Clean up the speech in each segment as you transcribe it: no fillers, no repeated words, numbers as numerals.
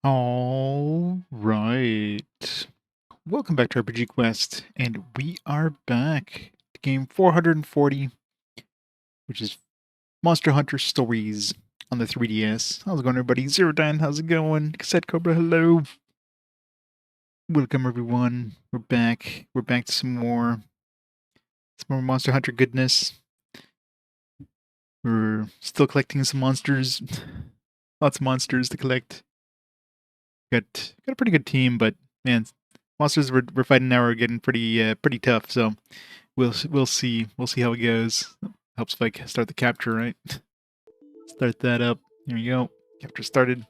All right. Welcome back to RPG Quest, and we are back to game 440, which is Monster Hunter Stories on the 3DS. How's it going, everybody? Zero Dan, how's it going? Cassette Cobra, hello. Welcome, everyone. We're back. We're back to some more Monster Hunter goodness. We're still collecting some monsters. Lots of monsters to collect. Got a pretty good team, but man, monsters we're fighting now are getting pretty tough. So we'll see how it goes. Helps if I start the capture, right? Start that up. Here we go. Capture started.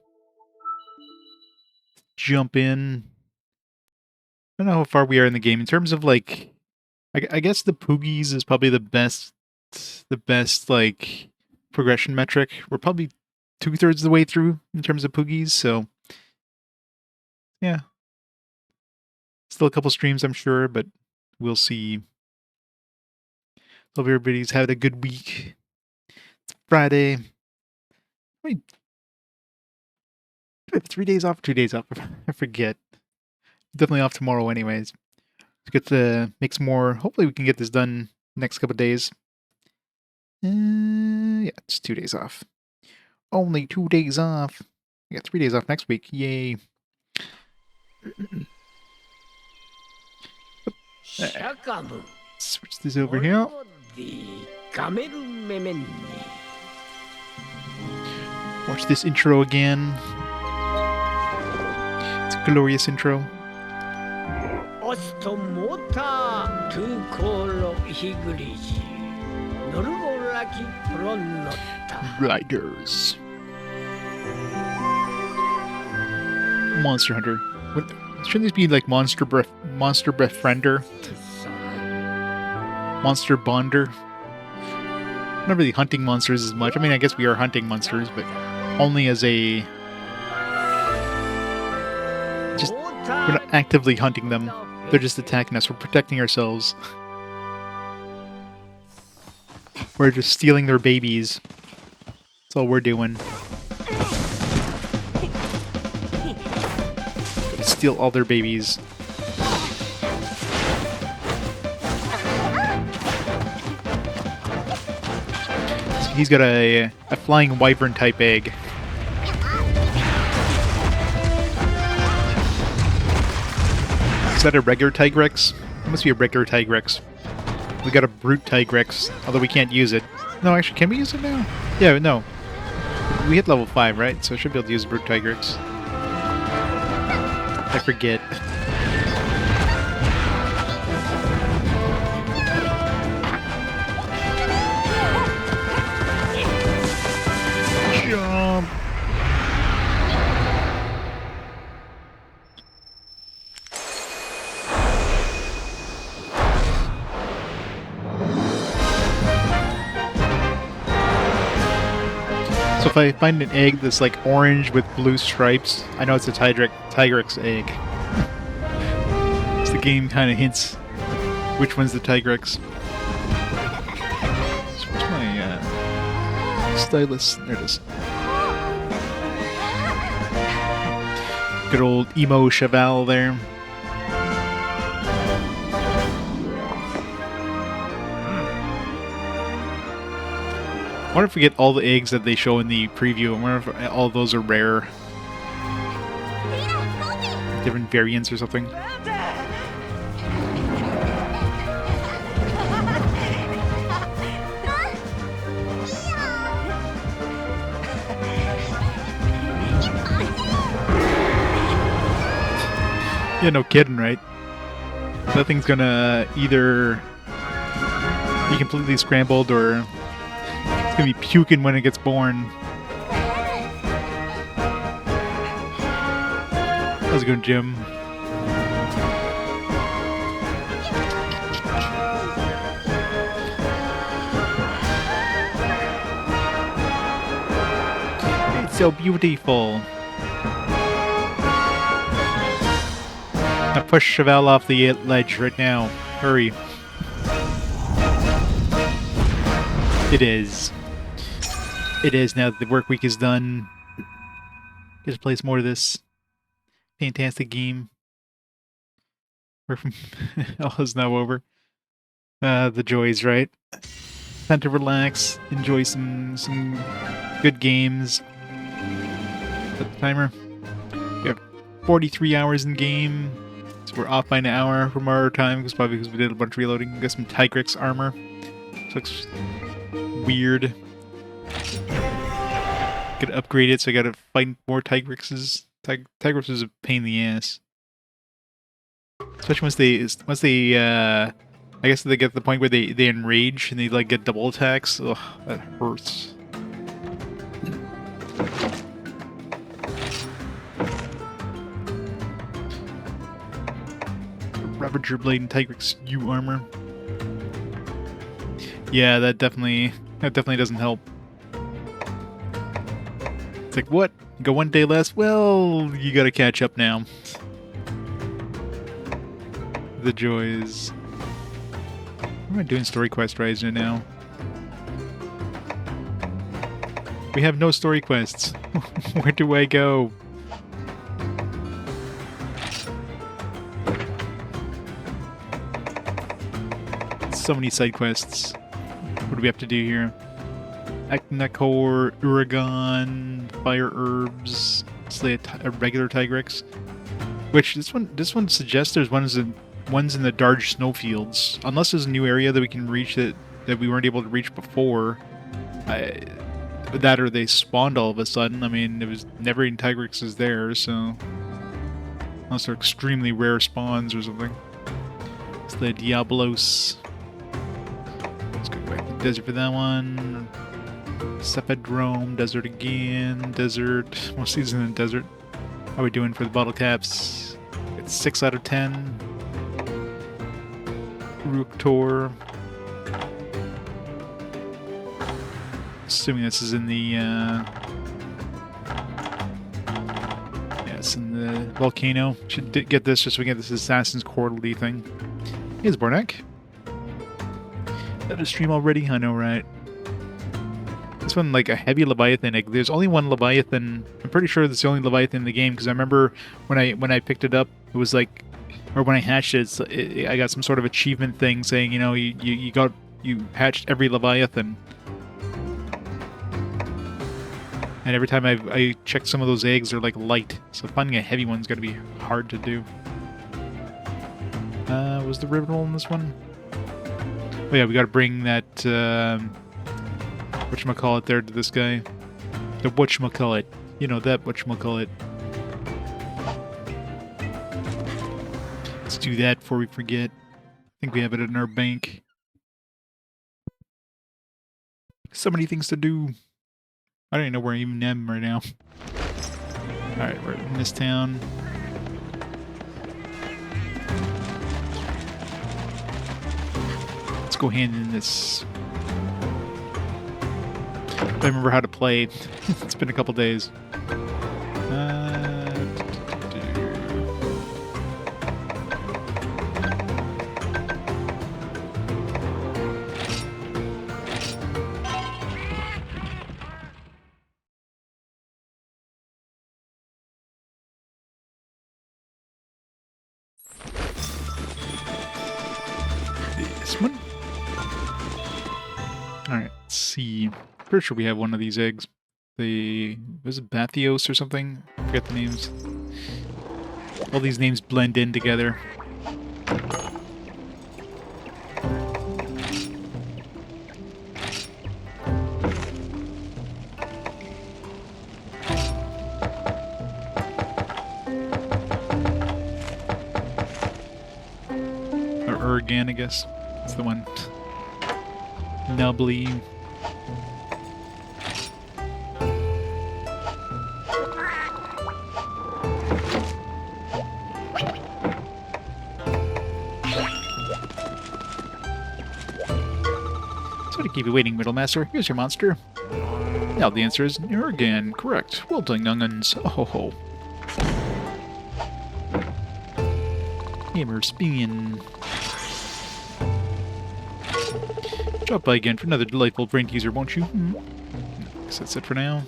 Jump in. I don't know how far we are in the game in terms of like. I guess the Poogies is probably the best like progression metric. We're probably 2/3 of the way through in terms of Poogies. So yeah, still a couple streams, I'm sure, but we'll see. Hope everybody's had a good week. It's Friday. Wait, 3 days off, 2 days off. I forget. Definitely off tomorrow, anyways. Let's get to make some more. Hopefully, we can get this done next couple days. Yeah, it's 2 days off. Only 2 days off. We got 3 days off next week. Yay. Switch this over here. Watch this intro again. It's a glorious intro. Riders. Monster Hunter. Shouldn't this be like Monster Befriender? Monster Bonder? I'm not really hunting monsters as much. I mean, I guess we are hunting monsters, but only as a... Just, we're not actively hunting them. They're just attacking us. We're protecting ourselves. We're just stealing their babies. That's all we're doing. Steal all their babies. So he's got a flying wyvern type egg. Is that a regular Tigrex? It must be a regular Tigrex. We got a brute Tigrex, although we can't use it. No, actually, can we use it now? Yeah, no. We hit level 5, right? So I should be able to use brute Tigrex. I forget. Jump! So if I find an egg that's like orange with blue stripes, I know it's a Tigrex egg. So the game kind of hints which one's the Tigrex. So where's my stylus? There it is. Good old emo Cheval there. I wonder if we get all the eggs that they show in the preview. I wonder if all those are rare. Different variants or something. Yeah, no kidding, right? That thing's gonna either be completely scrambled or it's gonna be puking when it gets born. How's it going, Jim? It's so beautiful. Now push Cheval off the ledge right now. Hurry. It is. It is now that the work week is done. Get to play some more of this. Fantastic game. All is now over. The joys, right? Time to relax, enjoy some good games. Set the timer. We have 43 hours in game. So we're off by an hour from our time, because probably because we did a bunch of reloading. Got some Tigrex armor. This looks weird. Gotta upgrade it, so I gotta fight more Tigrexes. Tigrex is a pain in the ass. Especially once they I guess they get to the point where they enrage and they like get double attacks. Ugh, that hurts. Ravager Blade and Tigrex U armor. Yeah, that definitely doesn't help. It's like, what? You go one day less? Well, you gotta catch up now. The joys. What am I doing story quest right now? We have no story quests. Where do I go? So many side quests. What do we have to do here? Acnacor, Uragon, Fire Herbs, slay a regular Tigrex. Which this one suggests there's ones in the Darge snowfields. Unless there's a new area that we can reach that we weren't able to reach before. That or they spawned all of a sudden. I mean, it was never even Tigrexes there, so unless they're extremely rare spawns or something. It's the Diablos. Let's go back to the desert for that one. Cephadrome, desert again, desert. Most of these in the desert. How are we doing for the bottle caps? It's 6 out of 10. Ruktor. Assuming this is in the yeah, it's in the volcano. Should get this just so we get this Assassin's Quarterly thing. Here's Bornak. That a stream already? I know, right? This one, like a heavy Leviathan. There's only one Leviathan. I'm pretty sure that's the only Leviathan in the game, because I remember when I picked it up, it was like, or when I hatched it, I got some sort of achievement thing saying, you know, you hatched every Leviathan. And every time I checked some of those eggs, they're like light. So finding a heavy one's gonna be hard to do. Was the ribbon roll in this one? Oh yeah, we gotta bring that, whatchamacallit there to this guy. The whatchamacallit. You know, that whatchamacallit. Let's do that before we forget. I think we have it in our bank. So many things to do. I don't even know where I even am right now. Alright, we're in this town. Let's go hand in this. I remember how to play. It's been a couple days. Alright, let's see. Pretty sure we have one of these eggs. Was it Bathios or something? I forget the names. All these names blend in together. Or Uragan, I guess. That's the one. Nubbly. So to keep you waiting, Middle Master, here's your monster. Now the answer is Uragan. Correct. Well done, young'uns. Oh ho ho. Hammer spin. Drop by again for another delightful brain teaser, won't you? Guess that's it for now.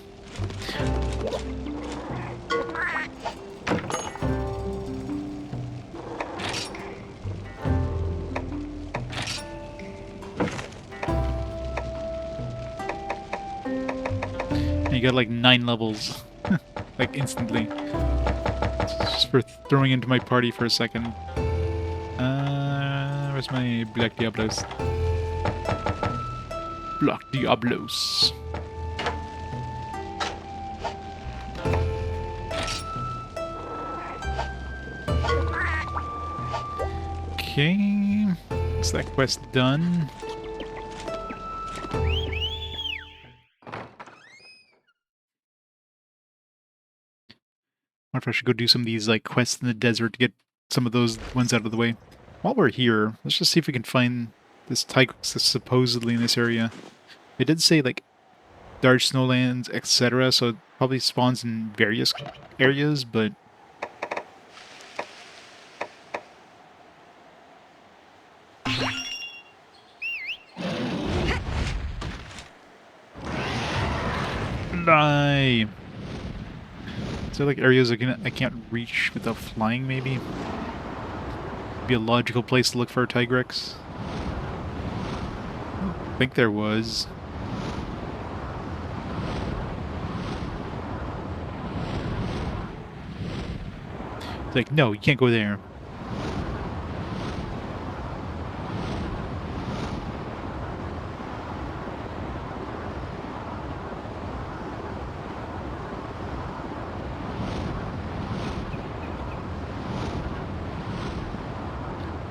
got like 9 levels. Like instantly. Just for throwing into my party for a second. Where's my Black Diablos? Black Diablos. Okay. Is that quest done? I wonder if I should go do some of these like quests in the desert to get some of those ones out of the way. While we're here, let's just see if we can find this Tigrex that's supposedly in this area. It did say like large snowlands, etc., so it probably spawns in various areas, but fly. Is there like areas I can't reach without flying? Maybe be a logical place to look for a Tigrex. I think there was. It's like, no, you can't go there.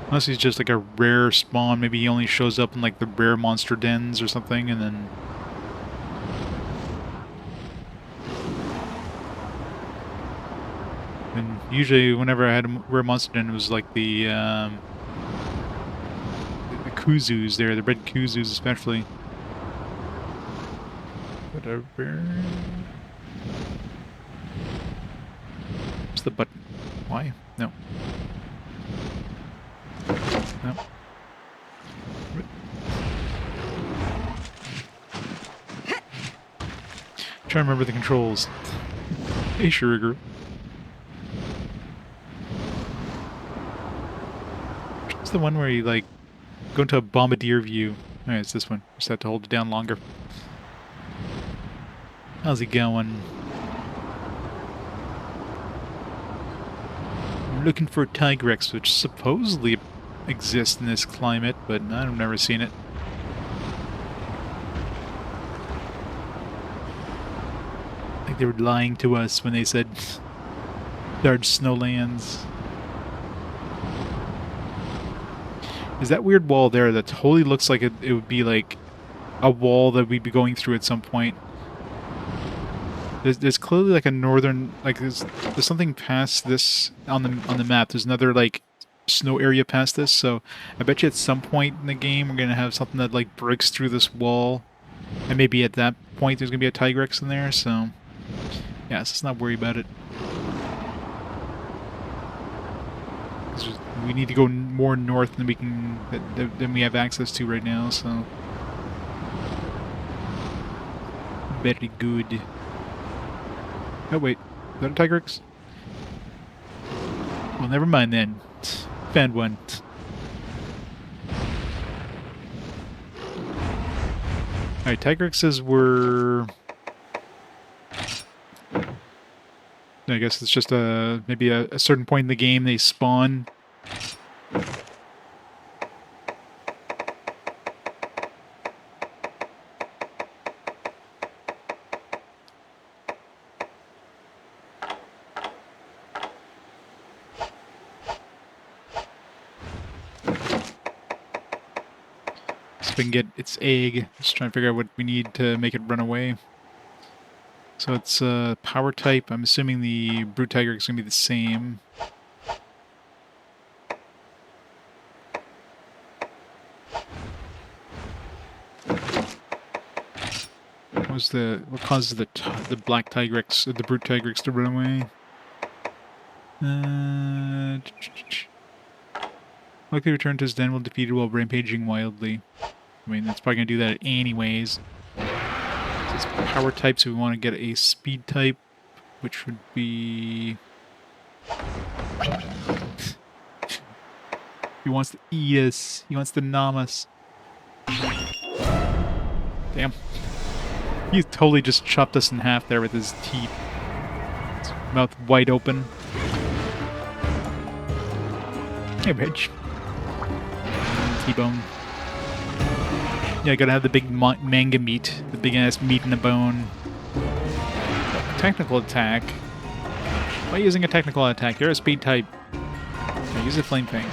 Unless he's just like a rare spawn, maybe he only shows up in like the rare monster dens or something, and then... And usually whenever I had a rare monster den, it was like the kuzus there, the red kuzus especially. Whatever. What's the button? Why? No. No. Trying to remember the controls. Hey, Shuriger. It's the one where you, like, go into a bombardier view. Alright, it's this one. Just have to hold it down longer. How's he going? I'm looking for a Tigrex, which supposedly exists in this climate, but I've never seen it. I think they were lying to us when they said large snowlands. Is that weird wall there that totally looks like it would be like a wall that we'd be going through at some point? There's clearly like a northern, like there's something past this on the map. There's another like snow area past this, so I bet you at some point in the game we're gonna have something that like breaks through this wall, and maybe at that point there's gonna be a Tigrex in there. So yeah, let's not worry about it. We need to go more north than we can than we have access to right now. So very good. Oh wait, is that a Tigrex? Well, never mind then. Found one. Alright, Tigrexes were... I guess it's just maybe a certain point in the game they spawn. So we can get its egg. Just trying to figure out what we need to make it run away. So it's power type. I'm assuming the Brute Tiger is going to be the same. What causes the Black Tigrex, the Brute Tigrex to run away? Likely return to his den while defeated while rampaging wildly. I mean, that's probably going to do that anyways. It's power type, so we want to get a speed type, which would be... He wants to eat us. He wants to nom us. Damn. He totally just chopped us in half there with his teeth. His mouth wide open. Hey, Rich. T-bone. Yeah, gotta have the big manga meat. The big-ass meat in the bone. Technical attack. Why using a technical attack? You're a speed type. Yeah, use a flame thing.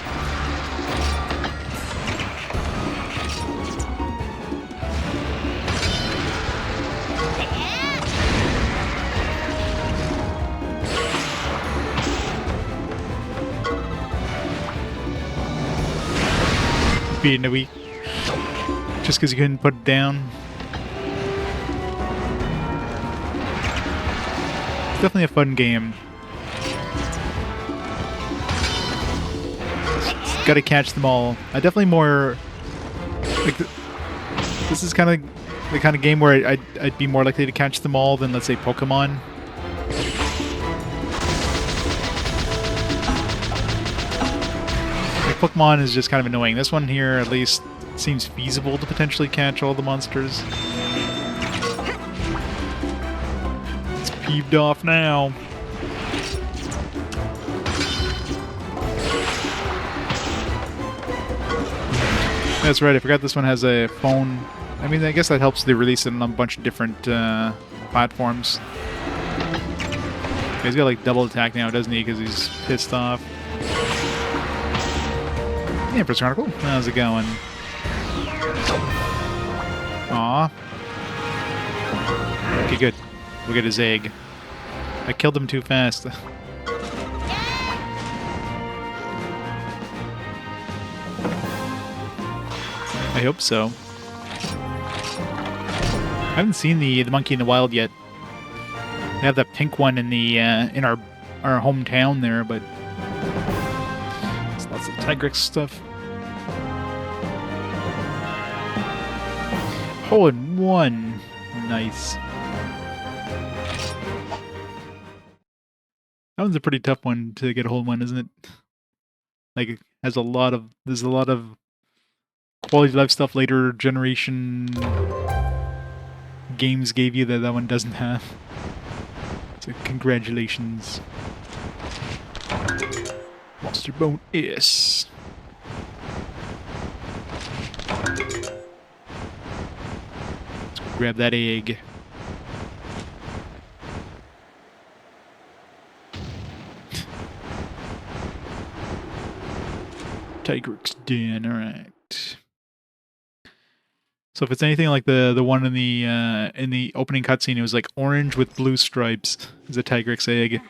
Beating a week. Just because you couldn't put it down. It's definitely a fun game. Just gotta catch them all. I definitely more like this is kind of the kind of game where I'd be more likely to catch them all than, let's say, Pokemon. Like Pokemon is just kind of annoying. This one here, at least, seems feasible to potentially catch all the monsters. It's peeved off now. That's right, I forgot this one has a phone. I mean, I guess that helps they release it on a bunch of different platforms. He's got like double attack now, doesn't he? Because he's pissed off. Yeah, First Chronicle. How's it going? Aw. Okay, good. Look at his egg. I killed him too fast. I hope so. I haven't seen the monkey in the wild yet. They have that pink one in the in our hometown there, but it's lots of Tigrex stuff. Hole in one. Nice. That one's a pretty tough one to get a hole in one, isn't it? Like, it has a lot of, there's a lot of quality of life stuff later generation games gave you that one doesn't have. So congratulations. Monster Bone is. Let's go grab that egg. Tigrex Den, alright. So if it's anything like the one in the opening cutscene, it was like orange with blue stripes. Is a Tigrex egg.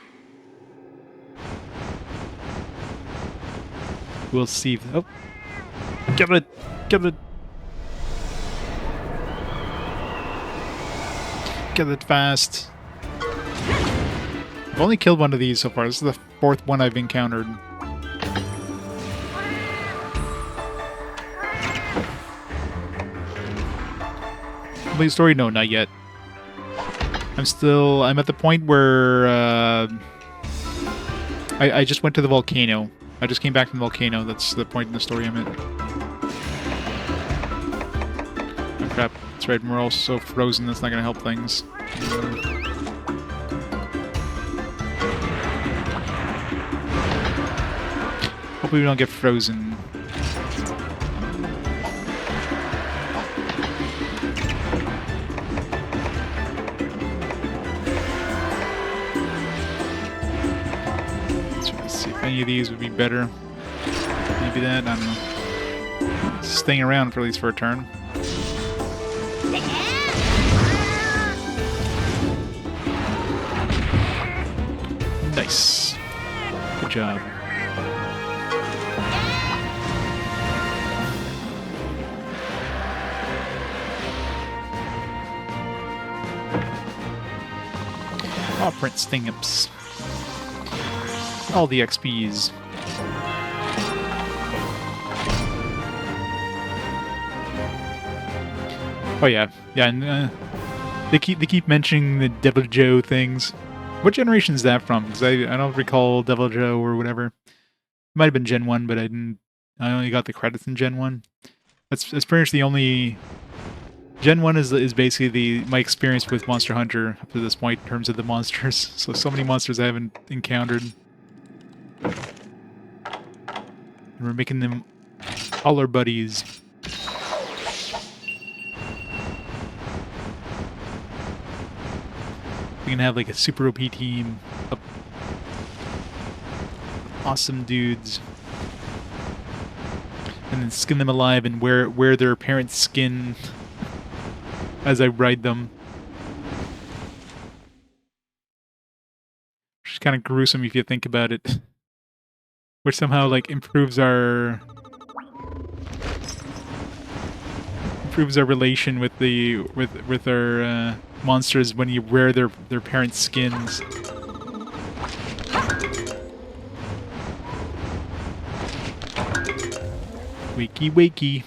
We'll see. Oh, get it! Get it! Get it fast! I've only killed one of these so far. This is the fourth one I've encountered. Complete story? No, not yet. I'm at the point where I just went to the volcano. I just came back from the volcano. That's the point in the story I'm at. Oh crap, that's right, we're all so frozen, that's not gonna help things. Hopefully we don't get frozen. Any of these would be better. Maybe that, I don't know. Staying around for at least for a turn. Nice. Good job. Oh, Prince Stingups. All the XPs. Oh yeah, yeah, and they keep mentioning the Devil Joe things. What generation is that from? Because I don't recall Devil Joe or whatever. It might have been Gen 1, but I only got the credits in Gen 1. That's pretty much the only Gen 1 is basically my experience with Monster Hunter up to this point in terms of the monsters. So many monsters I haven't encountered. And we're making them all our buddies. We can have like a super OP team of awesome dudes. And then skin them alive and wear their parents' skin as I ride them. Which is kind of gruesome if you think about it. Which somehow like improves our relation with our monsters when you wear their parents' skins. Wakey wakey.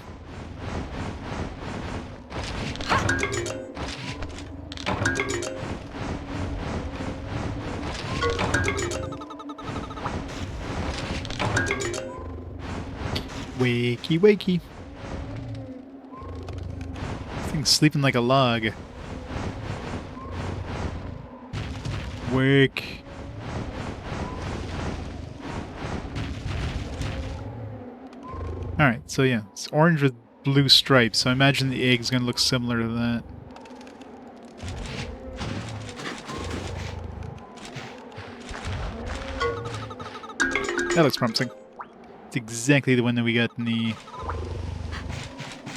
Wakey wakey. This thing's sleeping like a log. Wake. Alright, so yeah, it's orange with blue stripes, so I imagine the egg's gonna look similar to that. That looks promising. It's exactly the one that we got in the...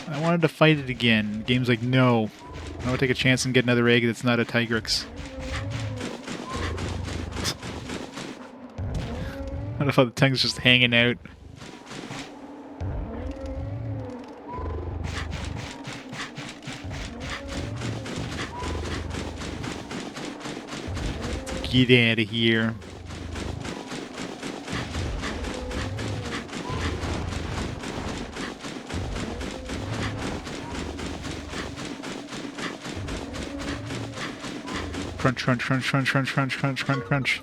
I wanted to fight it again. The game's like, no. I don't want to take a chance and get another egg that's not a Tigrex. I don't know how the tongue's just hanging out. Get out of here. Crunch, crunch, crunch, crunch, crunch, crunch, crunch, crunch, crunch.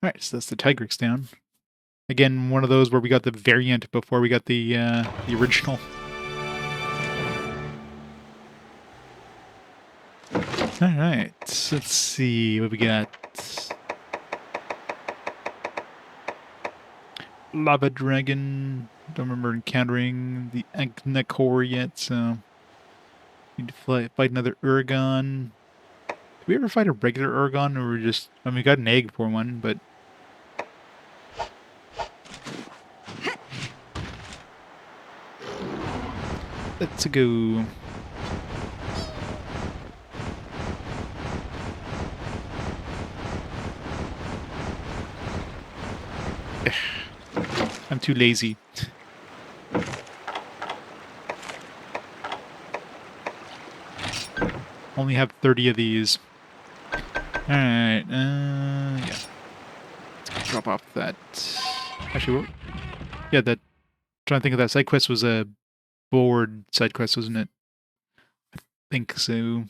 Alright, so that's the Tigrex down. Again, one of those where we got the variant before we got the original. Alright, let's see what we got. Lava Dragon. Don't remember encountering the Agnacore yet, so... Need to fight another Uragon. Did we ever fight a regular Uragon, or we just... I mean, we got an egg for one, but... Let's go. I'm too lazy. Only have 30 of these. Alright, yeah. Let's drop off that. Actually, what? Yeah, that... trying to think of that side quest was a board side quest, wasn't it? I think so.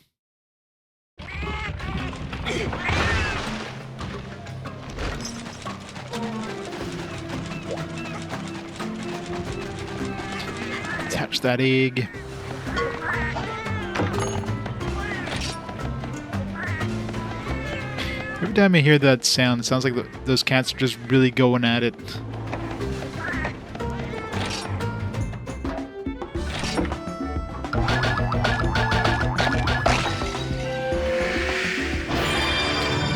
Attach that egg. Every time I hear that sound, it sounds like those cats are just really going at it.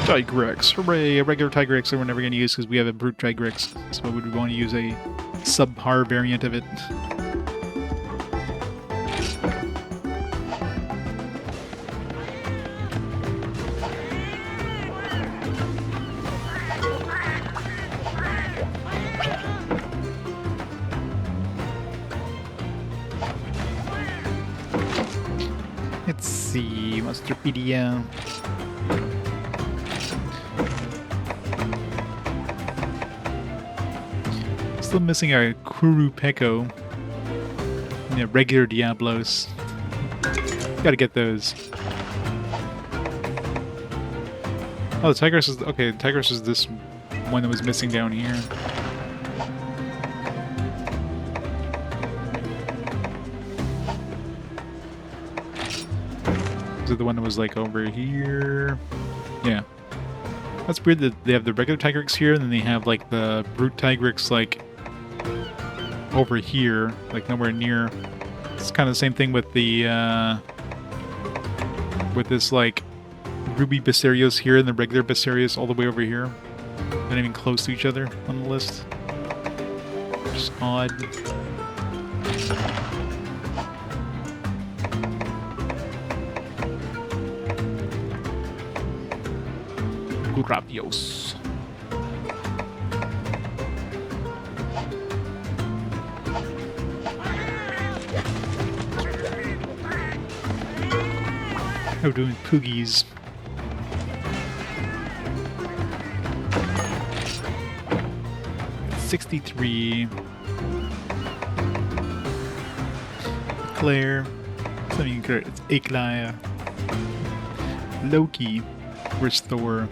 Tigrex. Hooray! A regular Tigrex that we're never going to use because we have a brute Tigrex. So we would want to use a subpar variant of it. Let's see, Monsterpedia. Still missing our Kuru Peko and the regular Diablos. Gotta get those. Oh, the Tigrex is... okay, the Tigrex is this one that was missing down here. Is it the one that was like over here? Yeah. That's weird that they have the regular Tigrex here, and then they have like the brute Tigrex like over here, like nowhere near. It's kind of the same thing with the with this like ruby Basarios here and the regular Basarios all the way over here. Not even close to each other on the list. Just odd. Gurapios. We're doing poogies. $63. Claire. Something correct. It's Eklaya. Loki. Restore.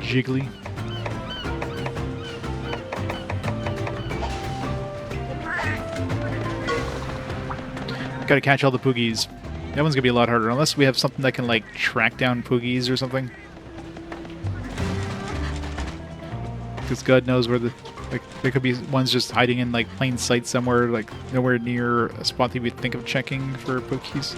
Jiggly. Gotta catch all the poogies. That one's gonna be a lot harder, unless we have something that can, like, track down poogies or something. Because God knows where the... Like, there could be ones just hiding in, like, plain sight somewhere, like, nowhere near a spot that we'd think of checking for poogies.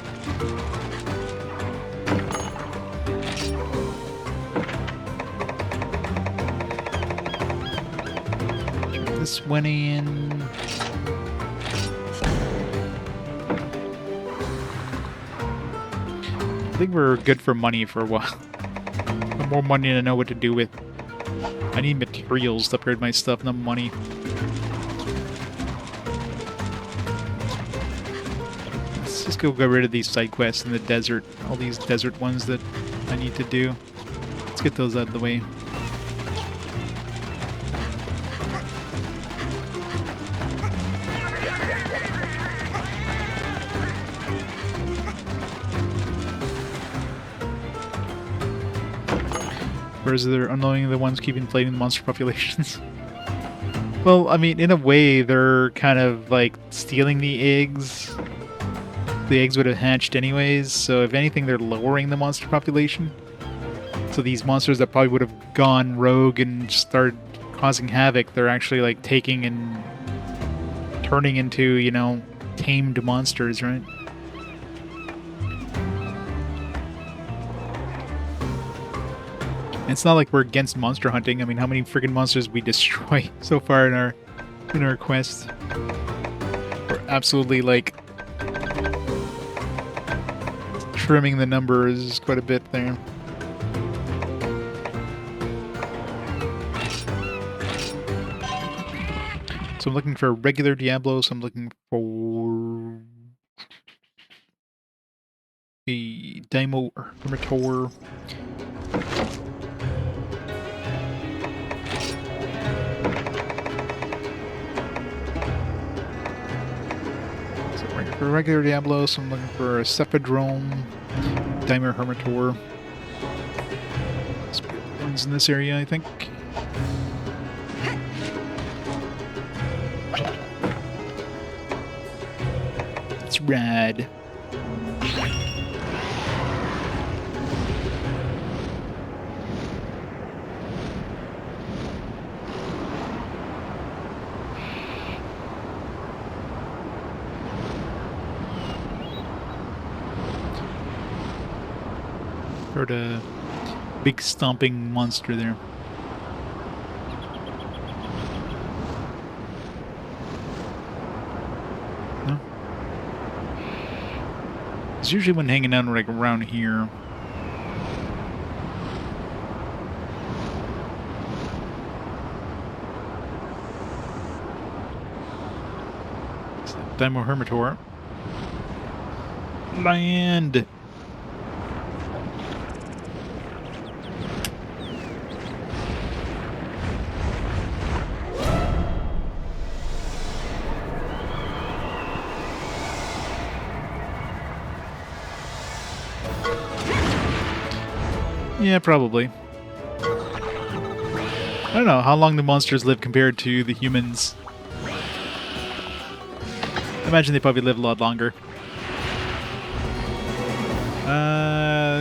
This went in... I think we're good for money for a while. More money to know what to do with. I need materials to upgrade my stuff, not money. Let's just go get rid of these side quests in the desert. All these desert ones that I need to do. Let's get those out of the way. Or is there unknowingly the ones keeping inflating the monster populations? Well, I mean, in a way, they're kind of like stealing the eggs. The eggs would have hatched anyways, so if anything, they're lowering the monster population. So these monsters that probably would have gone rogue and started causing havoc, they're actually like taking and turning into, you know, tamed monsters, right? It's not like we're against monster hunting. I mean, how many freaking monsters we destroy so far in our quest? We're absolutely like trimming the numbers quite a bit there. So I'm looking for regular Diablos. I'm looking for a Daimo Hermitor. For regular Diablos, I'm looking for a Cephadrome, Daimler Hermitor. One's in this area, I think. It's rad. Heard a big stomping monster there. No? It's usually when hanging out like around here. Daimo Hermitor. Land! Yeah, probably. I don't know how long the monsters live compared to the humans. I imagine they probably live a lot longer.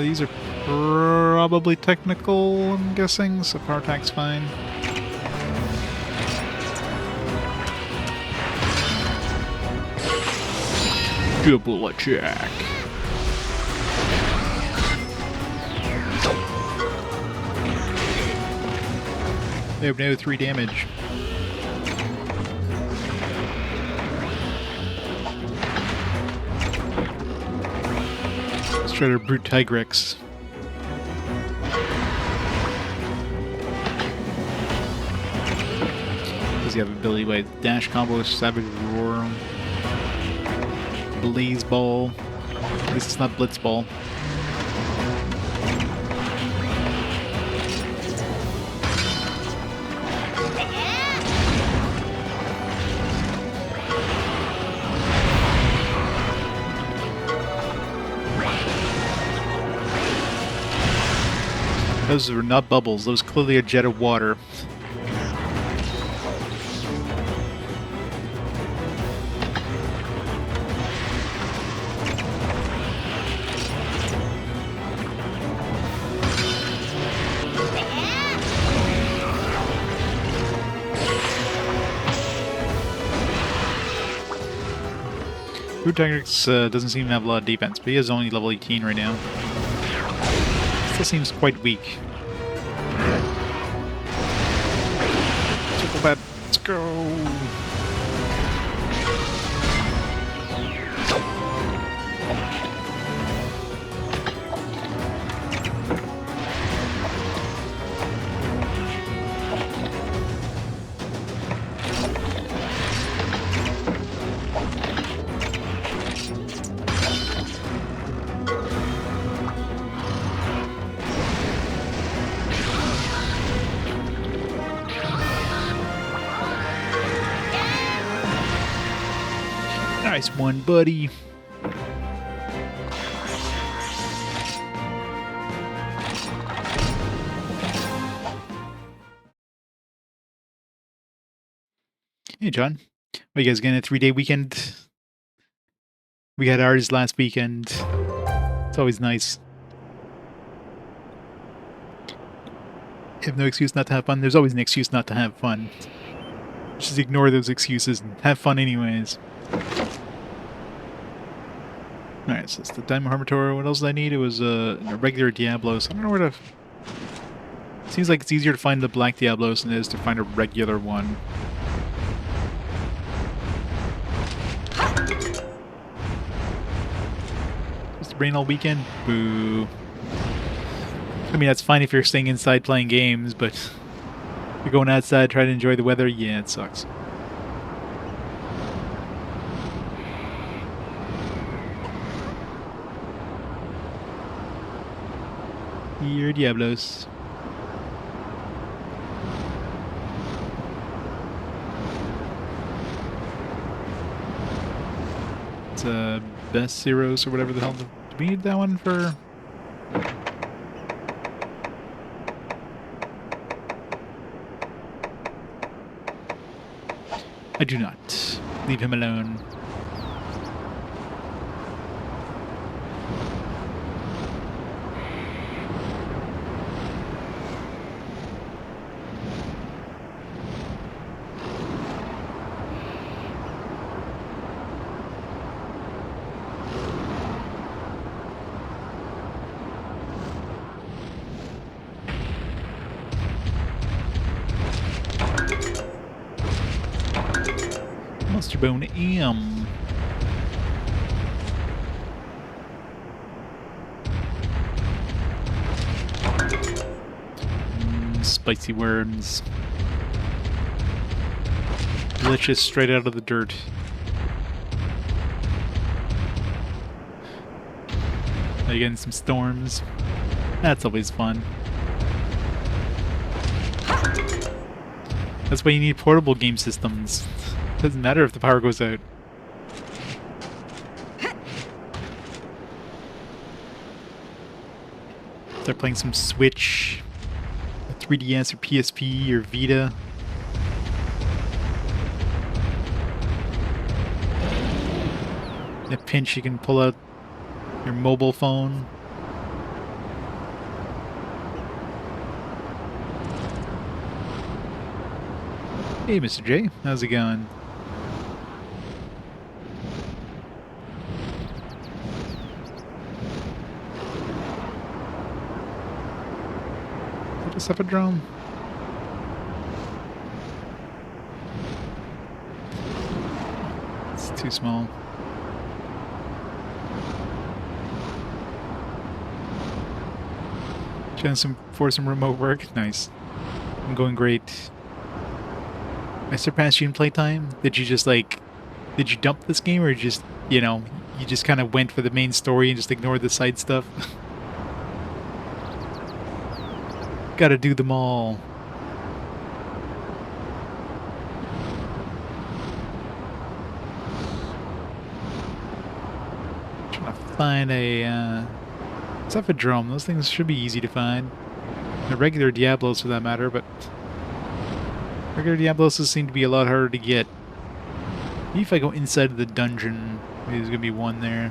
These are probably technical, I'm guessing, so power attack's fine. Double attack. They have now 3 damage. Let's try to brute Tigrex. Does he have ability with dash combo, savage roar, blaze ball? At least it's not blitz ball. Those are not bubbles, those clearly a jet of water. Tigrex doesn't seem to have a lot of defense, but he is only level 18 right now. Still seems quite weak. Triple bat, let's go! Nice one, buddy. Hey, John. What, you guys getting a 3-day weekend? We had ours last weekend. It's always nice. You have no excuse not to have fun. There's always an excuse not to have fun. Just ignore those excuses and have fun anyways. Alright, so it's the Diamond Hermitor. What else did I need? It was a regular Diablos. I don't know where to... Seems like it's easier to find the Black Diablos than it is to find a regular one. It's rain all weekend? Boo. I mean, that's fine if you're staying inside playing games, but... if you're going outside, trying to enjoy the weather, yeah, it sucks. Here, Diablos. It's best zeros or whatever the hell. Do we need that one for? I do not. Leave him alone. Monster Bone M. Spicy worms. Delicious straight out of the dirt. Again, some storms. That's always fun. That's why you need portable game systems. Doesn't matter if the power goes out. Start playing some Switch, 3DS or PSP or Vita. In a pinch, you can pull out your mobile phone. Hey, Mr. J, how's it going? Is that a drone? It's too small. Trying for some remote work. Nice. I'm going great. I surpassed you in playtime. Did you just did you dump this game, or just, you know, you just kind of went for the main story and just ignored the side stuff? Gotta do them all. Trying to find a Cephadrome. Those things should be easy to find. The regular Diablos for that matter, but regular Diablos seem to be a lot harder to get. Maybe if I go inside of the dungeon, maybe there's gonna be one there.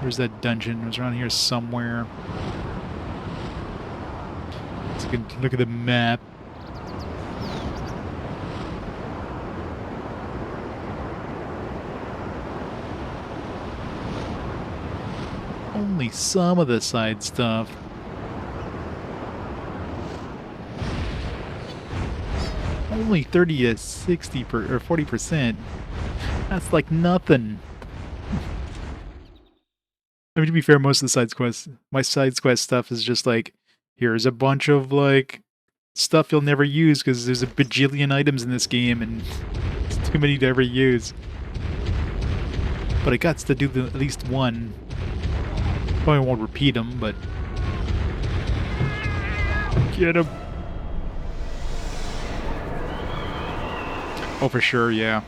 Where's that dungeon? It was around here somewhere. Let's look at the map. Only some of the side stuff. Only 30 to 60 or 40%. That's like nothing. I mean, to be fair, most of the side quests, my side quest stuff is just like, here's a bunch of like stuff you'll never use because there's a bajillion items in this game and it's too many to ever use. But I got to do at least one. Probably won't repeat them, but get him. Oh, for sure, yeah.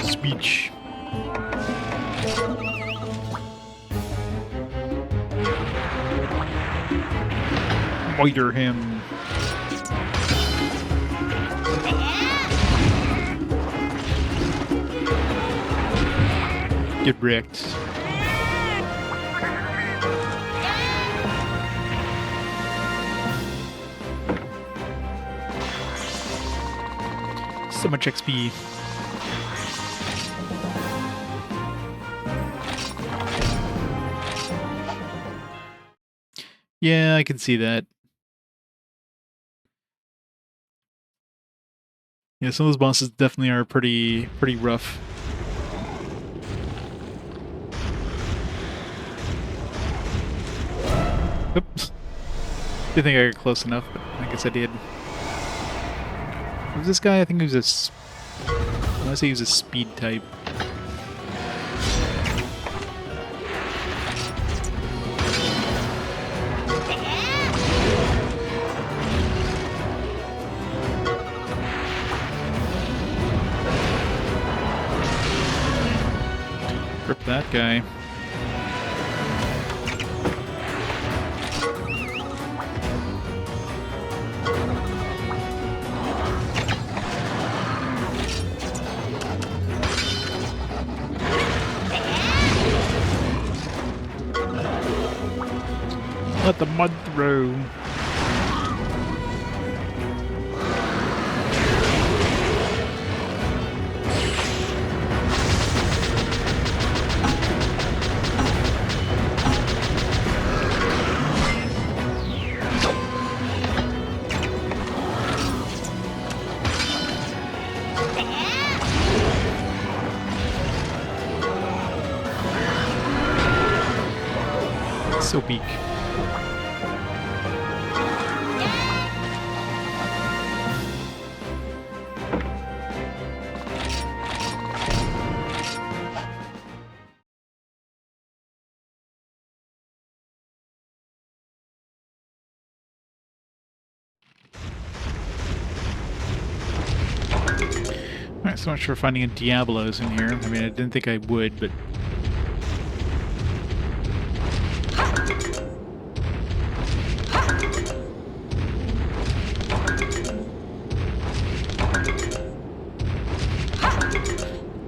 Speech. Miter him. Get wrecked. So much XP. Yeah, I can see that. Yeah, some of those bosses definitely are pretty rough. Oops. Didn't think I got close enough, but I guess I did. Was this guy? I think he was I want to say he was a speed type. Rip that guy. Let the mud through. So weak. Alright, so much for finding a Diablos in here. I mean, I didn't think I would, but...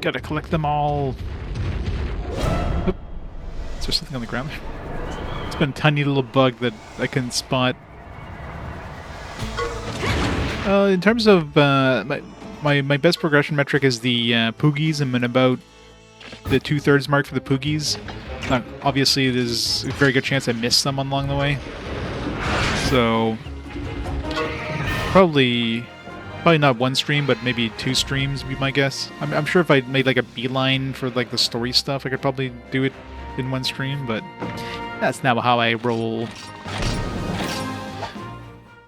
Gotta collect them all. Oop. Is there something on the ground there? It's been a tiny little bug that I couldn't spot. In terms of my best progression metric is the Poogies. I'm in about the 2/3 mark for the Poogies. Obviously, there's a very good chance I missed some along the way. So probably not one stream, but maybe 2 streams would be my guess. I'm sure if I made like a beeline for like the story stuff, I could probably do it in 1 stream, but that's not how I roll.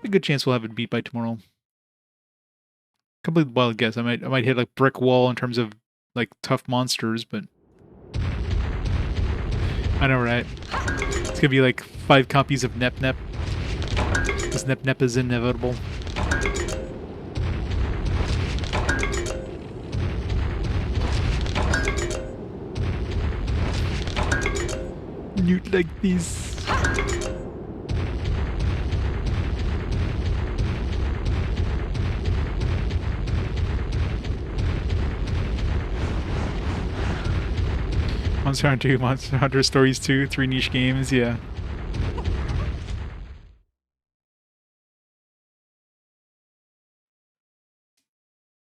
A good chance we'll have it beat by tomorrow. Complete wild guess. I might hit like brick wall in terms of like tough monsters, but I know, right? It's gonna be like 5 copies of Nep Nep. Because Nep Nep is inevitable. You'd like this. Monster Hunter 2, Monster Hunter Stories 2, 3 niche games, yeah.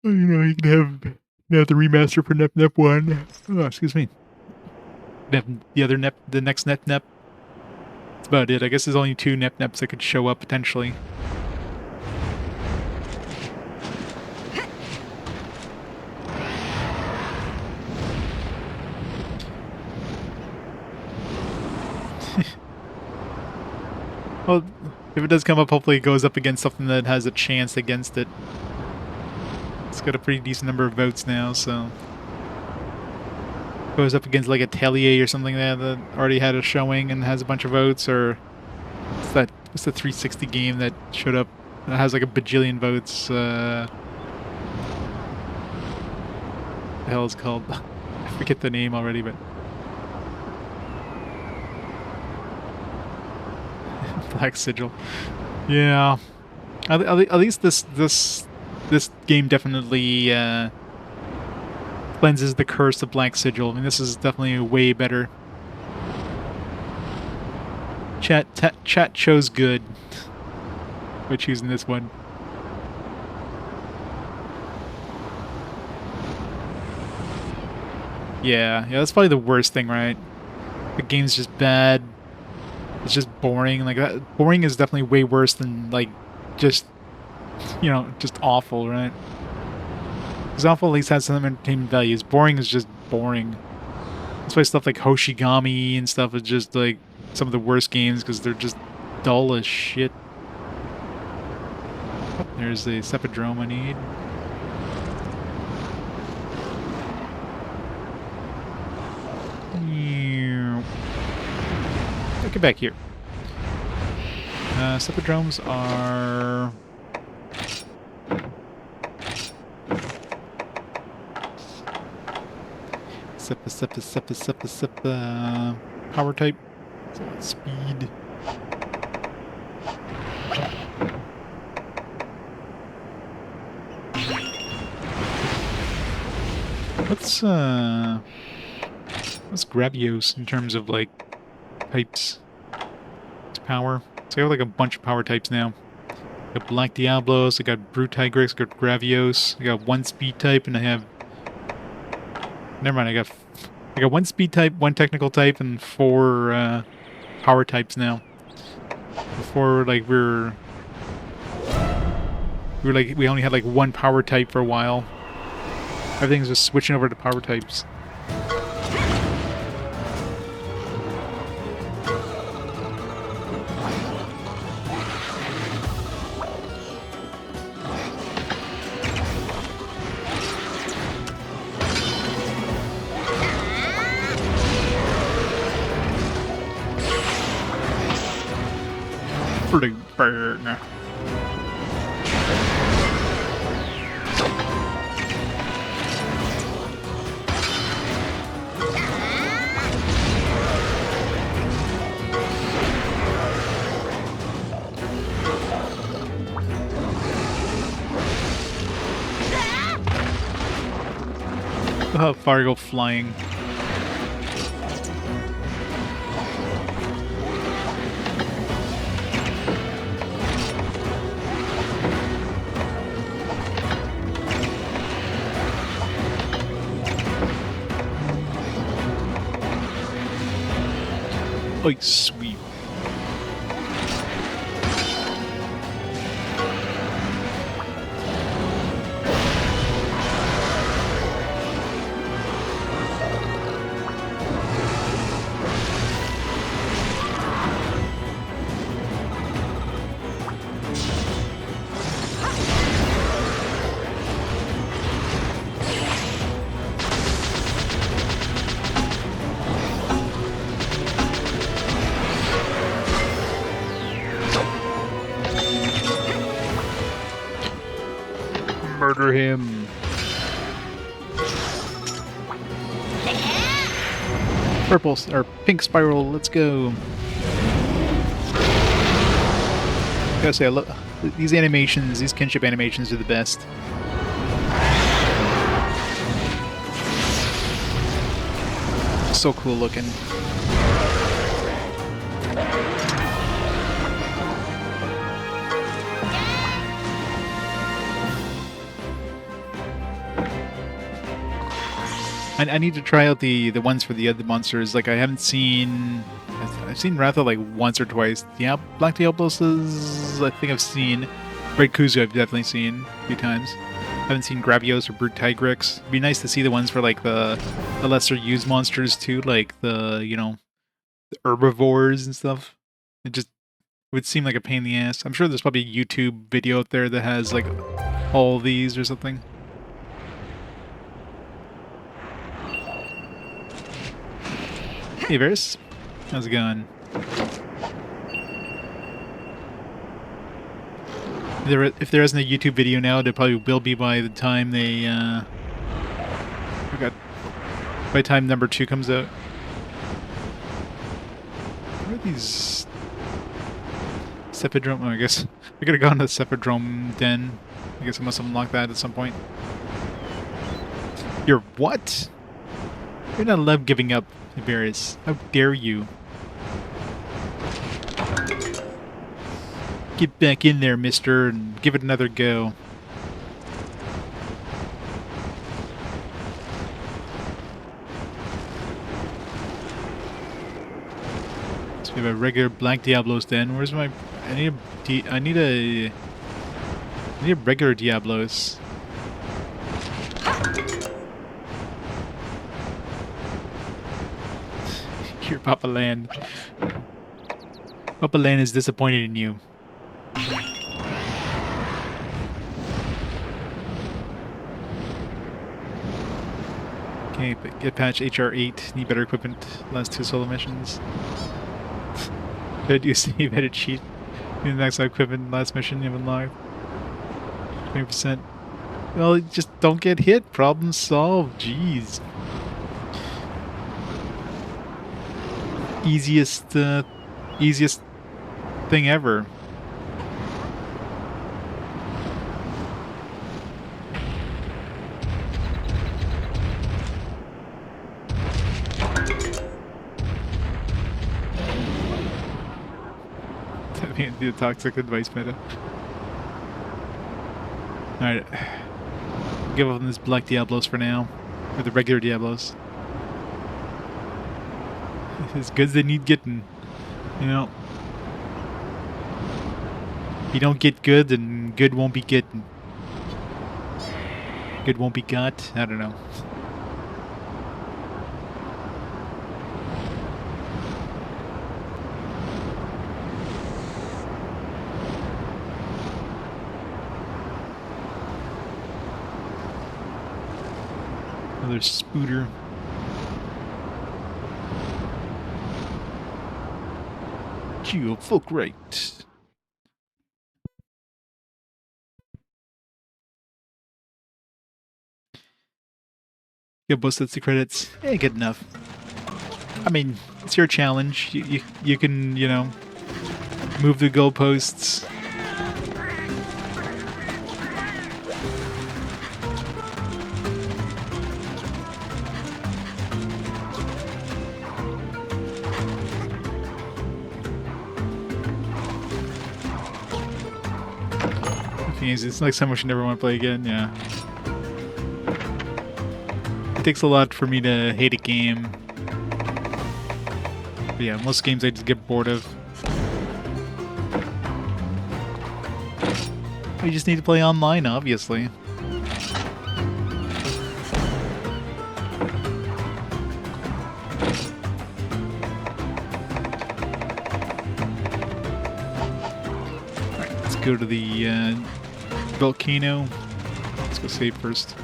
You know, you can have the remaster for Nep Nep 1. Oh, excuse me. The other Nep, the next Nep Nep. That's about it. I guess there's only 2 Nep Neps that could show up potentially. Well, if it does come up, hopefully it goes up against something that has a chance against it. It's got a pretty decent number of votes now, so... Goes up against like a Tellier or something that already had a showing and has a bunch of votes, or... What's the 360 game that showed up that has like a bajillion votes? What the hell is it called? I forget the name already, but... Black Sigil. Yeah. At least this game definitely cleanses the curse of Black Sigil. I mean, this is definitely way better. Chat chose good by choosing this one. Yeah, that's probably the worst thing, right? The game's just bad. It's just boring. Like that, boring is definitely way worse than like just, you know, just awful, right? Because awful at least has some entertainment values. Boring is just boring. That's why stuff like Hoshigami and stuff is just like some of the worst games because they're just dull as shit. Oh, there's the Sepidrome I need. Get back here. Sepidromes are... Power type. Speed. What's Gravios in terms of like types? It's power. So I have like a bunch of power types now. I got Black Diablos, I got Brute Tigrix, I got Gravios, I got 1 speed type, and I have... Never mind, I got 1 speed type, 1 technical type, and 4 power types now. Before, like, we only had like 1 power type for a while. Everything's just switching over to power types. Burn. How far I go flying. Like, sweet. Murder him. Purple or pink spiral, let's go. Gotta say, I love these animations, these kinship animations are the best. So cool looking. I need to try out the ones for the other monsters. Like, I haven't seen... I've seen Ratha like once or twice. Black Diabloses, I think I've seen. Red Kuzu I've definitely seen a few times. I haven't seen Gravios or Brute Tigrex. It'd be nice to see the ones for like the lesser used monsters too, like the, you know, the herbivores and stuff. It just would seem like a pain in the ass. I'm sure there's probably a YouTube video out there that has like all these or something. Hey Varys, how's it going? If there isn't a YouTube video now, there probably will be by the time they by the time number 2 comes out. Where are these Cephadrome? Oh, I guess I could have gone to the Cephadrome den. I guess I must have unlocked that at some point. You're what? You're not allowed giving up, Varys. How dare you? Get back in there, mister, and give it another go. So we have a regular Black Diablos den. Where's my... I need a regular Diablos. Your Papa Land. Papa Land is disappointed in you. Okay, but get patch HR8. Need better equipment. Last 2 solo missions. Did you see you better cheat? Need max out equipment. Last mission you unlocked. 20%. Well, just don't get hit. Problem solved. Jeez. Easiest thing ever. The toxic advice meta. Alright. Give up on this Black Diablos for now. Or the regular Diablos. As good as they need getting. You know. If you don't get good, then good won't be getting. Good won't be got? I don't know. Another spooter. Geo Fulcrate. You boosted the credits. Hey, good enough. I mean, it's your challenge. You can, you know, move the goalposts. games. It's like someone should never want to play again. Yeah. It takes a lot for me to hate a game. But yeah, most games I just get bored of. We just need to play online, obviously. Alright, let's go to the volcano. Let's go save first.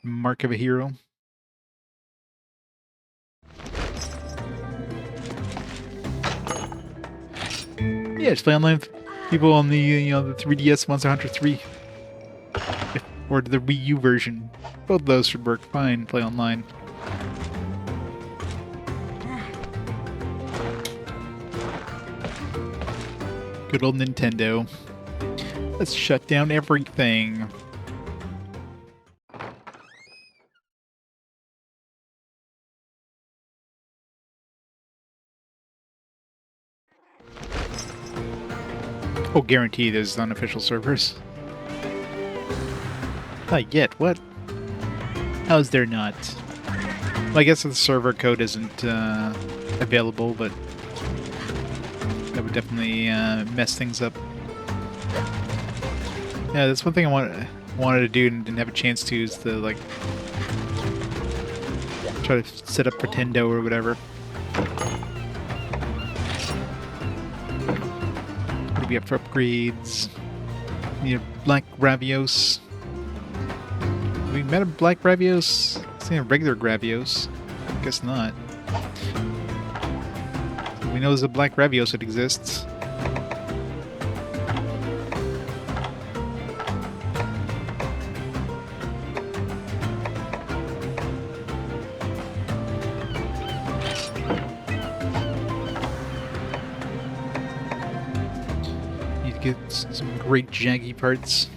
Mark of a hero. Yeah, just play online with people on the the 3DS Monster Hunter 3. Or the Wii U version. Both of those should work fine. Play online. Good old Nintendo. Let's shut down everything. Oh, guarantee there's unofficial servers. Not yet, what? How's there not? Well, I guess the server code isn't available, but that would definitely mess things up. Yeah, that's one thing I wanted to do and didn't have a chance to, is to like try to set up Pretendo or whatever. What do we have for upgrades? Need a Black Gravios. We met a Black Gravios? It's a regular Gravios. Guess not. We know there's a Black Gravios that exists. Need to get some great jaggy parts.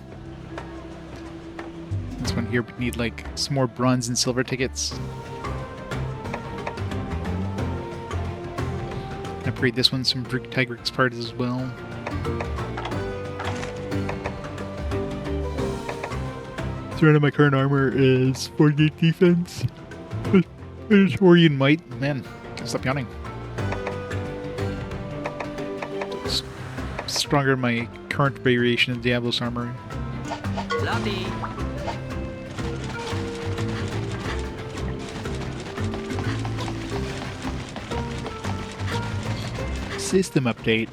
This one here, we need like some more bronze and silver tickets. Upgrade this one, some Tigrix parts as well. 3 of my current armor is 48 defense. Orion might. Man, can't stop yawning. Stronger than my current variation of Diablo's armor. Lottie. System update.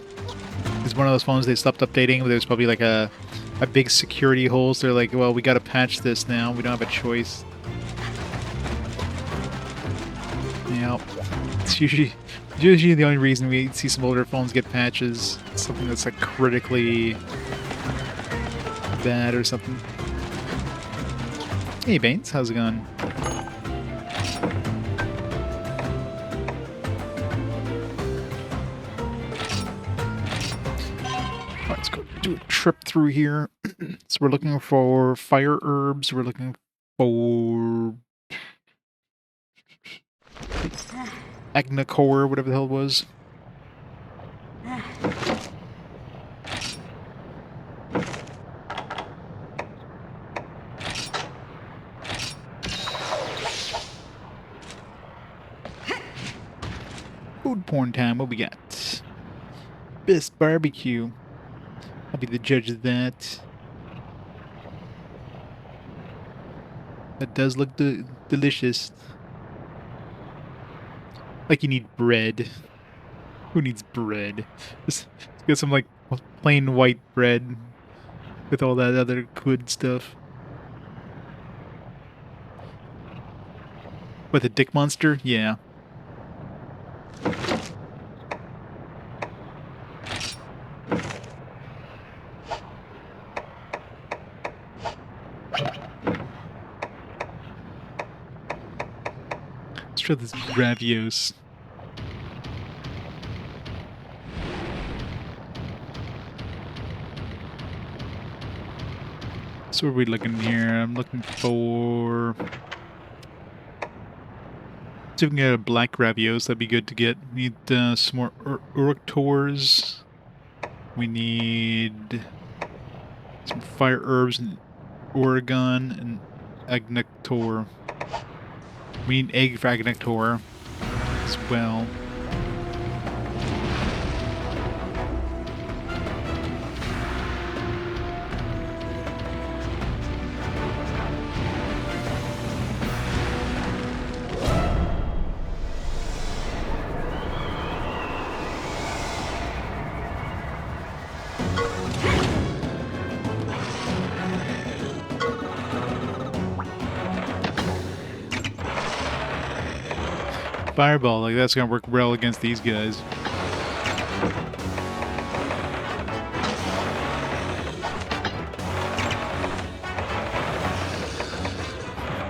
It's one of those phones they stopped updating. There's probably like a big security hole. So they're like, well, we got to patch this now. We don't have a choice. Yep. It's usually the only reason we see some older phones get patches. It's something that's like critically bad or something. Hey Baines, how's it going? Let's go do a trip through here. So we're looking for fire herbs. We're looking for Agnacore, whatever the hell it was. Food porn time. What we got? Best barbecue. I'll be the judge of that. That does look delicious. Like you need bread. Who needs bread? Just get some like plain white bread with all that other good stuff. With a dick monster? Yeah. Let's try this Gravios. So what are we looking here? I'm looking for So if we can get a black Gravios, that'd be good to get. We need some more Uruktors. We need some fire herbs and Oregon and Agnector. We need egg for Agnector as well. Fireball, like that's gonna work well against these guys.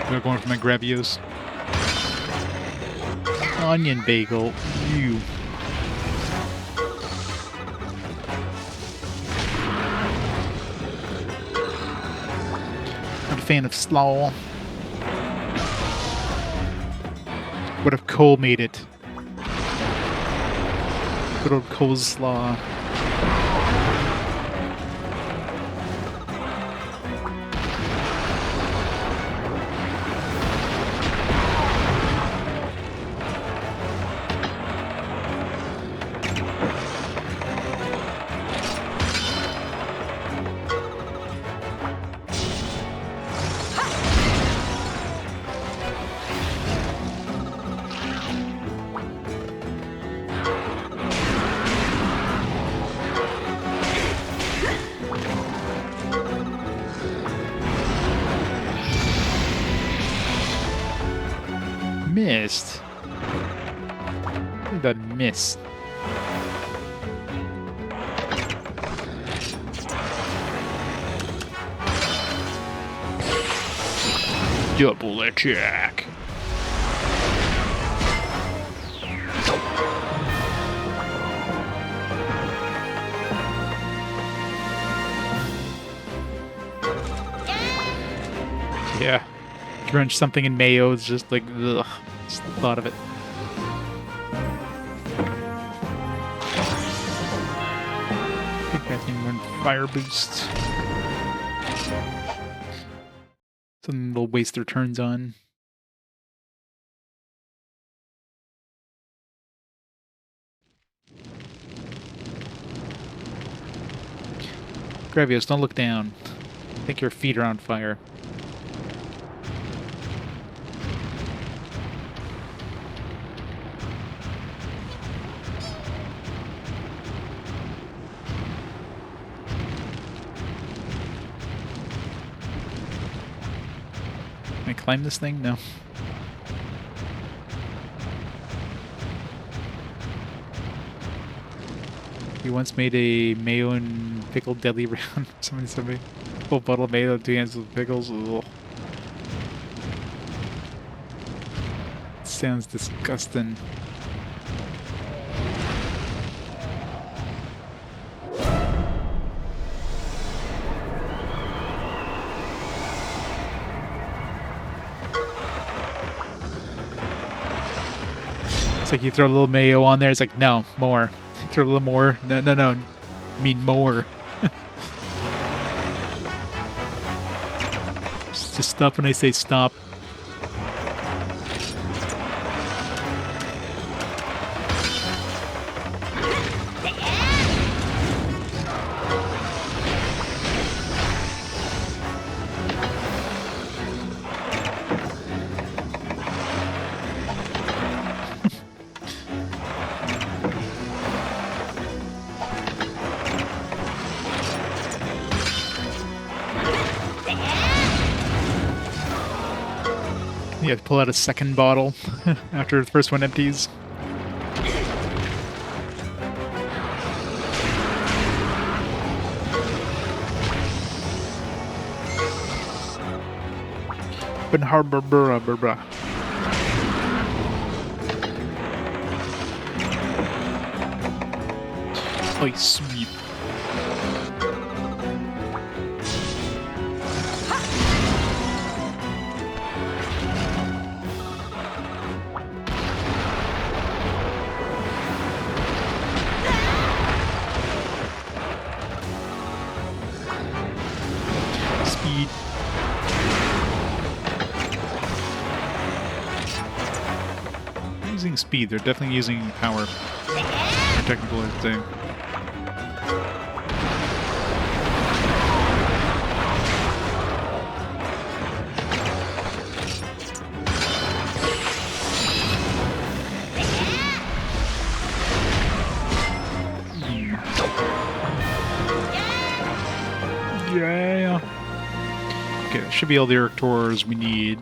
I'm going for my Gravios. Onion bagel. You. Not a fan of slaw. What if Cole made it? Good old Cole's slaw. Missed. What did that miss? Double attack. Yeah. Drench something in mayo is just like, ugh. Just the thought of it. I think I can run fire boost. Something they'll waste their turns on. Gravios, don't look down. I think your feet are on fire. Can I climb this thing? No. He once made a mayo and pickled deadly round. Somebody sent me a full bottle of mayo, 2 hands with pickles. Ugh. Sounds disgusting. It's like you throw a little mayo on there, it's like, no, more. Throw a little more. No, no, no. I mean more. Just stop when I say stop. You have to pull out a second bottle after the first one empties. Open harbor, burra, burra. Ice sweep. using speed. They're definitely using power. Or technical, I'd say. Yeah. Okay, that should be all the Erectors we need.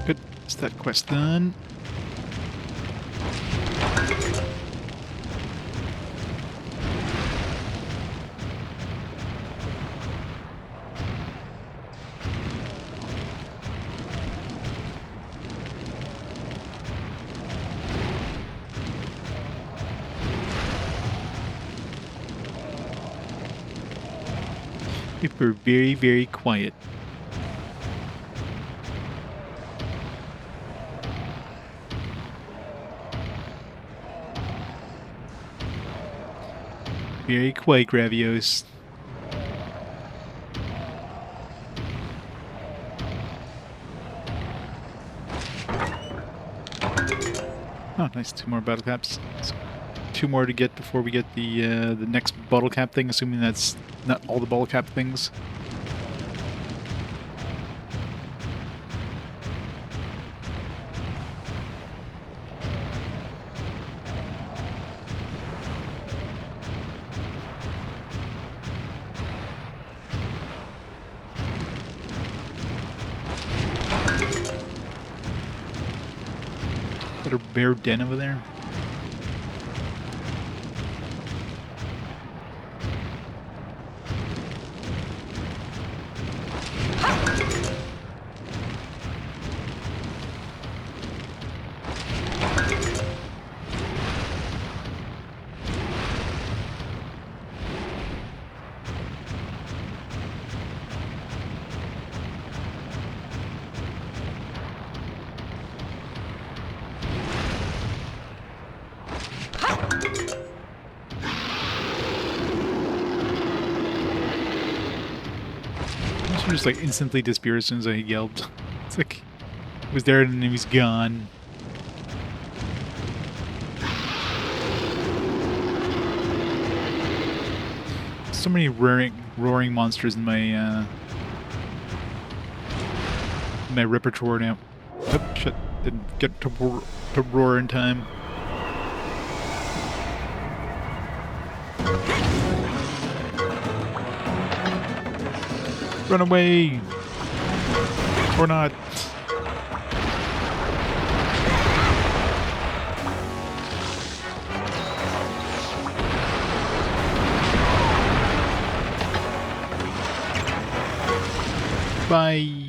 Good. Is that quest done? People are very, very quiet. Very quiet, Gravios. Oh, nice. 2 more bottle caps. So 2 more to get before we get the next bottle cap thing, assuming that's not all the bottle cap things. Got a bear den over there. Just like instantly disappeared as soon as I yelled. It's like he was there and then he was gone. So many roaring monsters in my repertoire now. Oh shit! Didn't get to roar in time. Run away! Or not. Bye!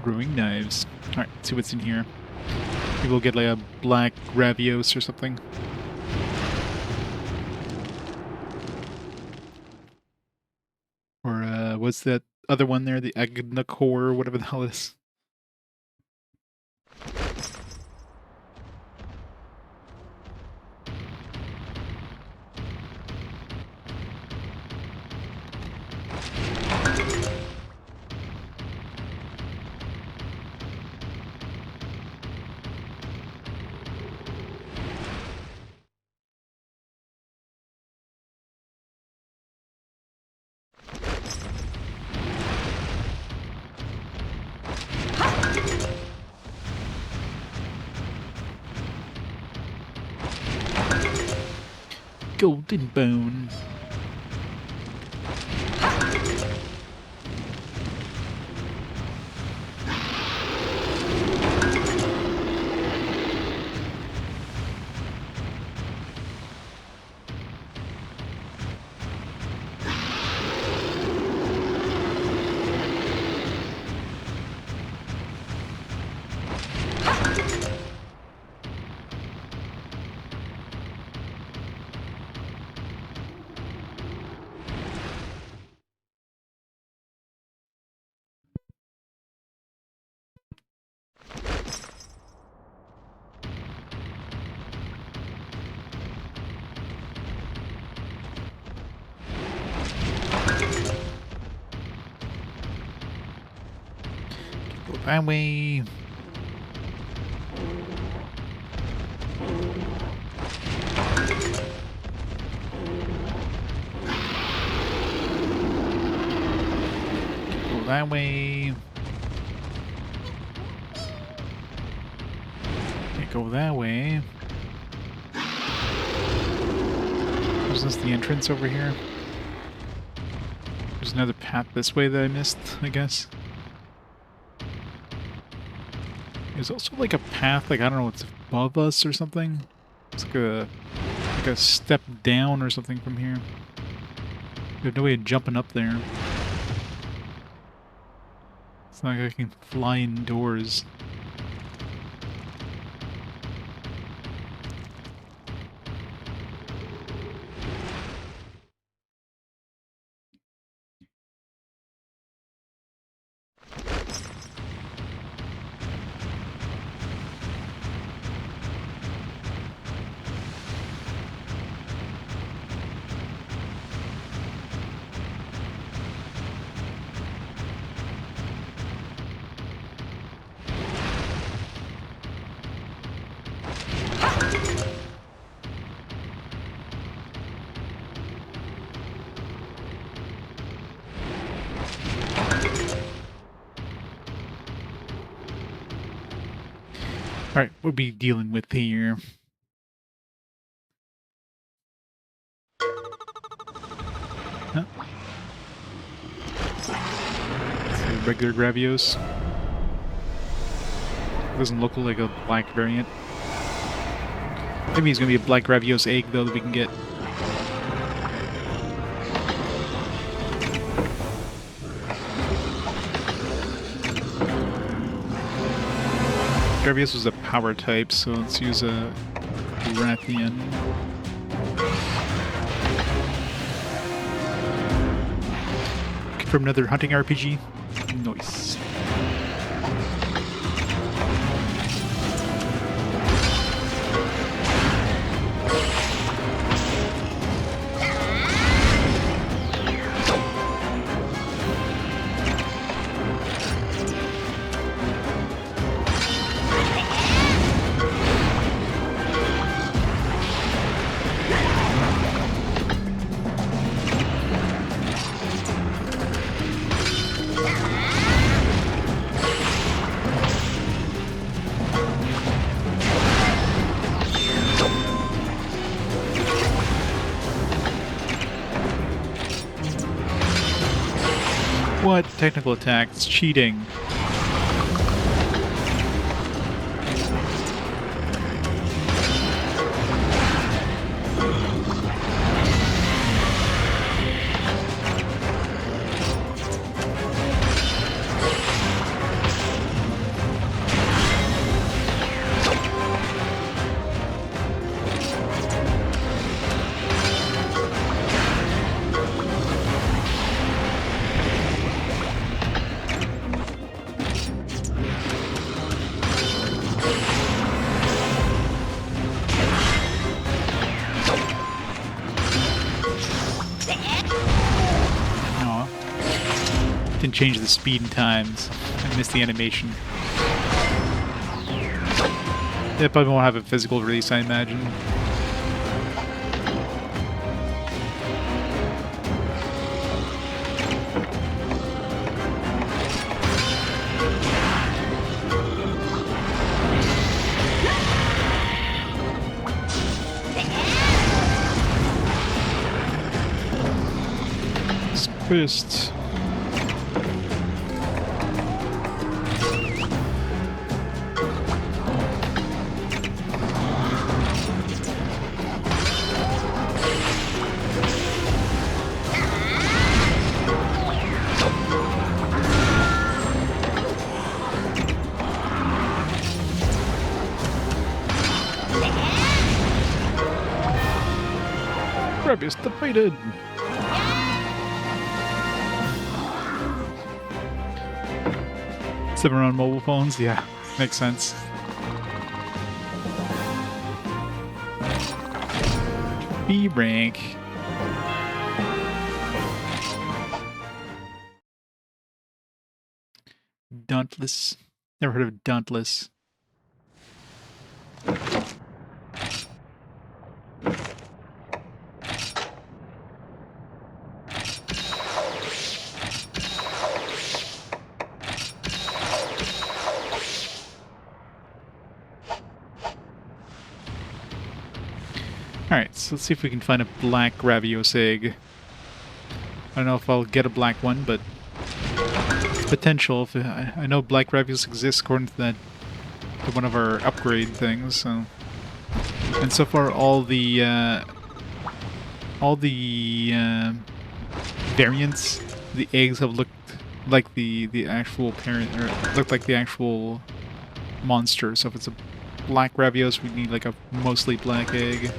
Throwing knives. Alright, let's see what's in here. Maybe we'll get like a black Gravios or something. Or what's that other one there? The Agnacor or whatever the hell it is. Golden bone. That way. Go that way. Can't go that way. Is this the entrance over here? There's another path this way that I missed, I guess. There's also like a path, like I don't know, it's above us or something. It's like a step down or something from here. There's no way of jumping up there. It's not like I can fly indoors. Alright, what are we dealing with here? Huh? It's a regular Gravios. Doesn't look like a black variant. Maybe he's gonna be a black Gravios egg though that we can get. Gravios was a power type, so let's use a Rathian. Looking for another hunting RPG. Nice. What? Technical attack. It's cheating. Didn't change the speed and times. I missed the animation. They probably won't have a physical release, I imagine. It's pissed. Is defeated. Seven on mobile phones, yeah, makes sense. B rank. Dauntless. Never heard of Dauntless. Alright, so let's see if we can find a black Gravios egg. I don't know if I'll get a black one, but potential. If I know black Gravios exists according to that, to one of our upgrade things. So, and so far all the variants, the eggs have looked like the actual parent, or looked like the actual monster. So if it's a black Gravios, we need like a mostly black egg.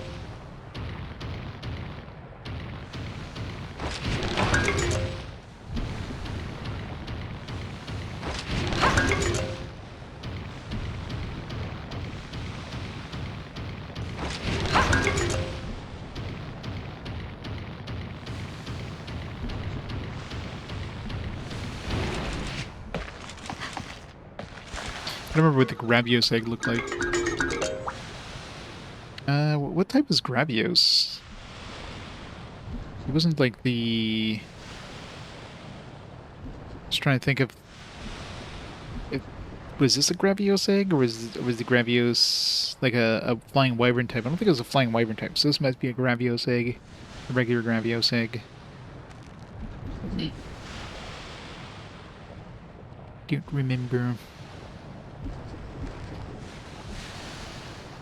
I don't remember what the Gravios egg looked like. What type is Gravios? It wasn't like the... Just trying to think of... Was this a Gravios egg, or was the Gravios like a flying wyvern type? I don't think it was a flying wyvern type, so this might be a Gravios egg. A regular Gravios egg. Don't remember.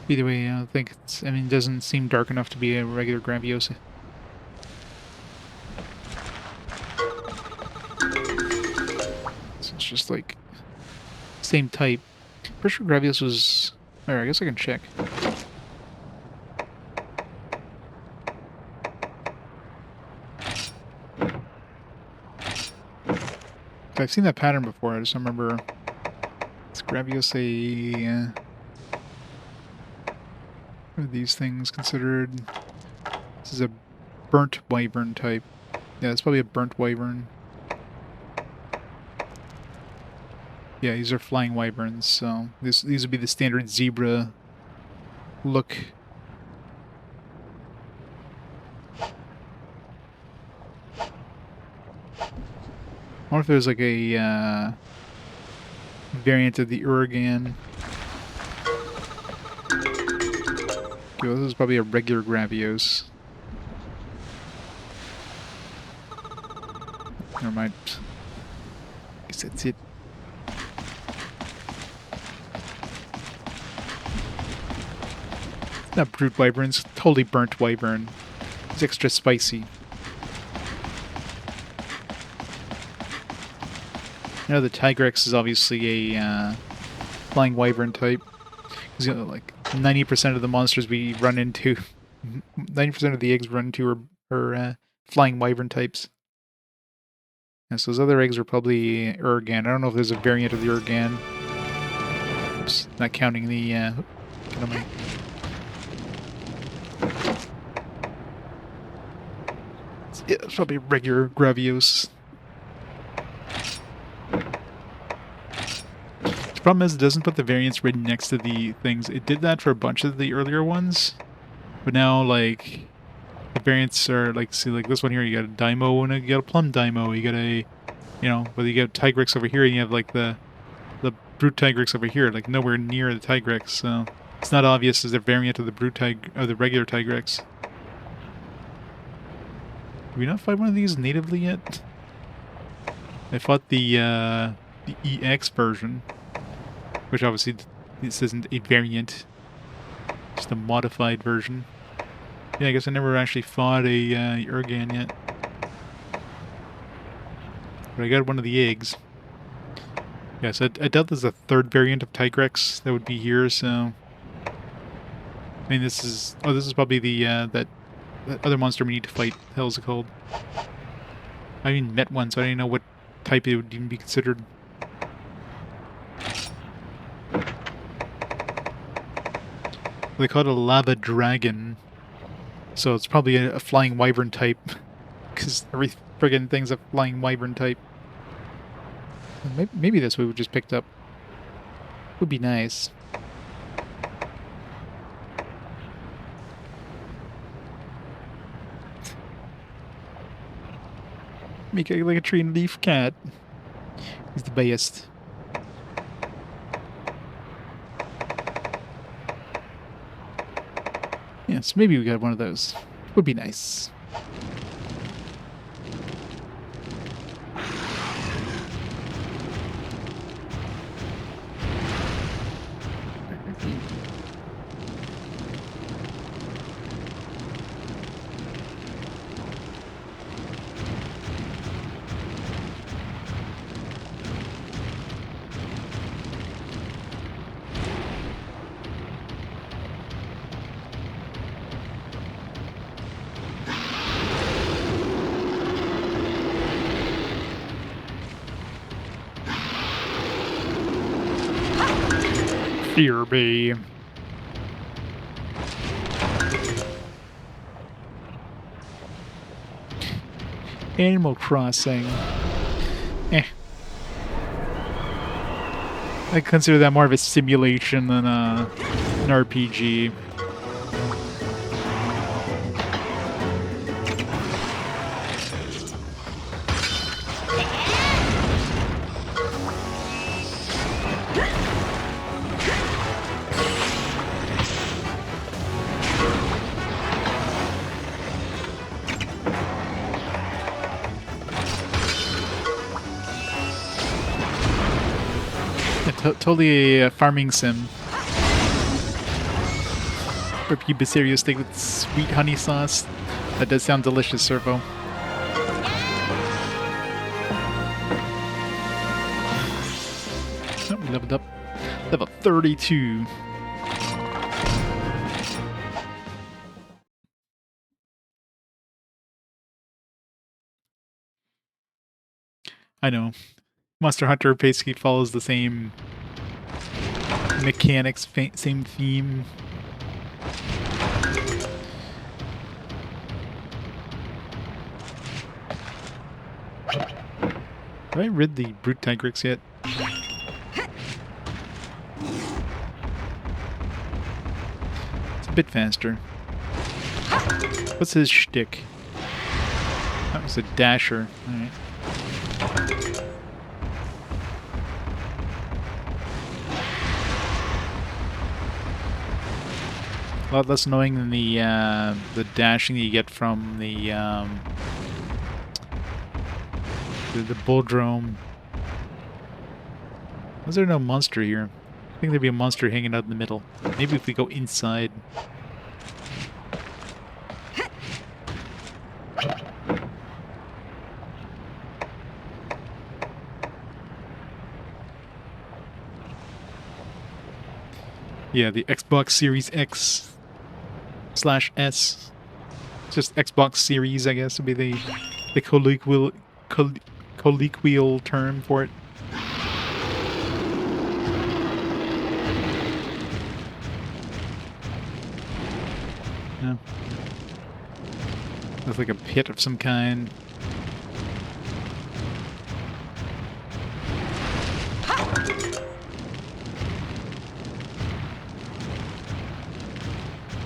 Either way, I don't think it's... I mean, it doesn't seem dark enough to be a regular Gravios. So it's just like... same type. Pretty sure Gravios was... Alright, I guess I can check. I've seen that pattern before, I just don't remember... Is Gravios a... What are these things considered? This is a burnt wyvern type. Yeah, it's probably a burnt wyvern. Yeah, these are flying wyverns, so these would be the standard zebra look. I wonder if there's like a variant of the Uragan. Okay, well, this is probably a regular Gravios. Never mind. I guess that's it. Not brute wyvern, it's totally burnt wyvern. It's extra spicy. You know, the Tigrex is obviously a flying wyvern type. Because, you know, like 90% of the monsters we run into, 90% of the eggs we run into are flying wyvern types. And so those other eggs are probably Uragan. I don't know if there's a variant of the Uragan. Oops, not counting the... yeah, it's probably regular Gravios. The problem is it doesn't put the variants right next to the things. It did that for a bunch of the earlier ones, but now, like, the variants are, like, see, like this one here, you got a Daimo and you got a Plum Daimo, you got a, you know, whether you got Tigrex over here and you have, like, the Brute Tigrex over here, like, nowhere near the Tigrex, so it's not obvious as a variant of the the regular Tigrex. Did we not fight one of these natively yet? I fought the EX version, which obviously this isn't a variant, just a modified version. Yeah, I guess I never actually fought a Uragan yet. But I got one of the eggs. Yes, I doubt there's a third variant of Tigrex that would be here, so... I mean, this is... Oh, this is probably the, that other monster we need to fight. What the hell is it called? I even met one, so I didn't know what type it would even be considered. They call it a lava dragon. So it's probably a flying wyvern type. Because every friggin' thing's a flying wyvern type. Maybe that's what we just picked up. Would be nice. Make it like a tree and leaf cat. He's the best. Yes, maybe we got one of those. Would be nice. Fear me. Animal Crossing. Eh. I consider that more of a simulation than an RPG. Totally a farming sim. Rip you steak with sweet honey sauce. That does sound delicious, Servo. Oh, we leveled up. Level 32. I know. Monster Hunter basically follows the same mechanics, same theme. Have I read the Brute Tigrix yet? It's a bit faster. What's his shtick? That was a dasher. Alright. A lot less annoying than the dashing that you get from the Bulldrome. Why is there no monster here? I think there'd be a monster hanging out in the middle. Maybe if we go inside. Yeah, the Xbox Series X/S. It's just Xbox Series, I guess, would be the colloquial term for it. Yeah. Looks like a pit of some kind.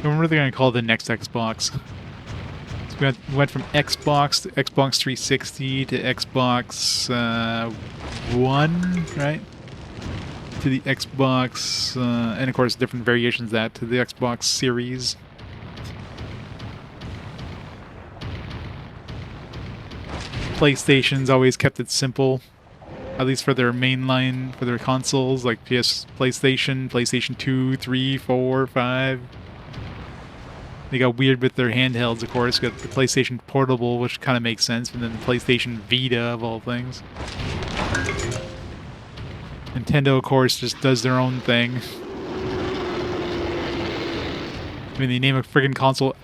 What are they going to call the next Xbox? So we went from Xbox to Xbox 360 to Xbox One, right? To the Xbox, and of course different variations of that, to the Xbox Series. PlayStation's always kept it simple, at least for their mainline, for their consoles, like PlayStation, PlayStation 2, 3, 4, 5. They got weird with their handhelds, of course. Got the PlayStation Portable, which kind of makes sense, and then the PlayStation Vita, of all things. Nintendo, of course, just does their own thing. I mean, they name a friggin' console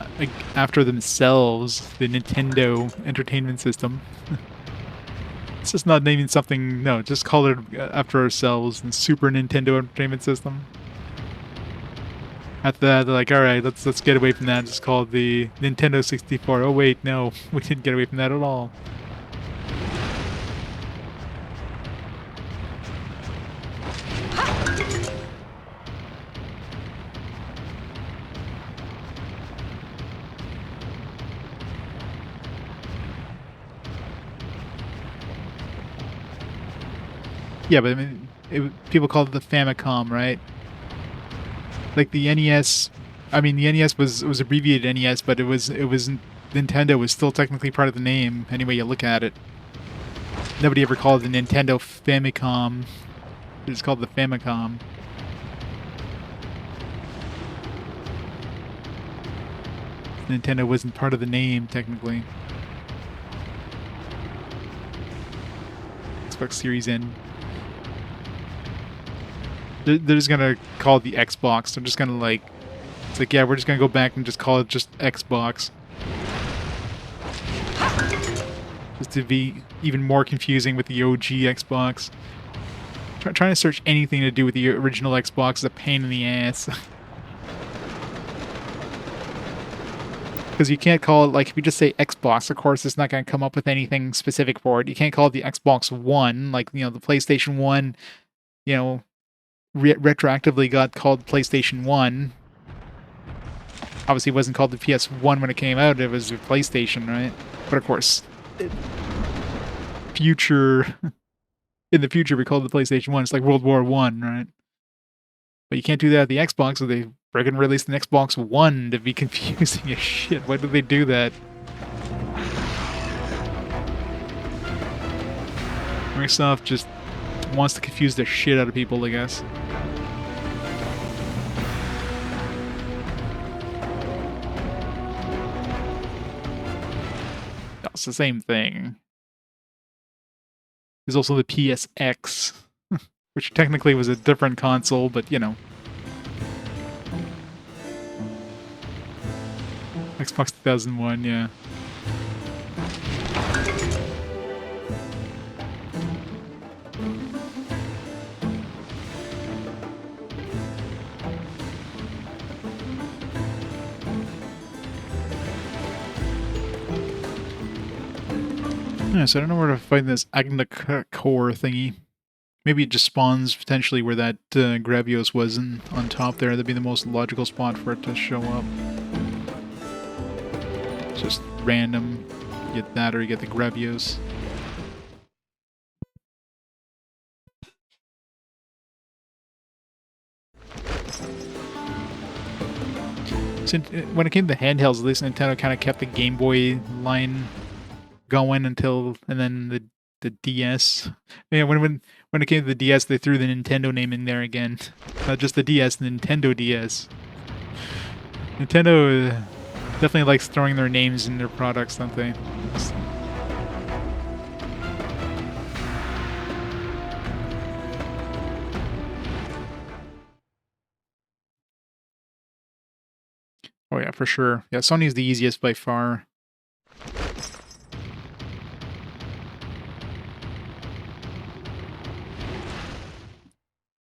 after themselves, the Nintendo Entertainment System. It's just not naming something, no, just call it after ourselves, the Super Nintendo Entertainment System. After that, they're like, alright, let's get away from that, just call it the Nintendo 64. Oh wait, no, we didn't get away from that at all. Yeah, but I mean, people called it the Famicom, right? Like the NES. I mean, the NES was abbreviated NES, but it was Nintendo was still technically part of the name. Any way you look at it, nobody ever called it the Nintendo Famicom. It's called the Famicom. Nintendo wasn't part of the name technically. Xbox Series N. They're just gonna call it the Xbox. They're just gonna like, it's like, yeah, we're just gonna go back and just call it just Xbox. Just to be even more confusing with the OG Xbox. Trying to search anything to do with the original Xbox is a pain in the ass. Because you can't call it, like, if you just say Xbox, of course, it's not going to come up with anything specific for it. You can't call it the Xbox One, like, you know, the PlayStation 1, you know, retroactively got called PlayStation 1. Obviously, it wasn't called the PS1 when it came out, it was the PlayStation, right? But of course, future, in the future, we call it the PlayStation 1. It's like World War 1, right? But you can't do that at the Xbox, so they friggin' released an Xbox One to be confusing as shit. Why did they do that? Microsoft just wants to confuse the shit out of people, I guess. It's the same thing. There's also the PSX, which technically was a different console, but you know. Xbox 2001, yeah. Yeah, so I don't know where to find this Agna core thingy. Maybe it just spawns potentially where that Gravios was on top there. That'd be the most logical spot for it to show up. It's just random. You get that or you get the Gravios. So, when it came to handhelds, at least Nintendo kind of kept the Game Boy line going until, and then the DS. Yeah, when it came to the DS, they threw the Nintendo name in there again. Not just the DS, the Nintendo DS. Nintendo definitely likes throwing their names in their products, don't they? Oh yeah, for sure. Yeah, Sony's the easiest by far.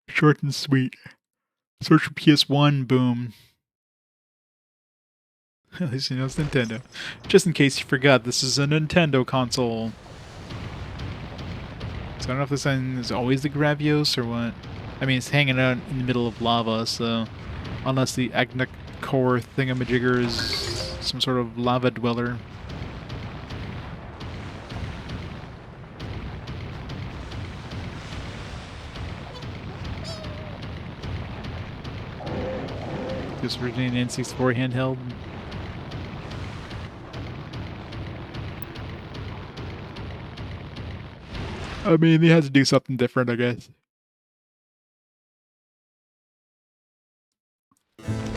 Short and sweet. Search for PS1, boom. At least you know it's Nintendo. Just in case you forgot, this is a Nintendo console. So I don't know if this thing is always the Gravios or what. I mean, it's hanging out in the middle of lava, so unless the Agna core thingamajigger is some sort of lava dweller. Just originating an N64 handheld. I mean, they had to do something different, I guess.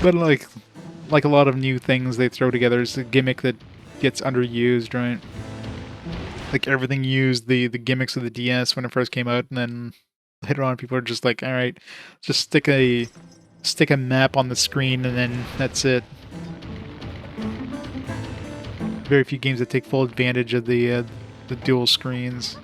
But like a lot of new things they throw together, it's a gimmick that gets underused, right? Like everything used the gimmicks of the DS when it first came out, and then later on people are just like, all right, just stick a map on the screen, and then that's it. Very few games that take full advantage of the dual screens.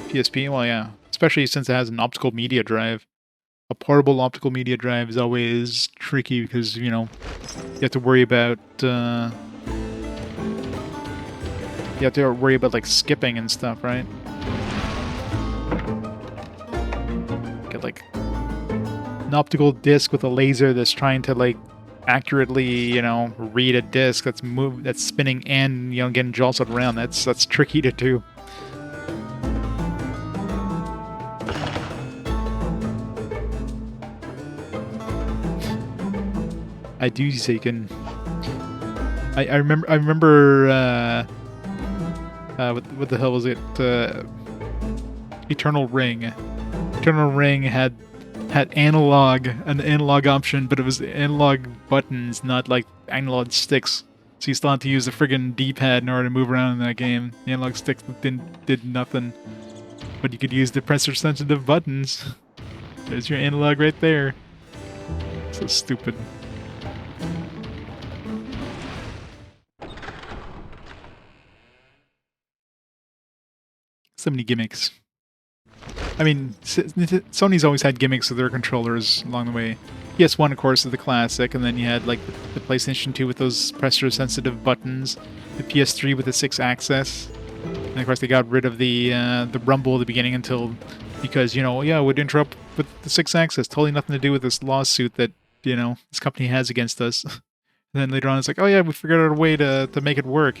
PSP, well, yeah, especially since it has an optical media drive. A portable optical media drive is always tricky because, you know, you have to worry about You have to worry about like skipping and stuff, right? Get like an optical disc with a laser that's trying to like accurately, you know, read a disc that's spinning and, you know, getting jostled around. That's tricky to do. I do say you can. I remember. What the hell was it? Eternal Ring. Eternal Ring had an analog option, but it was analog buttons, not like analog sticks. So you still had to use the friggin' D-pad in order to move around in that game. The analog sticks did nothing, but you could use the pressure-sensitive buttons. There's your analog right there. So stupid. So many gimmicks. I mean, Sony's always had gimmicks with their controllers along the way. PS1, of course, is the classic, and then you had like the PlayStation 2 with those pressure-sensitive buttons, the PS3 with the 6-axis, and of course they got rid of the rumble at the beginning because, you know, yeah, it would interrupt with the 6-axis. Totally nothing to do with this lawsuit that, you know, this company has against us. And then later on, it's like, oh yeah, we figured out a way to make it work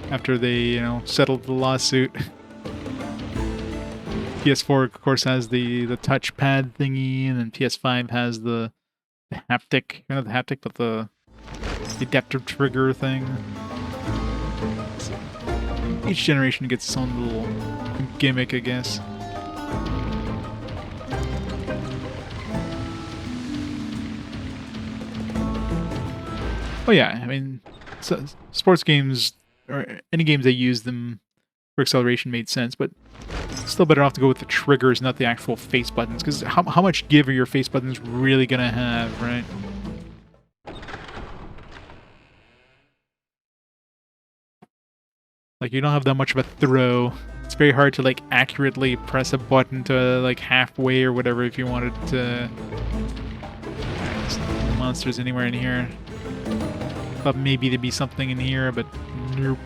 after they, you know, settled the lawsuit. PS4, of course, has the touchpad thingy, and then PS5 has the haptic, not the haptic, but the adaptive trigger thing. So each generation gets its own little gimmick, I guess. Oh yeah, I mean, so sports games, or any games that use them for acceleration made sense, but still better off to go with the triggers, not the actual face buttons, because how much give are your face buttons really gonna have, right? Like, you don't have that much of a throw. It's very hard to, like, accurately press a button to, like, halfway or whatever if you wanted to... Alright, no monsters anywhere in here. Thought maybe there'd be something in here, but nope.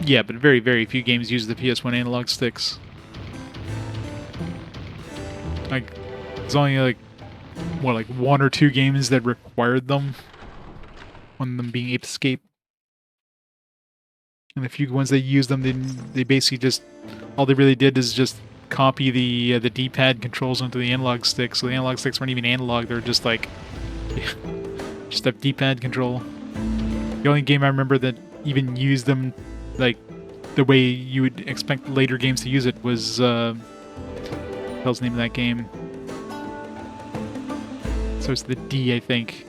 Yeah, but very, very few games use the PS1 analog sticks. Like, there's only like, what, like 1 or 2 games that required them. One of them being Ape Escape. And the few ones that used them, they basically just, all they really did is just copy the D-pad controls onto the analog sticks. So the analog sticks weren't even analog; they're just like, just a D-pad control. The only game I remember that even used them like the way you would expect later games to use it was what the hell's the name of that game? So it's the D, I think.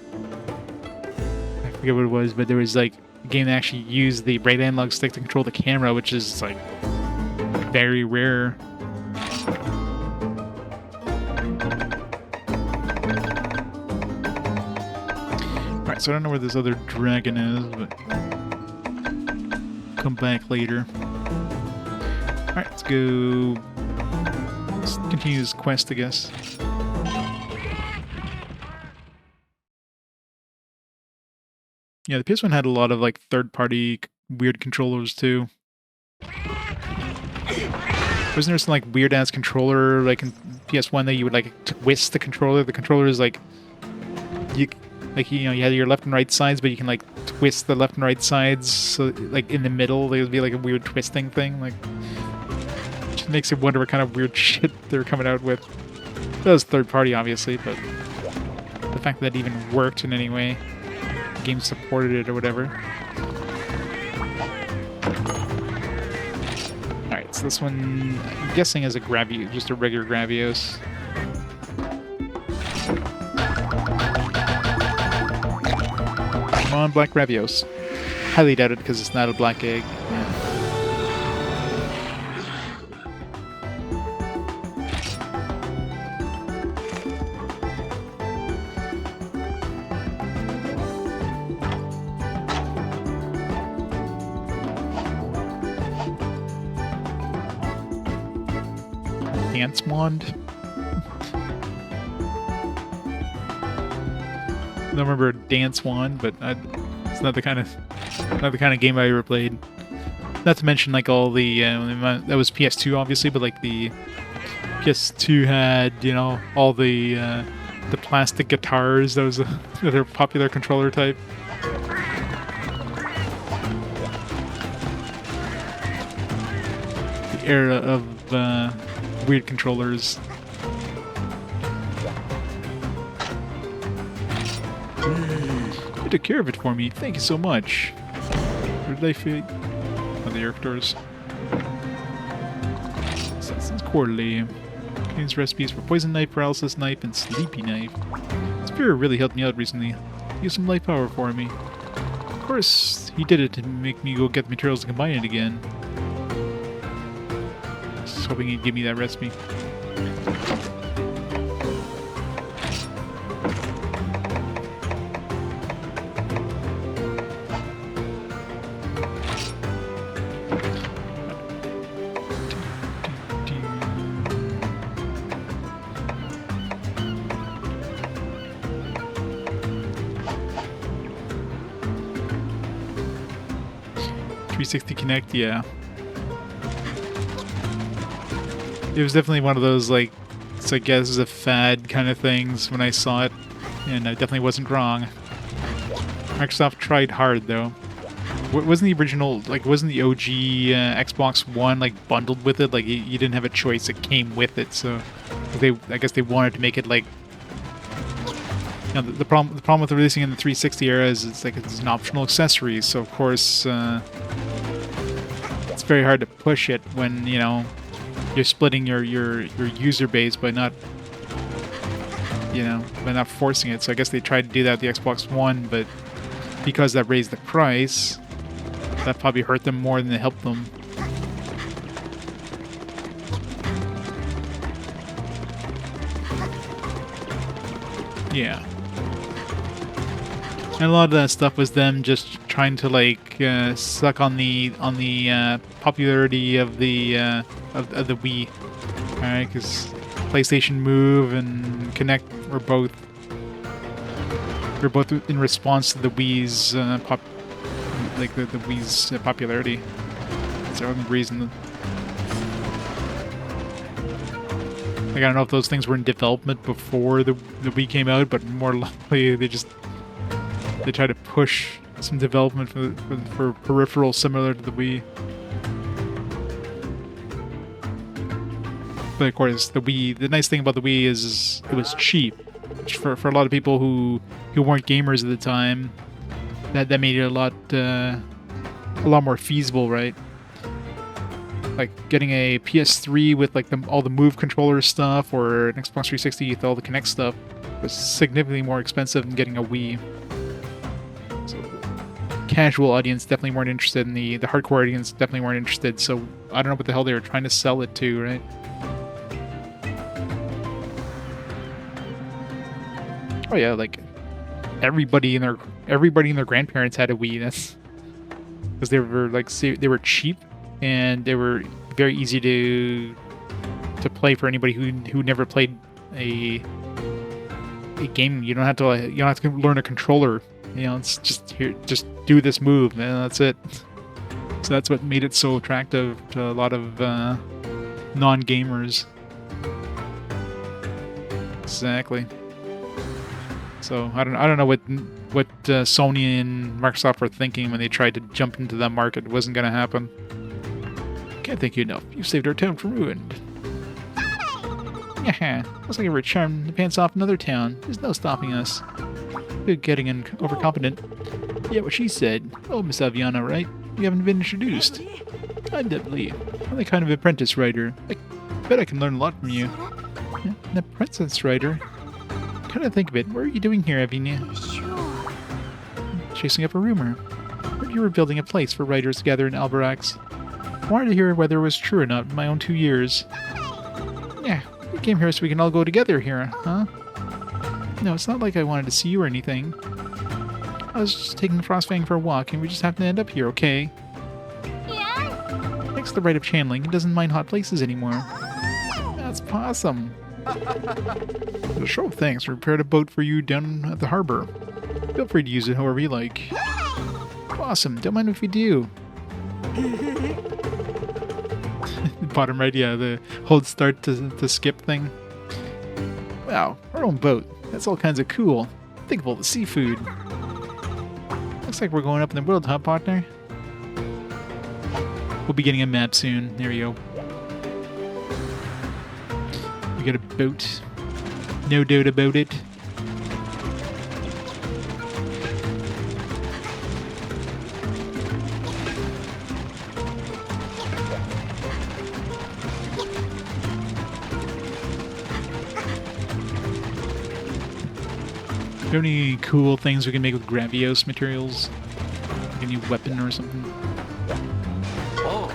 I forget what it was, but there was like a game that actually used the right analog stick to control the camera, which is like very rare. Alright, so I don't know where this other dragon is, but come back later. Alright, let's go. Let's continue this quest, I guess. Yeah, the PS1 had a lot of like third-party weird controllers too. Wasn't there some like weird-ass controller like in PS1 that you would like twist the controller? The controller is like you know, you had your left and right sides, but you can like twist the left and right sides, so like in the middle there would be like a weird twisting thing. Like, it just makes you wonder what kind of weird shit they're coming out with. That was third party, obviously, but the fact that it even worked in any way, the game supported it or whatever. All right, so this one, I'm guessing, is a just a regular Gravios. Come on, Black Gravios. Highly doubted because it's not a black egg. Dance wand. remember Dance One, but it's not the kind of game I ever played. Not to mention like all the that was PS2 obviously, but like the PS2 had all the plastic guitars. That was another popular controller type. The era of weird controllers. You took care of it for me. Thank you so much. Where did I fit? Oh, the Yerktors. Assassin's Quarterly. Contains recipes for poison knife, paralysis knife, and sleepy knife. Spirit really helped me out recently. Use some life power for me. Of course, he did it to make me go get the materials to combine it again. Just hoping he'd give me that recipe. Kinect, yeah. It was definitely one of those, like, it's, I guess, is a fad kind of things when I saw it, and I definitely wasn't wrong. Microsoft tried hard, though. Wasn't the original, like, wasn't the OG Xbox One, like, bundled with it? Like, you didn't have a choice, it came with it, so I guess they wanted to make it, like, the problem with releasing in the 360 era is it's an optional accessory, so of course, it's very hard to push it when you're splitting your user base by not forcing it. So I guess they tried to do that with the Xbox One, but because that raised the price, that probably hurt them more than it helped them. Yeah. And a lot of that stuff was them just trying to suck on the popularity of the Wii, alright? Because PlayStation Move and Kinect were both in response to the Wii's the Wii's popularity. That's the only reason. I don't know if those things were in development before the Wii came out, but more likely they try to push some development for peripherals similar to the Wii. But of course, the nice thing about the Wii is it was cheap. Which for a lot of people who weren't gamers at the time, that made it a lot more feasible, right? Like getting a PS3 with all the Move controller stuff, or an Xbox 360 with all the Kinect stuff was significantly more expensive than getting a Wii. So casual audience definitely weren't interested, and the hardcore audience definitely weren't interested, so I don't know what the hell they were trying to sell it to, right? Oh yeah, like everybody and their grandparents had a Wii. That's because they were cheap and they were very easy to play for anybody who never played a game. You don't have to learn a controller. It's just do this move, and that's it. So that's what made it so attractive to a lot of non-gamers. Exactly. So I don't know what Sony and Microsoft were thinking when they tried to jump into that market. It wasn't going to happen. Can't thank you enough. You've saved our town from ruin. Yeah, looks like we're charming the pants off another town. There's no stopping us. Good getting overconfident. Yeah, what she said. Oh, Miss Aviana, right? You haven't been introduced. I'm Dudley. I'm the kind of apprentice writer. I bet I can learn a lot from you. An apprentice writer? Come to think of it, what are you doing here, Avinia? Chasing up a rumor. Heard you were building a place for writers to gather in Alberax. I wanted to hear whether it was true or not in my own 2 years. Yeah, we came here so we can all go together here, huh? No, it's not like I wanted to see you or anything. I was just taking Frostfang for a walk, and we just happened to end up here, okay? Yeah? Thanks to the right of channeling, he doesn't mind hot places anymore. That's awesome. As a show of thanks, we prepared a boat for you down at the harbor. Feel free to use it however you like. Awesome, don't mind if we do. Bottom right, yeah, the hold start to skip thing. Wow, our own boat. That's all kinds of cool. Think of all the seafood. Looks like we're going up in the world, huh, partner? We'll be getting a map soon. There we go. We got a boat. No doubt about it. Do you have any cool things we can make with Gravios materials? Like a new weapon or something? Oh,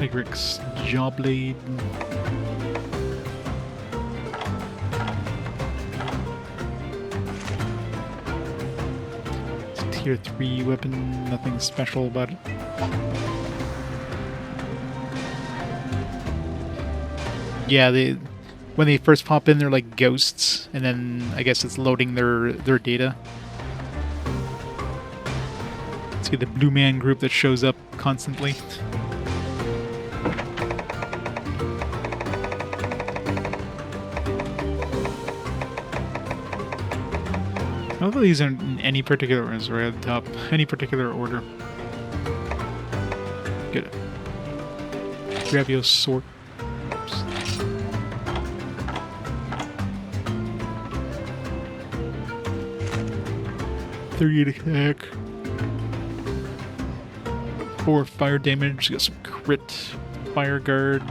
Take Rick's jaw blade. It's a tier 3 weapon, nothing special about it. Yeah, when they first pop in, they're like ghosts, and then I guess it's loading their data. See the Blue Man group that shows up constantly. I love that these aren't in any particular order, right at the top. Any particular order. Good. Gravios sword. 38 attack. 4 fire damage. Got some crit fire guard.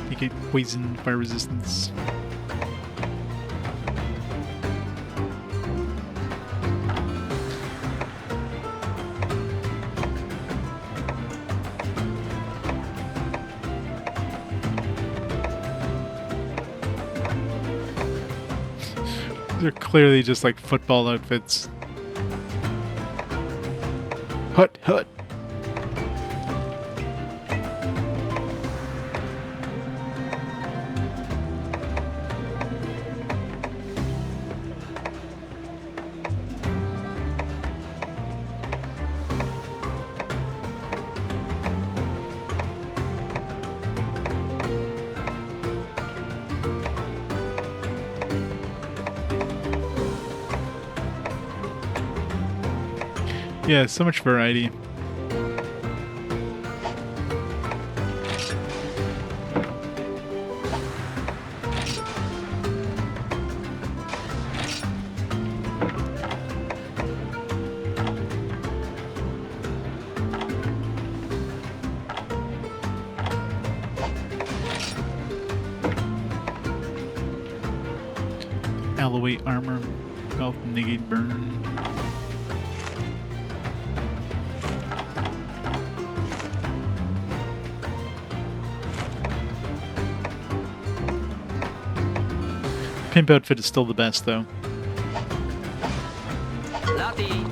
You get poison, fire resistance. They're clearly just like football outfits. Hut, hut. Yeah, so much variety. Alloy armor, health, negate burn. Pimp outfit is still the best, though. Lottie.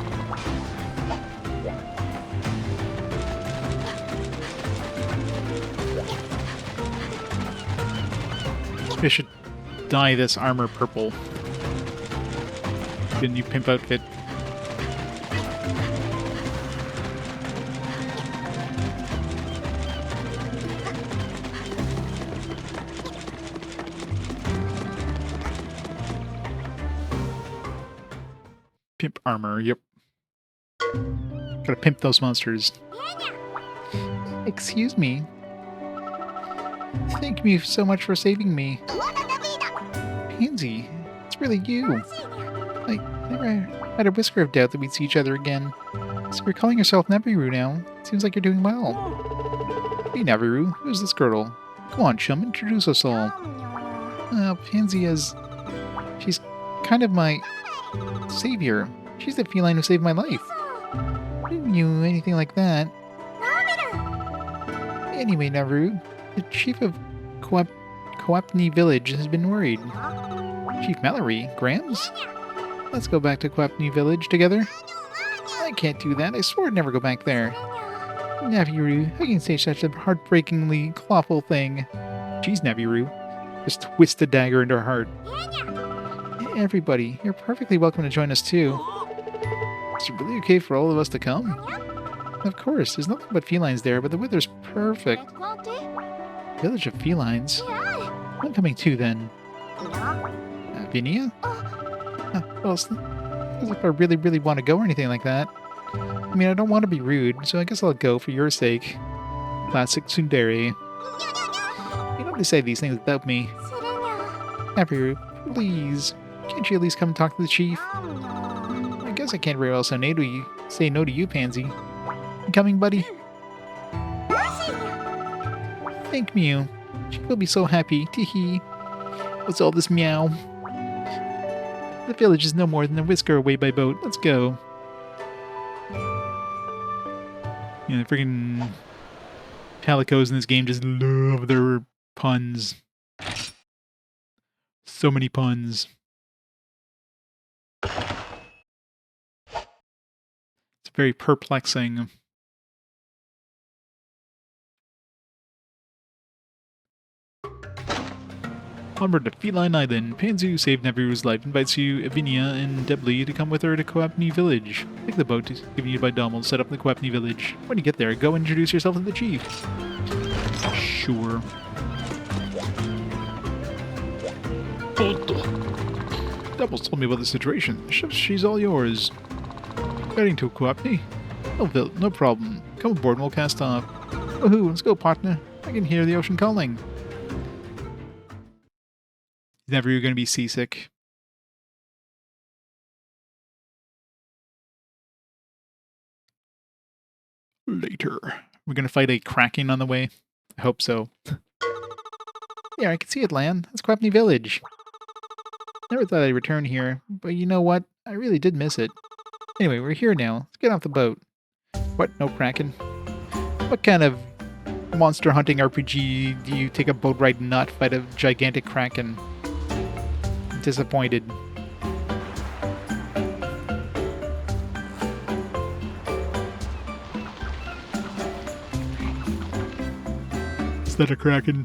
I should dye this armor purple. Get a new pimp outfit. Pimp armor, yep. Gotta pimp those monsters. Excuse me. Thank you so much for saving me. Pansy, it's really you. I never had a whisker of doubt that we'd see each other again. So you're calling yourself Neviru now. Seems like you're doing well. Hey Neviru, who's this girl? Come on, chum, introduce us all. Pansy is... She's kind of my... savior. She's the feline who saved my life. I didn't know anything like that. Anyway, Naru, the chief of Coapney Village has been worried. Chief Mallory, Grams? Let's go back to Coapney Village together. I can't do that. I swore I'd never go back there. Naviru, how can you say such a heartbreakingly clawful thing? Jeez, Naviru. Just twist the dagger into her heart. Everybody, you're perfectly welcome to join us too. Is it really okay for all of us to come? Of course, there's nothing but felines there, but the weather's perfect. Village of felines? I'm coming too then. Vinia? Well, it's not as if I really want to go or anything like that. I mean, I don't want to be rude, so I guess I'll go for your sake. Classic tsundere. You don't have to say these things without me. Naviru, please. Can't you at least come and talk to the chief? I guess I can't very well say no to you, Pansy. You coming, buddy? Thank you. She will be so happy. Teehee. What's all this meow? The village is no more than a whisker away by boat. Let's go. Yeah, the freaking Calicos in this game just love their puns. So many puns. It's very perplexing. Onward to Feline Island. Panzu, who saved Naviru's life, invites you, Evinia, and Debly to come with her to Coapney Village. Take the boat given you by Dom will set up in the Coapney Village. When you get there, go introduce yourself to the chief. Sure. Devil's told me about the situation. She's all yours. Heading to Coapney? No problem. Come aboard and we'll cast off. Woohoo, let's go, partner. I can hear the ocean calling. Never you're going to be seasick. Later. We're going to fight a Kraken on the way? I hope so. Yeah, I can see it land. That's Coapney Village. Never thought I'd return here, but you know what? I really did miss it. Anyway, we're here now. Let's get off the boat. What? No Kraken? What kind of monster hunting RPG do you take a boat ride and not fight a gigantic Kraken? Disappointed. Is that a Kraken?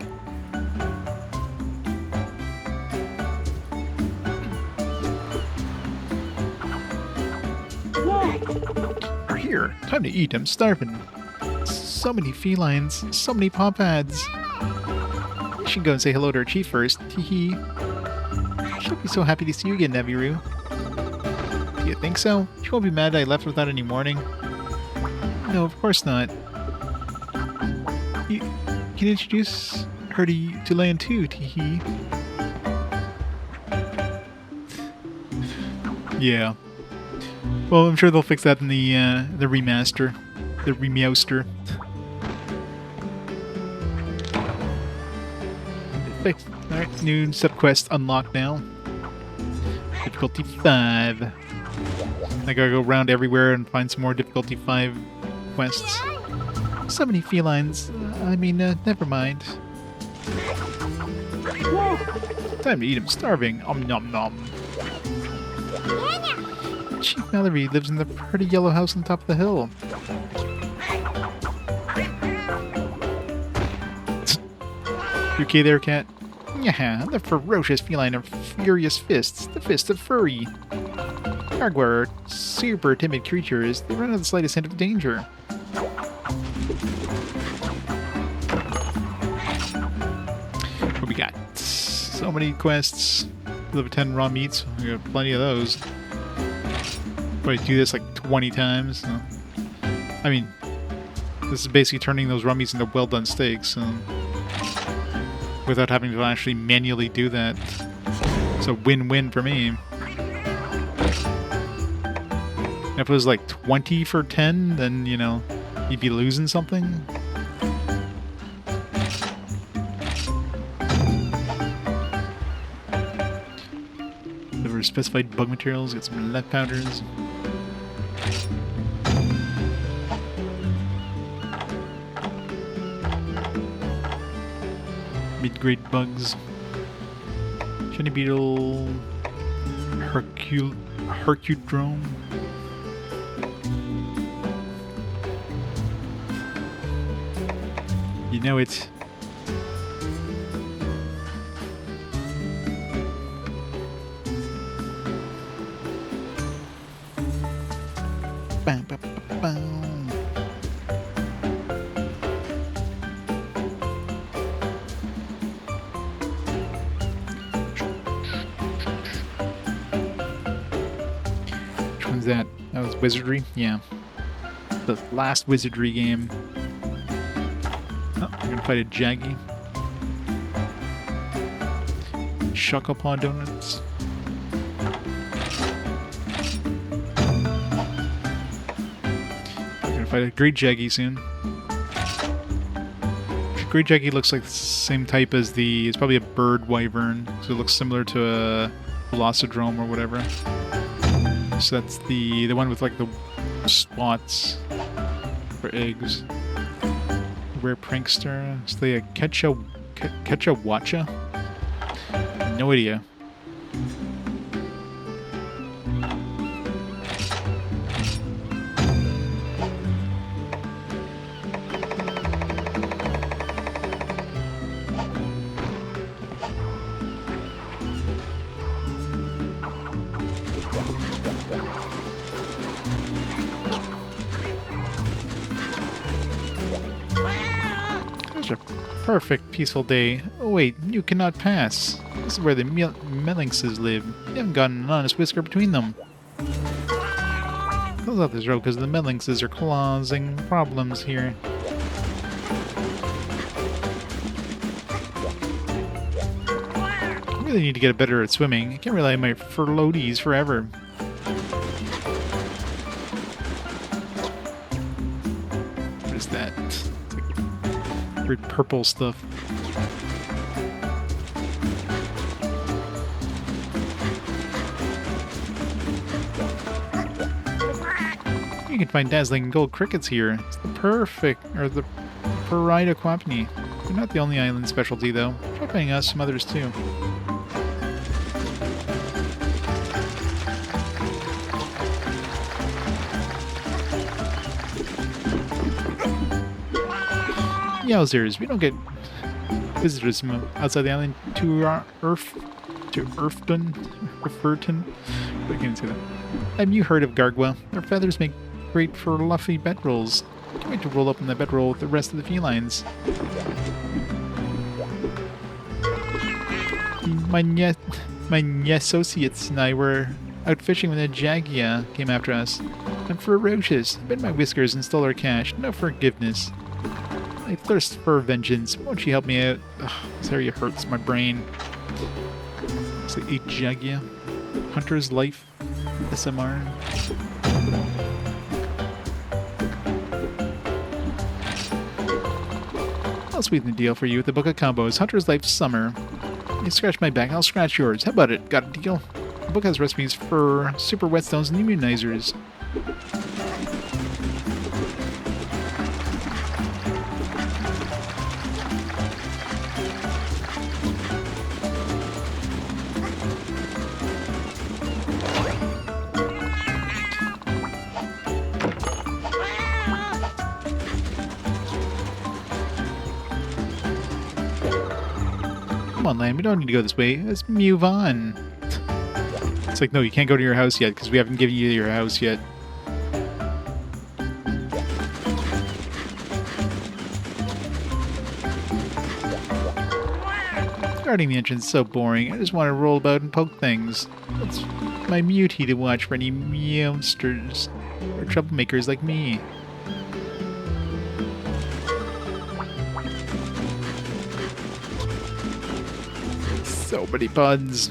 We're here. Time to eat. I'm starving. So many felines. So many paw pads. You should go and say hello to our chief first. Teehee. She'll be so happy to see you again, Naviru. Do you think so? She won't be mad I left without any warning. No, of course not. You can introduce her to land too, Teehee. Yeah. Well, I'm sure they'll fix that in the remaster. The remouster. Fixed. Alright, new subquest unlocked now. Difficulty 5. I gotta go around everywhere and find some more difficulty 5 quests. So many felines. Never mind. Time to eat, I'm starving. Nom nom. Chief Mallory lives in the pretty yellow house on top of the hill. You okay there, cat? Yeah, the ferocious feline of furious fists, the fist of Furry. Jaguar are super timid creatures. They run at the slightest hint of danger. What we got? So many quests. Level 10 raw meats. We got plenty of those. Probably do this like 20 times. So. I mean, this is basically turning those raw meats into well-done steaks. So. Without having to actually manually do that. It's a win-win for me. If it was like 20 for 10, then, you know, you'd be losing something. Deliver specified bug materials, get some lead powders. Mid-grade bugs. Shiny beetle. Hercudrome. You know it. Bam, bam, bam, bam. Which one's that? That was Wizardry? Yeah. The last Wizardry game. Oh, we're gonna fight a Jaggy. Chocopaw donuts. We're gonna fight a Great Jaggy soon. Great Jaggy looks like the same type as the... It's probably a bird wyvern, so it looks similar to a Velocidrome or whatever. So that's the one with like the spots for eggs. Rare prankster. Is they a Ketchawacha? No idea. A perfect, peaceful day. Oh wait, you cannot pass. This is where the Melinxes live. They haven't gotten an honest whisker between them. Close out this road because the Melinxes are causing problems here. I really need to get better at swimming. I can't rely on my floaties forever. What is that? Weird purple stuff. You can find dazzling gold crickets here. It's the Peridoquapni. They're not the only island specialty, though. Try finding us some others, too. Yowzers, we don't get visitors from outside the island to Erfton. What can I say that? Have you heard of Gargwa? Their feathers make great for fluffy bedrolls. Can't wait to roll up in the bedroll with the rest of the felines. My associates and I were out fishing when the Jagia came after us. I'm ferocious. Bend my whiskers and stole our cash. No forgiveness. I thirst for vengeance. Won't you help me out? Ugh, this area hurts my brain. It's like 8 Jagia. Hunter's Life. SMR. I'll sweeten the deal for you with the book of combos. Hunter's Life Summer. You scratch my back, I'll scratch yours. How about it? Got a deal? The book has recipes for super whetstones and immunizers. Come on, Lamb, we don't need to go this way. Let's move on. It's like, no, you can't go to your house yet because we haven't given you your house yet. Guarding the entrance is so boring. I just want to roll about and poke things. It's my mutie to watch for any monsters or troublemakers like me. So many puns.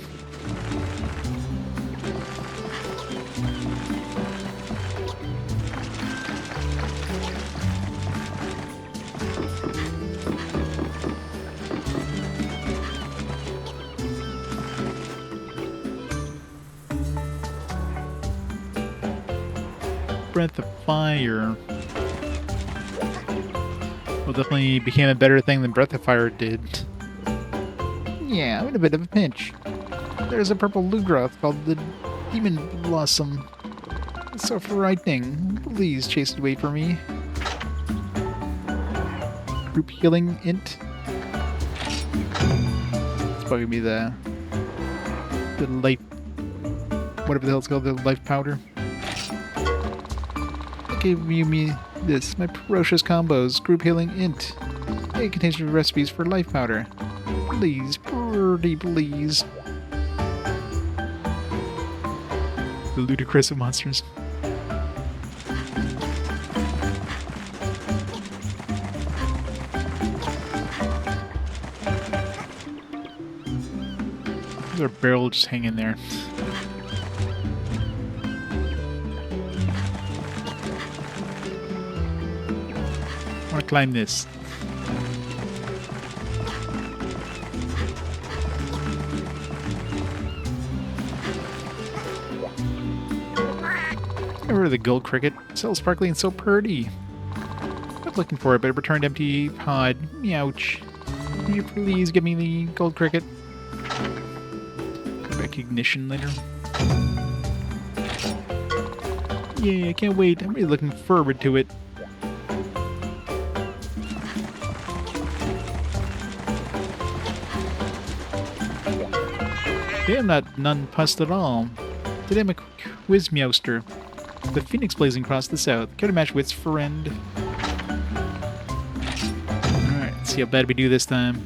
Breath of Fire. Well, definitely became a better thing than Breath of Fire did. Yeah, I'm in a bit of a pinch. There's a purple Lugroth called the Demon Blossom. It's so frightening. Please chase it away from me. Group healing int. It's probably gonna be the life, whatever the hell it's called, the life powder. Gave me this, my ferocious combos, group healing int. It contains recipes for life powder. Please, pretty please. The ludicrous of monsters. There's a barrel just hanging there. I want to climb this. Remember the gold cricket? So sparkly and so pretty. I'm looking for it, but it returned empty pod. Meouch. Will you please give me the gold cricket? Recognition later. Yeah, I can't wait. I'm really looking forward to it. Damn, not nonplussed at all. Today I'm a quiz meowster. The phoenix blazing across the south. Care to match wits, friend? Alright, let's see how bad we do this time.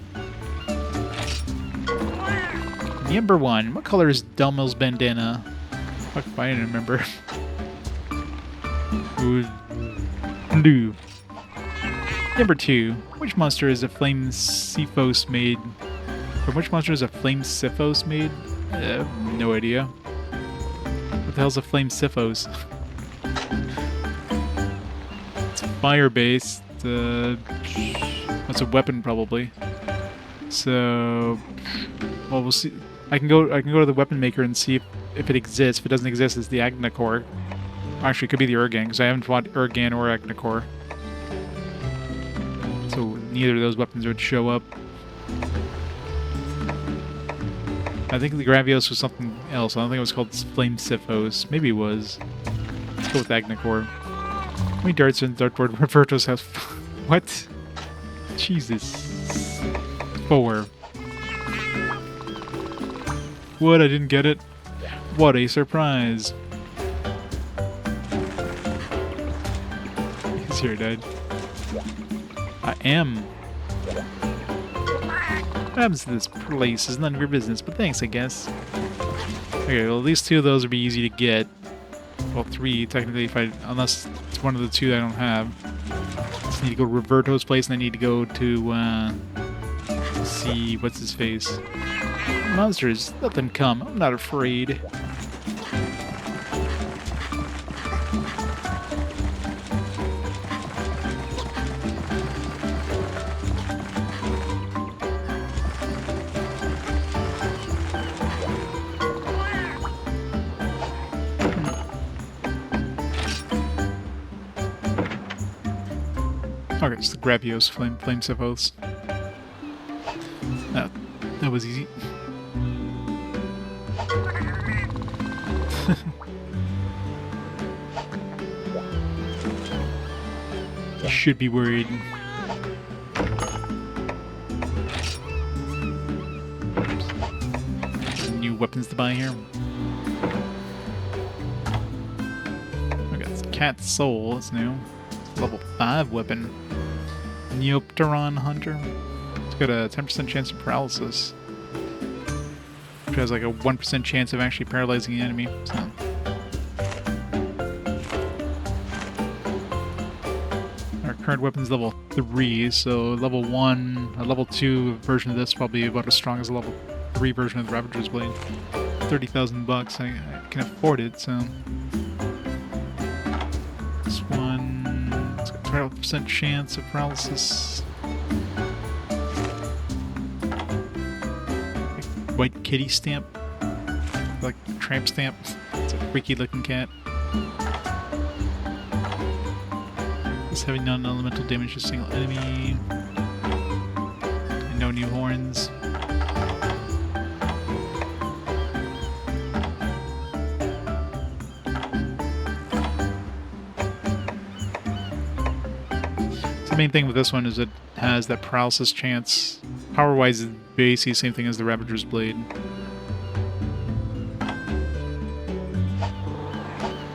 Number 1. What color is Delmel's bandana? Fuck if I didn't remember. Ooh, blue. Number 2. Which monster is a flame Siphos made? From which monster is a flame Siphos made? No idea. What the hell's a flame Siphos? It's fire-based. It's a weapon probably. So, well, we'll see. I can go to the weapon maker and see if it exists. If it doesn't exist, it's the Agnacore. Actually, it could be the Urgan, because I haven't fought Urgan or Agnacore. So neither of those weapons would show up. I think the Gravios was something else. I don't think it was called Flame Siphos. Maybe it was. Let's go with Agnacore. How many darts in dartboard Roberto's house? What? Jesus. 4. What? I didn't get it? What a surprise. He's here, died. I am. What happens to this place is none of your business, but thanks, I guess. Okay, well, at least 2 of those would be easy to get. Well, 3, technically, unless it's one of the 2 that I don't have. I just need to go to Roberto's place, and I need to go to, see what's his face. Monsters, let them come. I'm not afraid. Okay, it's the Gravios Flame Siphos. That was easy. You should be worried. New weapons to buy here. I got Cat Soul, that's new. It's a level 5 weapon. Neopteron Hunter. It's got a 10% chance of paralysis. Which has like a 1% chance of actually paralyzing the enemy. So. Our current weapon's level 3, so level 1, a level 2 version of this is probably about as strong as a level 3 version of the Ravager's Blade. 30,000 bucks, I can afford it, so. This one, it's got 12% chance of paralysis. White kitty stamp, like tramp stamp. It's a freaky looking cat. It's having non-elemental damage to a single enemy. And no new horns. main thing with this one is it has that paralysis chance. Power-wise, it's basically the same thing as the Ravager's Blade.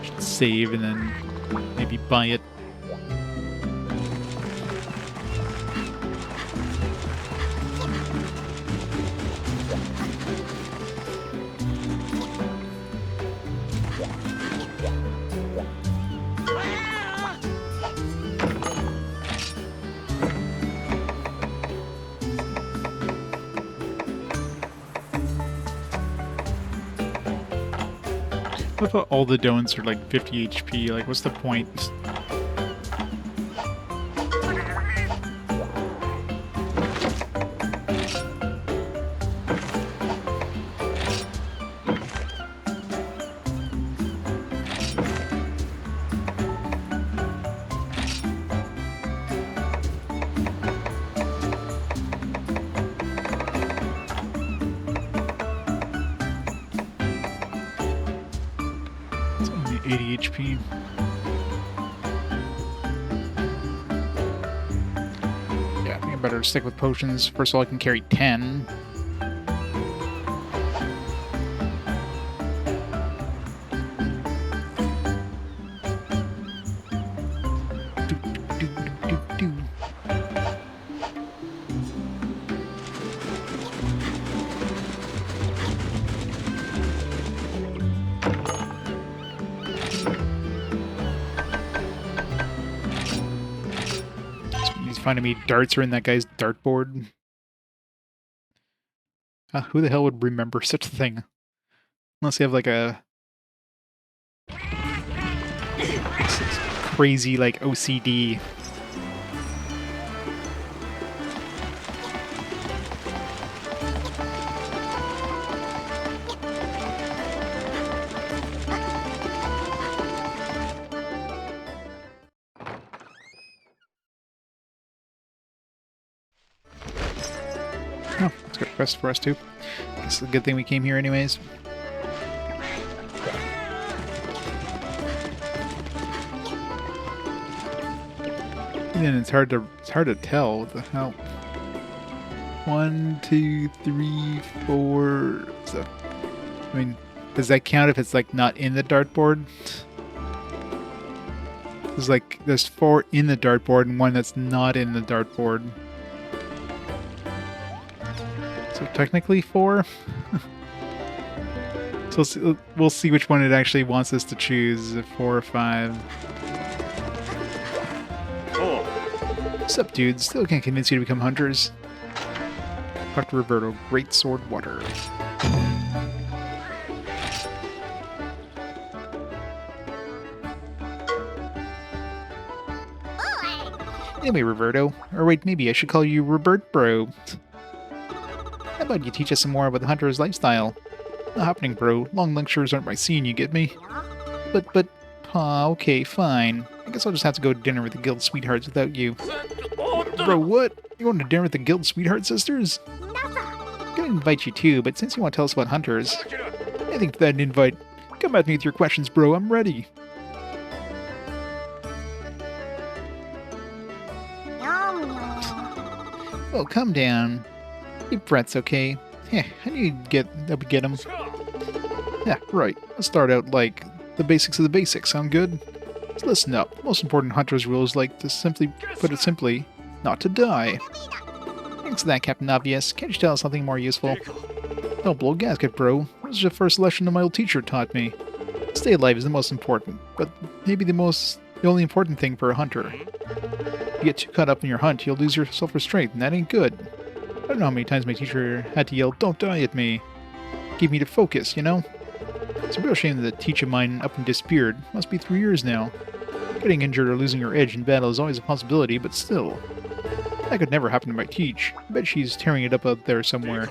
Should save and then maybe buy it. I thought all the don'ts are like 50 HP. Like, what's the point? It's only 80 HP. Yeah, I think I better stick with potions. First of all, I can carry 10. Do. He's finding me darts are in that guy's dartboard. Who the hell would remember such a thing? Unless you have like a crazy like OCD. Oh, that's good quest for us too. It's a good thing we came here anyways. And it's hard to tell what the hell. 1, 2, 3, 4. So, I mean, does that count if it's like not in the dartboard? There's 4 in the dartboard and 1 that's not in the dartboard. So technically 4. So we'll see which one it actually wants us to choose, 4 or 5. What's up, dudes? Still can't convince you to become hunters. Dr. Roberto, Great Sword Water. Anyway, Roberto. Or wait, maybe I should call you Robert Bro. How about you teach us some more about the hunter's lifestyle? Not happening, bro. Long lectures aren't my scene, you get me? But... okay, fine. I guess I'll just have to go to dinner with the guild sweethearts without you. Bro, what? You going to dinner with the guild sweetheart sisters? I'm gonna invite you too, but since you want to tell us about hunters, I think that an invite. Come at me with your questions, bro. I'm ready. Oh, calm down. Keep breaths, okay? Yeah, how do you get them? Yeah, right. Let's start out like the basics of the basics. Sound good? So listen up. Most important hunter's rule is like to put it simply, not to die. Thanks to that, Captain Obvious. Can't you tell us something more useful? Don't blow a gasket, bro. This is the first lesson my old teacher taught me. Stay alive is the most important, but maybe the only important thing for a hunter. If you get too caught up in your hunt, you'll lose your self-restraint, and that ain't good. I don't know how many times my teacher had to yell, "Don't die" at me. Keep me to focus, you know? It's a real shame that a teacher of mine up and disappeared. Must be 3 years now. Getting injured or losing your edge in battle is always a possibility, but still. That could never happen to my teach. I bet she's tearing it up out there somewhere.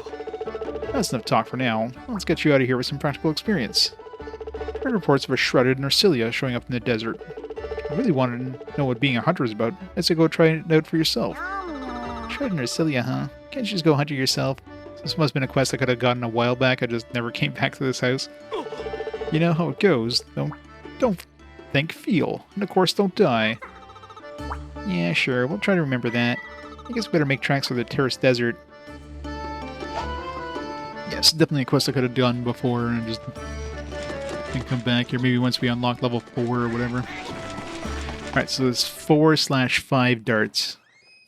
That's enough talk for now. Let's get you out of here with some practical experience. I heard reports of a shredded Narcilia showing up in the desert. I really wanted to know what being a hunter is about. I'd say go try it out for yourself. Shredded Narcilia, huh? Can't you just go hunt it yourself? This must have been a quest I could have gotten a while back. I just never came back to this house. You know how it goes. Don't think, feel. And of course, don't die. Yeah, sure. We'll try to remember that. I guess we better make tracks for the Terrace Desert. Yes, definitely a quest I could have done before and just can come back here. Maybe once we unlock level 4 or whatever. Alright, so there's 4/5 darts.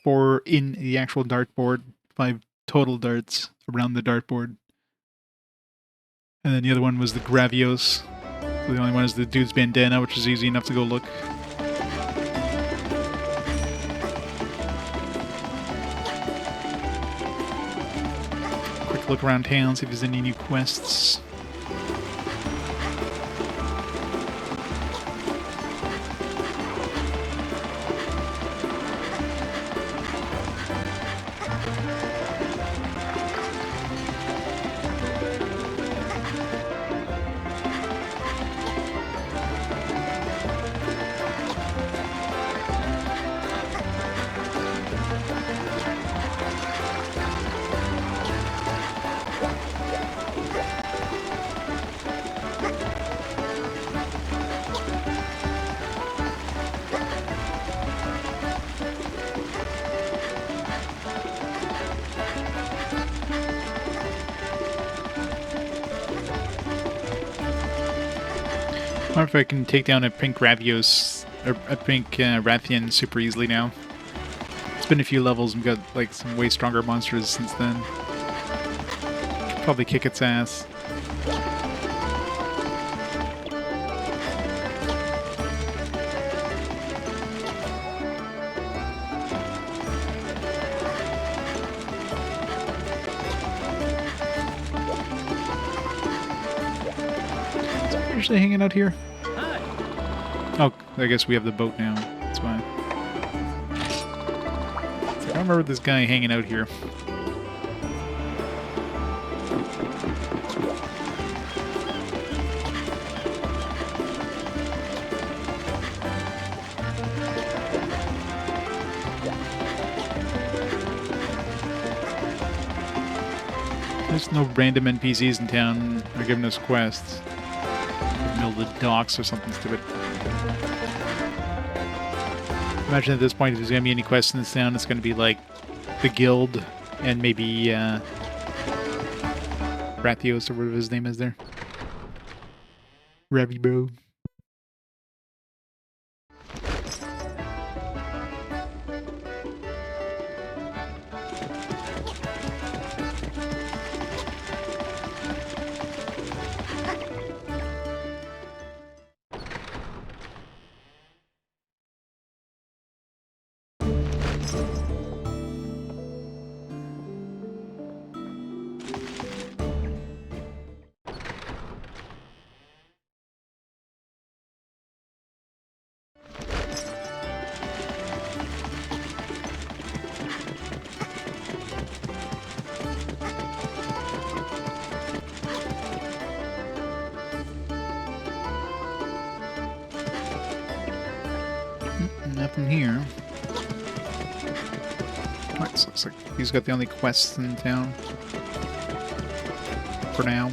4 in the actual dartboard, 5 total darts around the dartboard. And then the other one was the Gravios. So the only one is the dude's bandana, which is easy enough to go look. Quick look around town, see if there's any new quests. I wonder if I can take down a pink Ravios, or a pink Rathian super easily now. It's been a few levels and we've got like some way stronger monsters since then. Could probably kick its ass. Is it usually hanging out here? Oh, I guess we have the boat now. That's why. It's like, I remember this guy hanging out here. There's no random NPCs in town that are giving us quests. Middle of the docks or something stupid. Imagine at this point, if there's going to be any quests in this town, it's going to be like the guild and maybe Rathios or whatever his name is there. Ravi Bro. Nothing here. Alright, so looks like he's got the only quests in town. For now.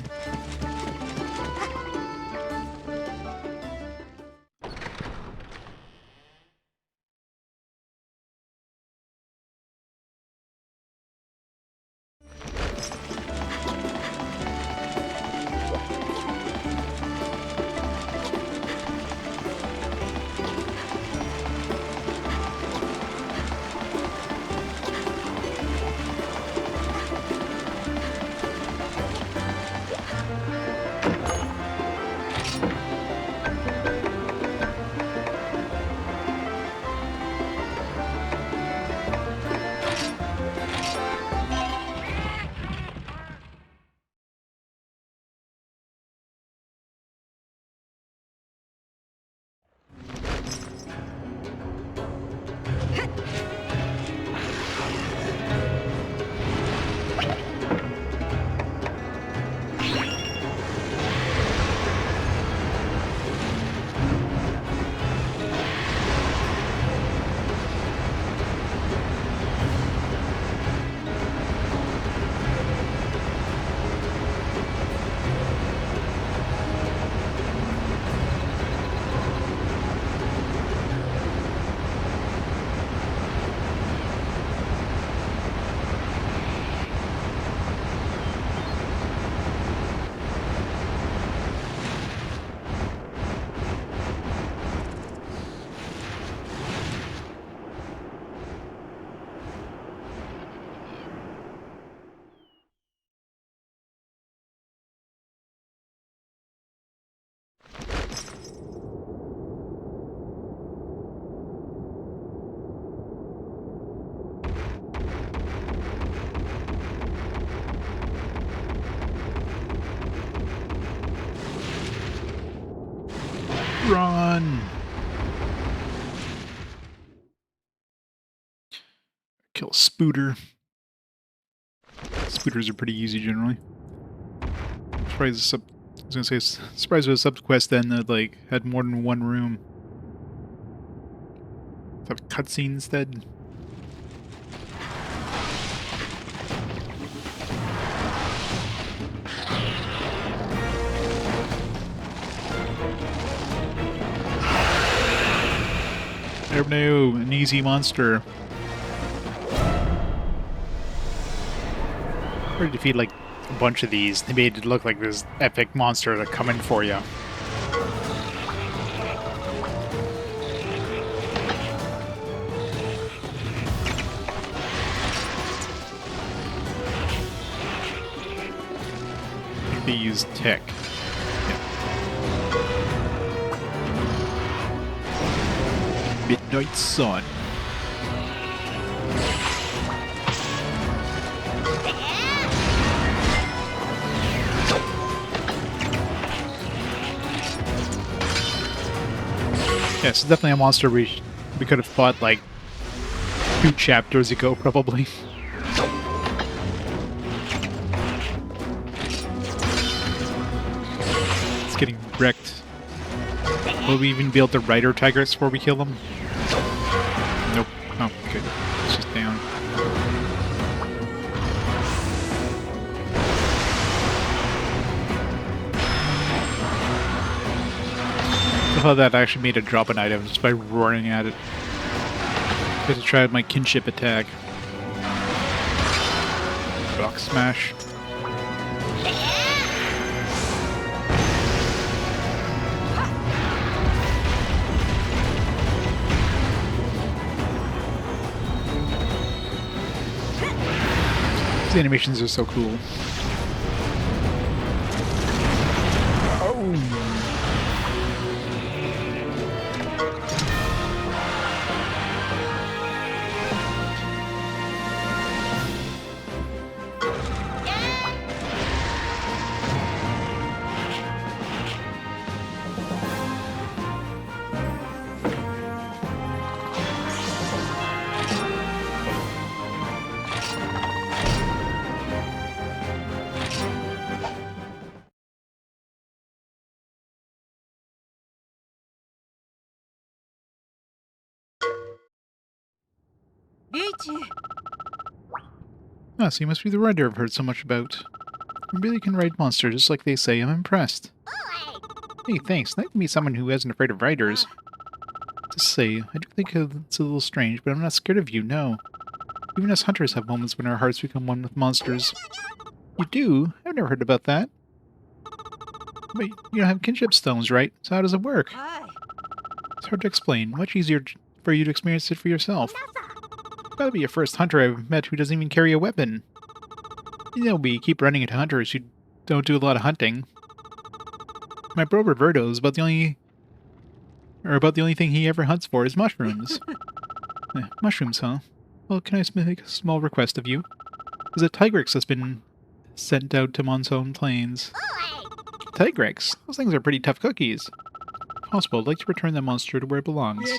Run! Kill a Spooter. Spooters are pretty easy generally. Surprised I was gonna say, surprised with a subquest then that like had more than one room. Have a cutscene instead. Never know, an easy monster. Or defeat like a bunch of these. They made it look like this epic monster that coming for you. They use tech. Midnight Sun. Yes, it's definitely a monster we could have fought like 2 chapters ago, probably. It's getting wrecked. Will we even be able to ride our tigers before we kill them? Nope. Oh, okay. It's just down. I thought that actually made it drop an item just by roaring at it. I had to try my kinship attack. Rock smash. These animations are so cool. Oh! Ah, so you must be the writer I've heard so much about. You really can write monsters just like they say. I'm impressed. Hey, thanks. Nice to meet someone who isn't afraid of writers. To say, I do think it's a little strange, but I'm not scared of you, no. Even us hunters have moments when our hearts become one with monsters. You do? I've never heard about that. But you don't have kinship stones, right? So how does it work? It's hard to explain. Much easier for you to experience it for yourself. Gotta be your first hunter I've met who doesn't even carry a weapon. You know, we keep running into hunters who don't do a lot of hunting. My bro Roberto is about the only thing he ever hunts for is mushrooms. Mushrooms, huh? Well, can I make a small request of you? There's a Tigrex that's been sent out to Monsoon Plains. Tigrex? Those things are pretty tough cookies. If possible, I'd like to return that monster to where it belongs.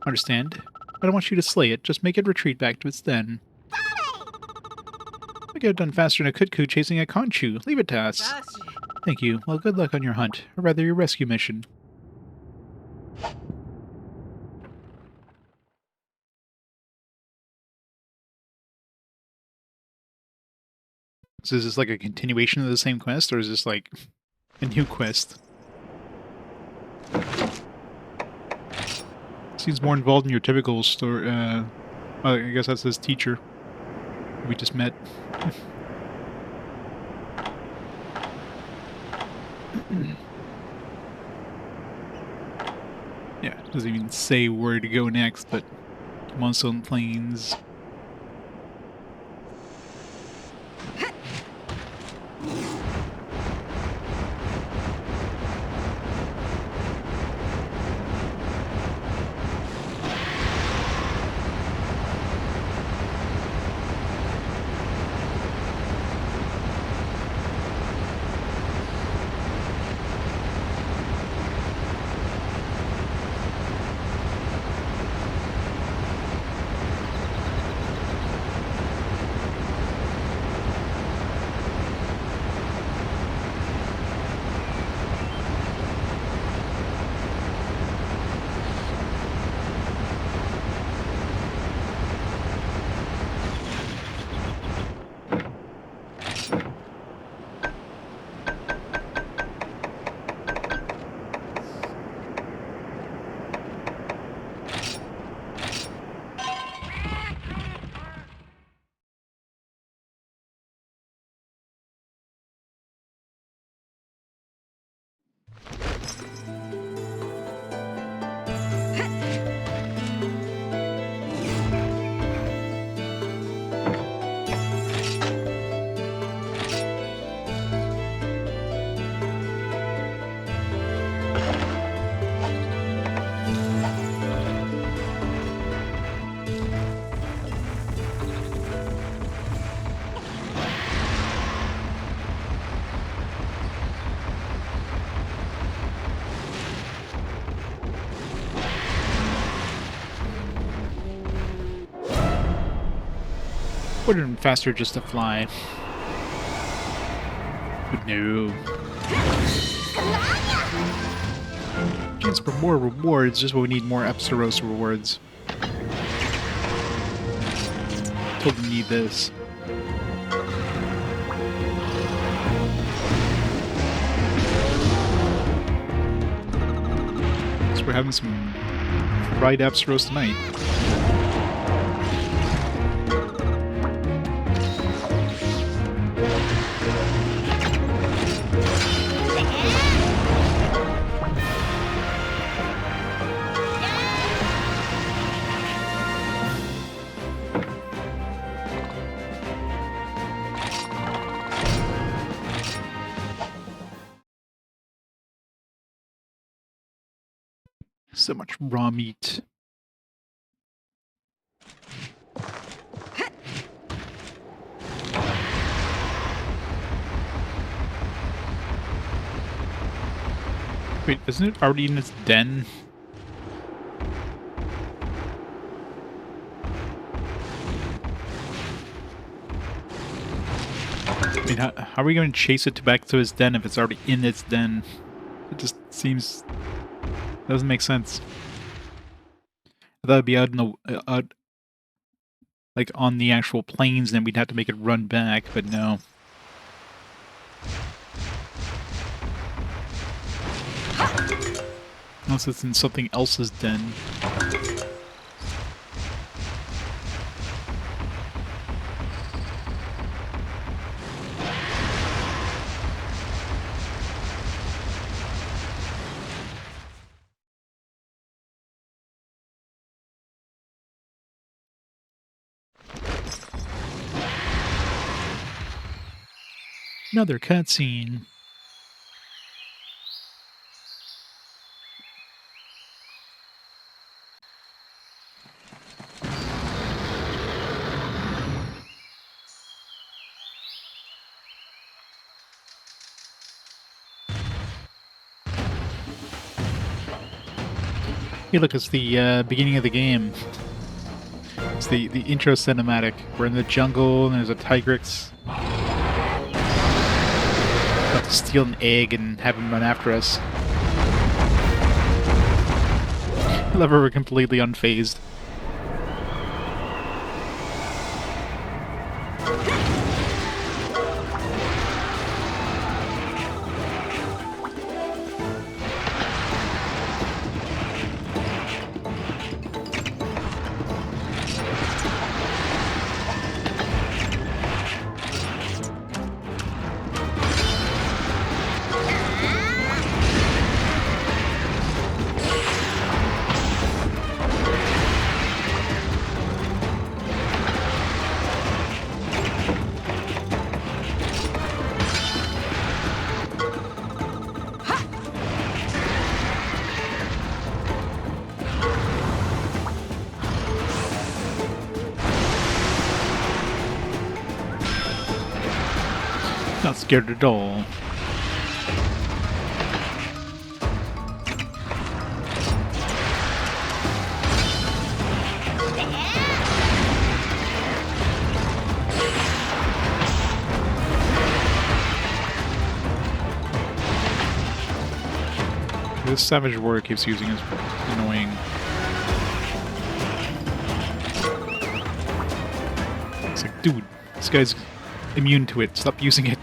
Understand? I don't want you to slay it, just make it retreat back to its den. I get it done faster than a Kutku chasing a Conchu. Leave it to us. Thank you. Well, good luck on your hunt, or rather your rescue mission. So is this like a continuation of the same quest, or is this like a new quest? Seems more involved in your typical story. Well, I guess that's his teacher we just met. Yeah, doesn't even say where to go next, but Monsoon Plains. Would have been faster just to fly. But no. Chance for more rewards, just what we need more Epsteros rewards. Totally need this. So we're having some fried Epsteros tonight. So much raw meat. Wait, isn't it already in its den? I mean, how are we going to chase it back to its den if it's already in its den? It just seems... doesn't make sense. I thought it'd be out in the... like, on the actual plains, then we'd have to make it run back, but no. Unless it's in something else's den. Another cutscene. Hey, look, it's the beginning of the game. It's the intro cinematic. We're in the jungle, and there's a Tigrex. About to steal an egg and have him run after us. I love how we're completely unfazed. Not scared at all. This savage warrior keeps using is annoying. It's like, dude, this guy's immune to it. Stop using it.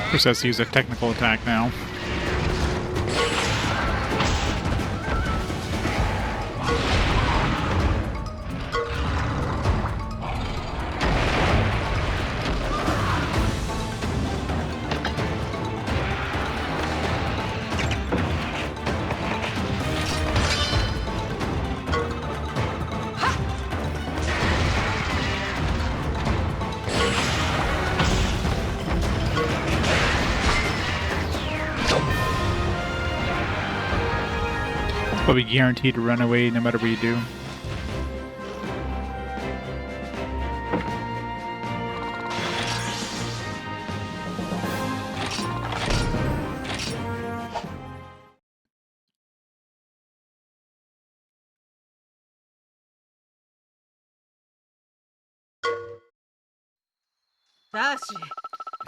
Of course, has to use a technical attack now. Probably guaranteed to run away no matter what you do.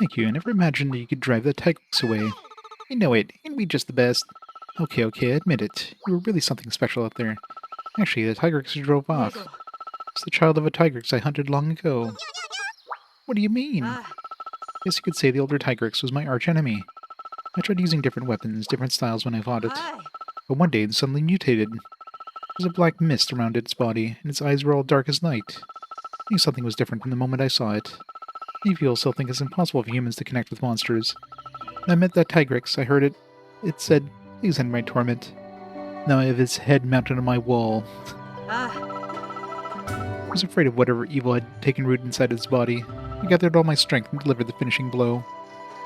Thank you. I never imagined that you could drive the Tigrex away. I know it. Ain't we just the best? Okay, I admit it. You were really something special out there. Actually, the Tigrex drove off. It's the child of a Tigrex I hunted long ago. What do you mean? Guess you could say the older Tigrex was my archenemy. I tried using different weapons, different styles when I fought it. But one day it suddenly mutated. There was a black mist around its body, and its eyes were all dark as night. I knew something was different from the moment I saw it. Many people still think it's impossible for humans to connect with monsters. When I met that Tigrex, I heard it. It said, "Please end my torment." Now I have its head mounted on my wall. I was afraid of whatever evil had taken root inside its body. I gathered all my strength and delivered the finishing blow.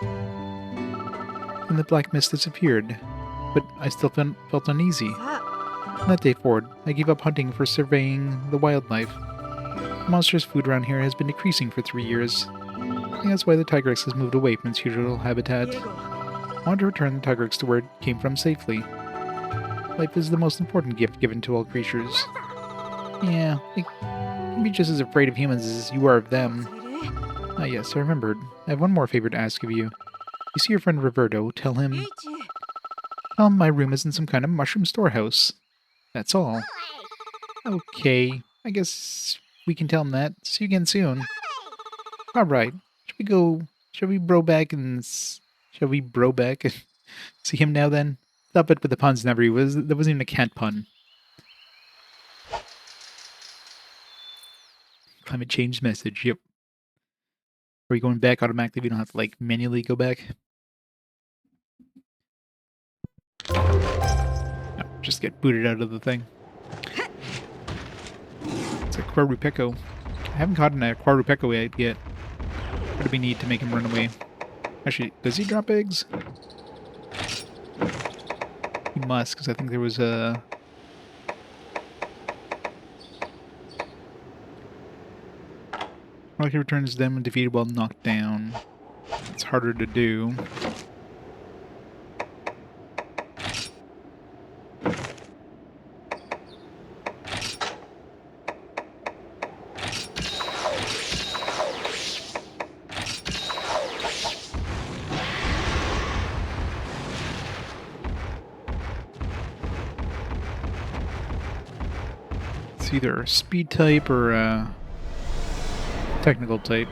Then the black mist disappeared, but I still felt uneasy. From that day forward, I gave up hunting for surveying the wildlife. The monster's food around here has been decreasing for 3 years. I think that's why the Tigrex has moved away from its usual habitat. I want to return the Tigrex to where it came from safely. Life is the most important gift given to all creatures. Yeah, I can be just as afraid of humans as you are of them. Ah yes, I remembered. I have one more favor to ask of you. You see your friend Roberto, tell him my room is in some kind of mushroom storehouse. That's all. Okay, I guess we can tell him that. See you again soon. Alright, shall we bro back and see him now then? Stop it with the puns never. There wasn't even a cat pun. Climate change message, yep. Are we going back automatically? We don't have to, like, manually go back? No, just get booted out of the thing. It's a Quadrupeco. I haven't caught a Quadrupeco yet. What do we need to make him run away? Actually, does he drop eggs? He must, because I think there was a... Well, he returns them when defeated while knocked down. It's harder to do. It's either a speed type or a technical type.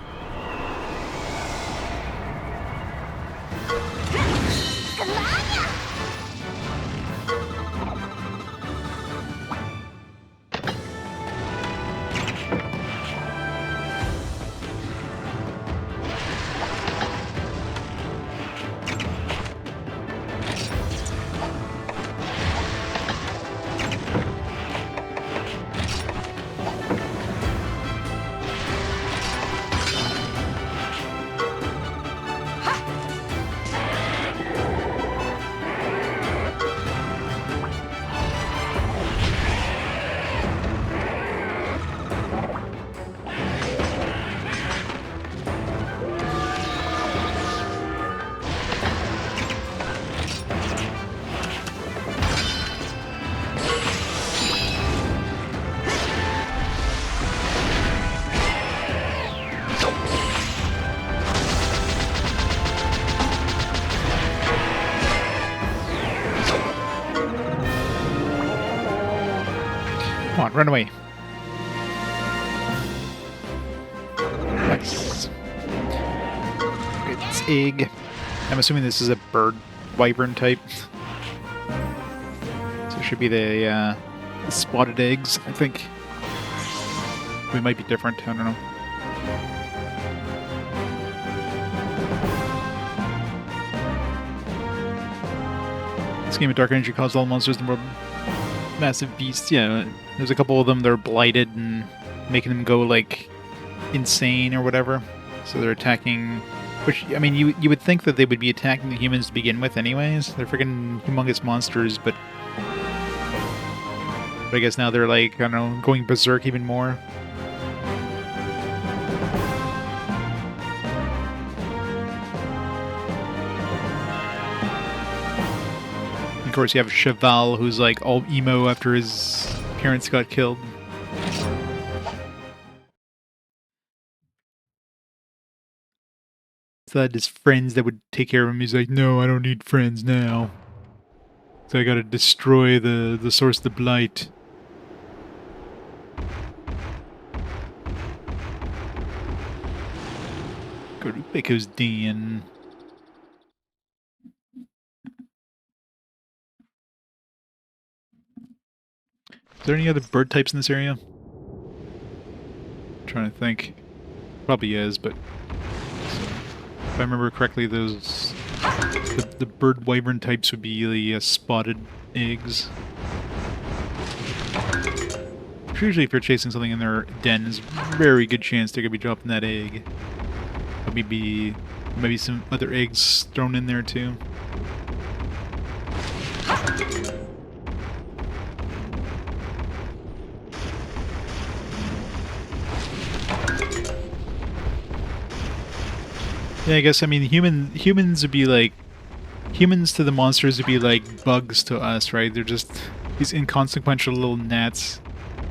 Come on, run away. Nice. It's egg. I'm assuming this is a bird wyvern type. So it should be the spotted eggs, I think. We might be different, I don't know. This game of Dark Energy caused all monsters to more massive beasts. Yeah, there's a couple of them that are blighted and making them go, like, insane or whatever. So they're attacking... Which, I mean, you would think that they would be attacking the humans to begin with anyways. They're freaking humongous monsters, but... But I guess now they're like, I don't know, going berserk even more. Of course, you have Cheval, who's like all emo after his parents got killed. So that his friends that would take care of him. He's like, no, I don't need friends now. So I gotta destroy the source of the Blight. Go to Baco's Den. Is there any other bird types in this area? I'm trying to think. Probably is, but if I remember correctly, the bird wyvern types would be the spotted eggs. Usually, if you're chasing something in their den, there's a very good chance they're gonna be dropping that egg. Or maybe some other eggs thrown in there too. Yeah, I guess, I mean, humans would be like, humans to the monsters would be like bugs to us, right? They're just these inconsequential little gnats.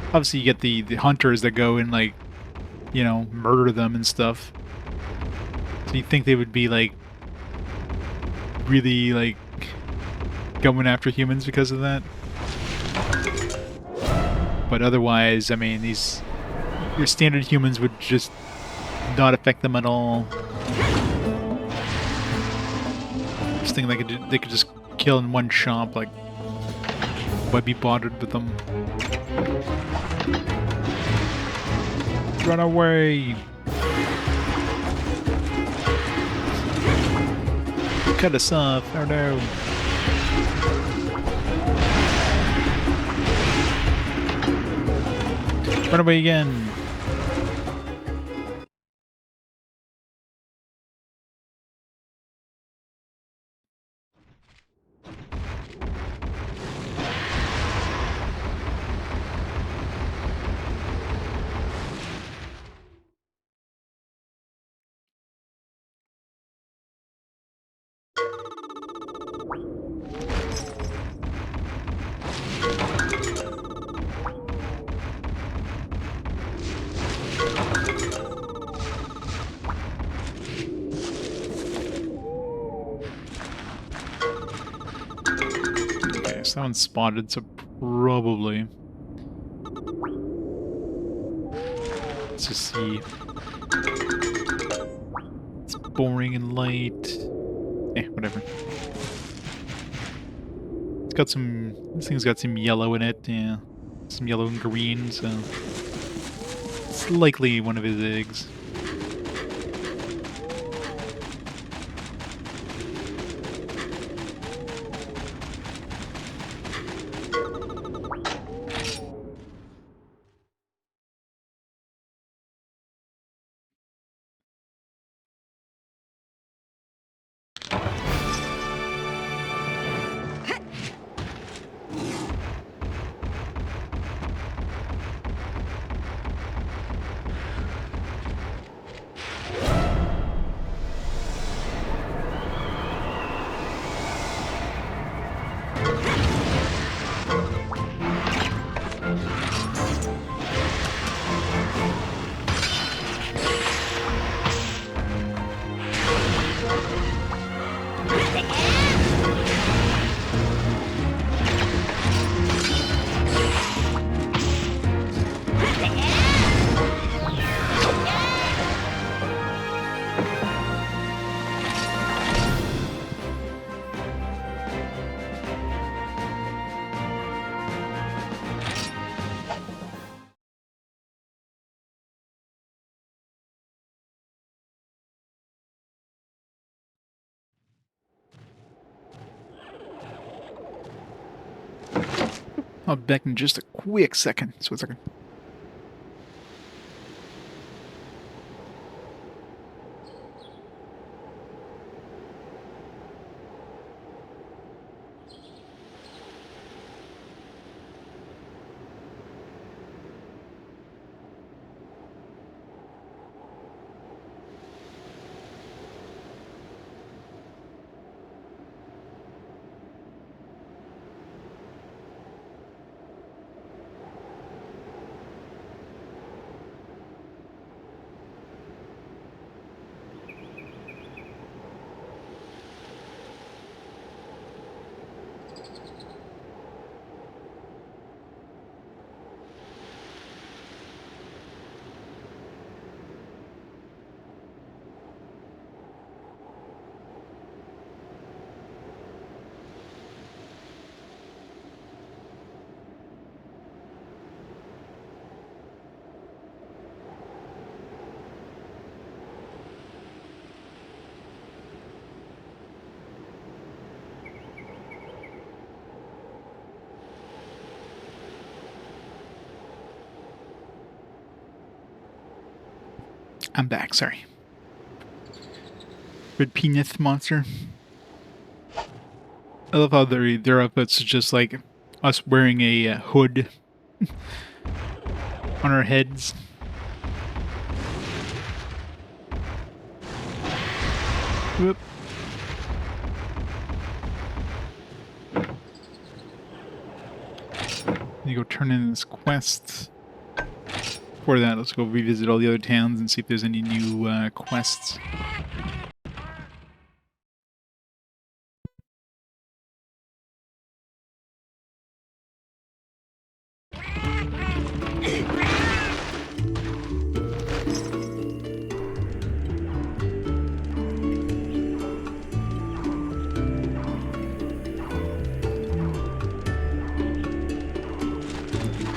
Obviously, you get the hunters that go and, like, you know, murder them and stuff. So you'd think they would be, like, really, like, going after humans because of that. But otherwise, I mean, your standard humans would just not affect them at all. Just think they could just kill in one chomp, like, why be bothered with them? Run away! Cut us off, oh no! Run away again! That one's spotted, so probably. Let's just see. It's boring and light. Whatever. It's got some. This thing's got some yellow in it, yeah. Some yellow and green, so. It's likely one of his eggs. I'll be back in just a quick second. So 1 second. I'm back, sorry. Red penis monster. I love how their outfits is just like us wearing a hood on our heads. Whoop. You go turn in this quest. Before that, let's go revisit all the other towns and see if there's any new quests.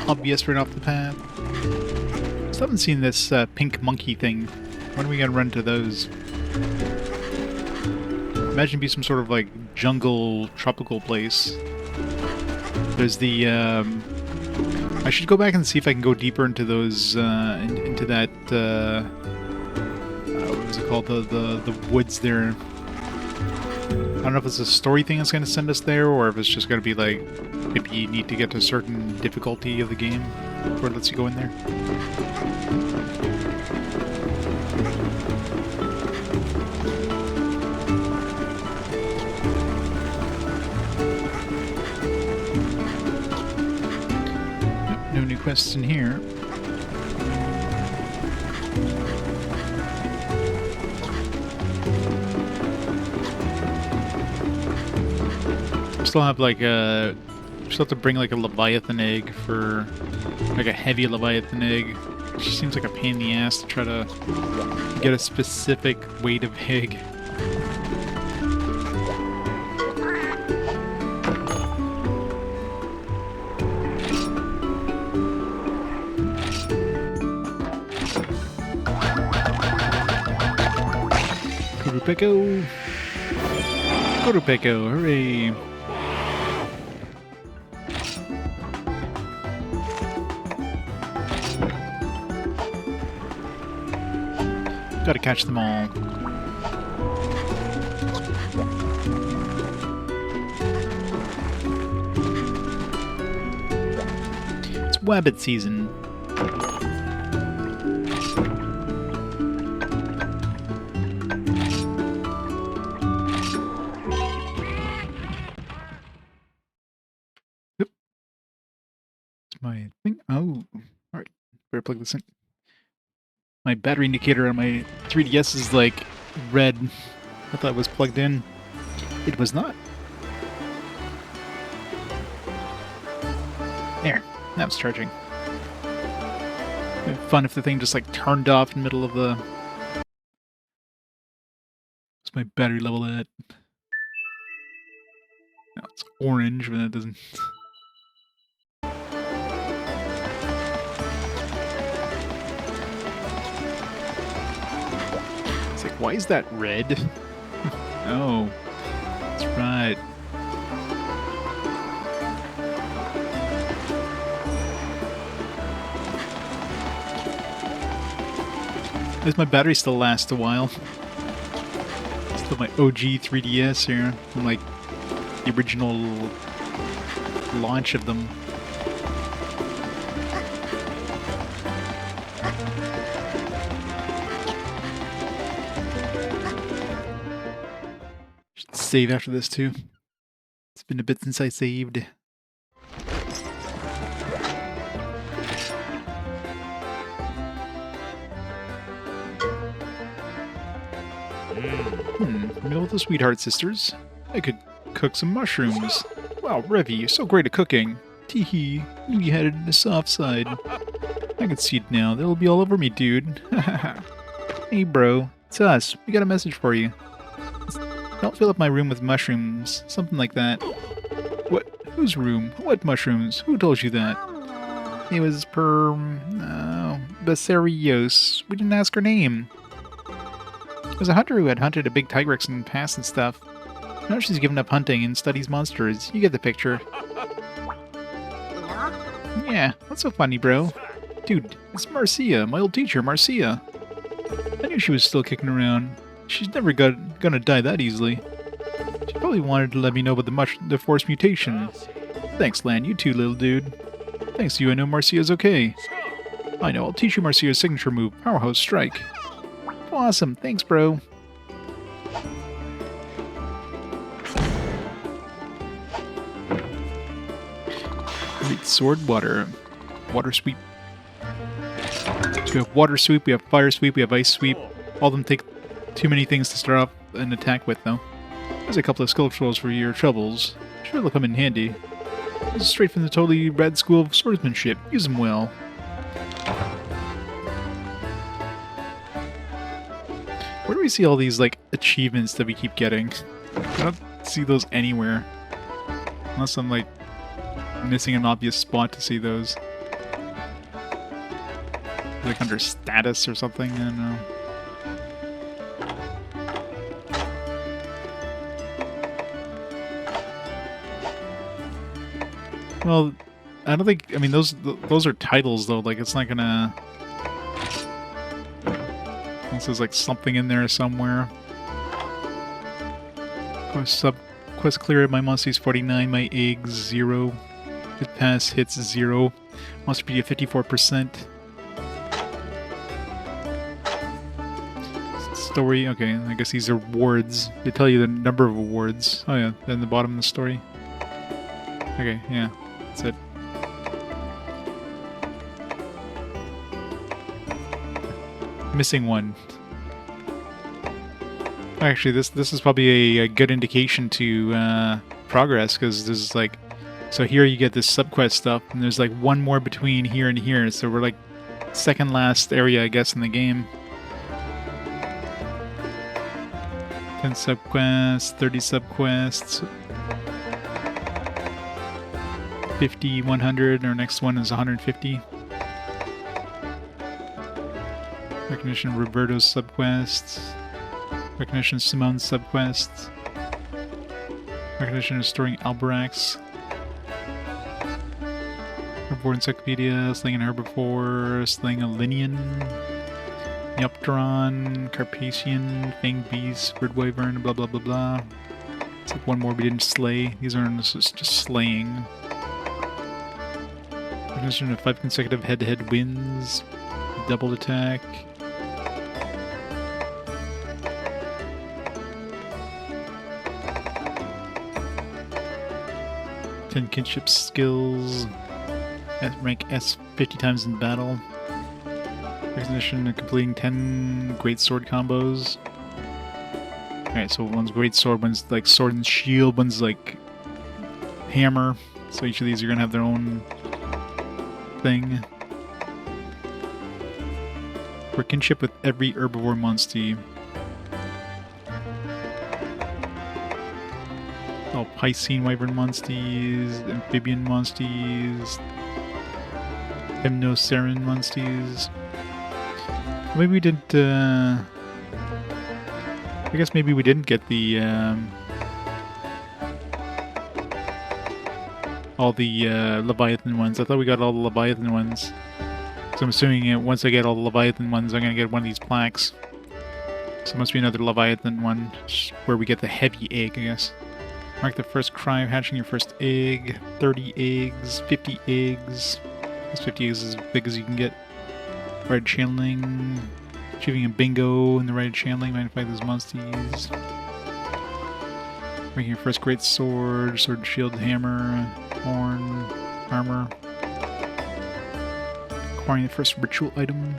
Obvious right off the path. Still haven't seen this pink monkey thing. When are we gonna run to those? Imagine it'd be some sort of like jungle tropical place. There's the I should go back and see if I can go deeper into those into that what was it called, the woods there. I don't know if it's a story thing that's gonna send us there, or if it's just gonna be like maybe you need to get to a certain difficulty of the game before it lets you go in there. Nope, no new quests in here. Still have like a... Still have to bring like a Leviathan egg for... Like a heavy Leviathan egg. Which seems like a pain in the ass to try to get a specific weight of egg. Kurupeko! Kurupeko, hooray! Gotta catch them all. It's Wabbit season. Yep. It's my thing. Oh, alright. Better plug this in. My battery indicator on my 3DS is like red. I thought it was plugged in. It was not. There. Now it's charging. It'd be fun if the thing just like turned off in the middle of the... What's my battery level at? No, it's orange, but that doesn't... It's like, why is that red? Oh, that's right. At least my battery still lasts a while. Still my OG 3DS here, from like the original launch of them. Should save after this too. It's been a bit since I saved. Meal with the Sweetheart Sisters. I could cook some mushrooms. Wow, Revy, you're so great at cooking. Teehee, you had it in the soft side. I can see it now. They'll be all over me, dude. Hey, bro. It's us. We got a message for you. Don't fill up my room with mushrooms. Something like that. What? Whose room? What mushrooms? Who told you that? It was Basarios. We didn't ask her name. It was a hunter who had hunted a big Tigrex in the past and stuff. Now she's given up hunting and studies monsters. You get the picture. Yeah, what's so funny, bro? Dude, it's Marcia, my old teacher, Marcia. I knew she was still kicking around. She's never gonna die that easily. She probably wanted to let me know about the force mutation. Thanks, Lan. You too, little dude. Thanks to you, I know Marcia's okay. I know, I'll teach you Marcia's signature move, Powerhouse Strike. Awesome, thanks, bro. Great sword, water sweep. So we have water sweep, we have fire sweep, we have ice sweep. All of them take too many things to start off an attack with, though. There's a couple of skill trolls for your troubles. Sure, they'll come in handy. This is straight from the totally rad school of swordsmanship. Use them well. Where do we see all these, like, achievements that we keep getting? I don't see those anywhere. Unless I'm, like, missing an obvious spot to see those. Like under status or something, I don't know. Well, I don't think, I mean, those are titles, though, like, it's not gonna... Unless there's, like, something in there somewhere. Quest clear, my monster's 49, my eggs 0. Hit pass hits 0. Monster PD at 54%. Story, okay, I guess these are wards. They tell you the number of awards. Oh yeah, then the bottom of the story. Okay, yeah, that's it. Missing one. Actually, this is probably a good indication to progress, because there's like... So here you get this subquest stuff, and there's like one more between here and here, so we're like second last area, I guess, in the game. 10 subquests, 30 subquests, 50, 100, our next one is 150. Recognition of Roberto's subquests. Recognition of Simone's subquests. Recognition of storing Alberax. Herbivore Encyclopedia, slaying an herbivore, slaying a Linian. Neopteron, Carpathian, Fanged Beast, Bird Wyvern, blah blah blah blah. It's like one more we didn't slay. These are just slaying. Recognition of 5 consecutive head-to-head wins. Double attack. Kinship skills. At rank S 50 times in battle. Recognition of completing 10 great sword combos. Alright, so one's great sword, one's like sword and shield, one's like hammer. So each of these are gonna have their own thing. For kinship with every herbivore monster. Oh, Piscine Wyvern monsters, Amphibian monsters, Hypnoceran monsters. Maybe we didn't, I guess maybe we didn't get the, all the, Leviathan ones. I thought we got all the Leviathan ones. So I'm assuming once I get all the Leviathan ones, I'm gonna get one of these plaques. So it must be another Leviathan one, where we get the heavy egg, I guess. Mark the first cry of hatching your first egg. 30 eggs, 50 eggs. This 50 eggs is as big as you can get. Right channeling. Achieving a bingo in the right channeling. Magnify those monsters. Making your first great sword. Sword, shield, hammer, horn, armor. Acquiring the first ritual item.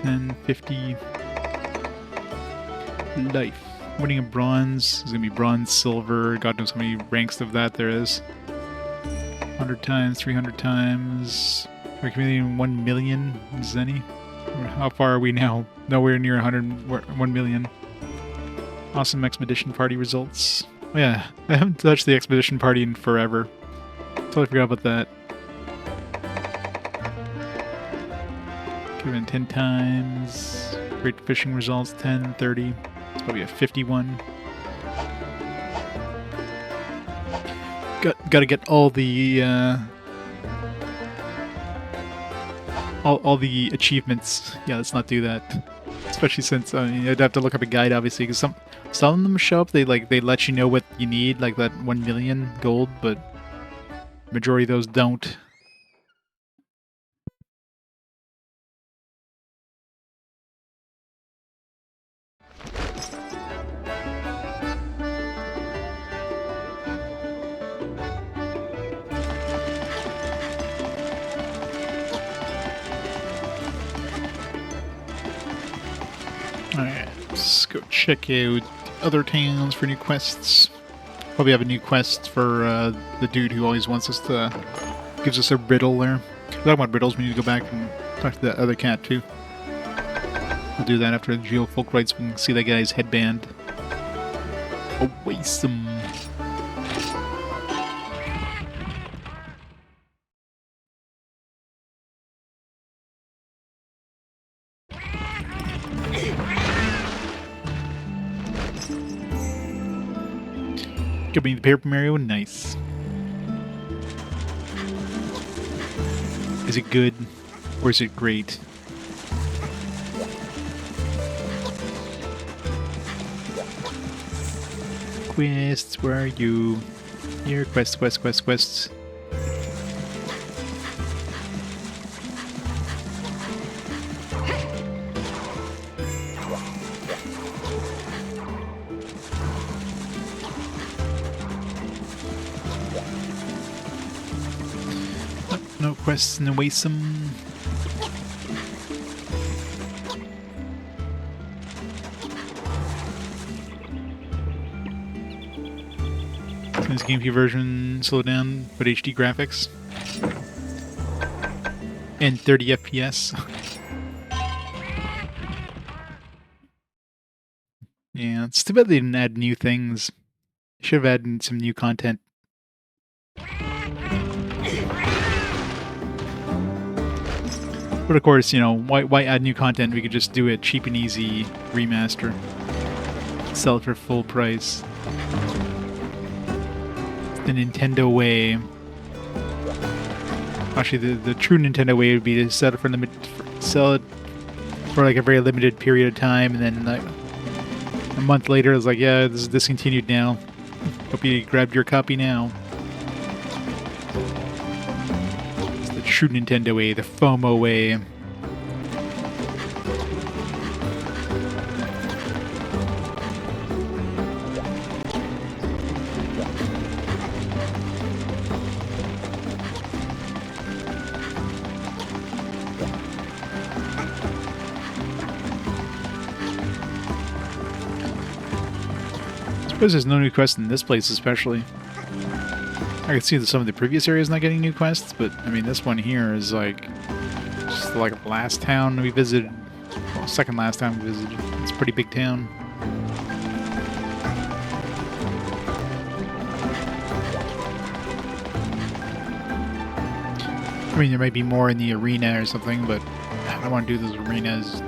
10, 50. Life. Winning a bronze is going to be bronze, silver, God knows how many ranks of that there is. 100 times, 300 times. We're accumulating 1 million Zenny. How far are we now? Nowhere near 1 million. Awesome expedition party results. Oh yeah, I haven't touched the expedition party in forever. Totally forgot about that. Given 10 times. Great fishing results, 10, 30. It's probably a 51. Gotta get all the all the achievements. Yeah, let's not do that. Especially since I'd have to look up a guide, obviously, because some of them show up. They let you know what you need, like that 1 million gold, but majority of those don't. Alright, let's go check out other towns for new quests. Probably have a new quest for the dude who always wants us to... gives us a riddle there. Talking about riddles, we need to go back and talk to that other cat too. We'll do that after the Geofolk rites. We can see that guy's headband. Awesome. Give me the Paper Mario, nice. Is it good or is it great? Quests, where are you? Here, quests. No quests in the Waysome. This GameCube version slowed down, but HD graphics. And 30 FPS. Yeah, it's too bad they didn't add new things. Should have added some new content. But of course, you know, why add new content? We could just do a cheap and easy remaster. Sell it for full price. The Nintendo way. Actually, the true Nintendo way would be to sell it for like a very limited period of time, and then like a month later, it's like, yeah, this is discontinued now. Hope you grabbed your copy now. It's the true Nintendo way, the FOMO way. I suppose there's no new quests in this place, especially. I could see that some of the previous areas not getting new quests, but I mean, this one here is like just like the last town we visited. Well, second last town we visited. It's a pretty big town. I mean, there might be more in the arena or something, but I don't want to do those arenas.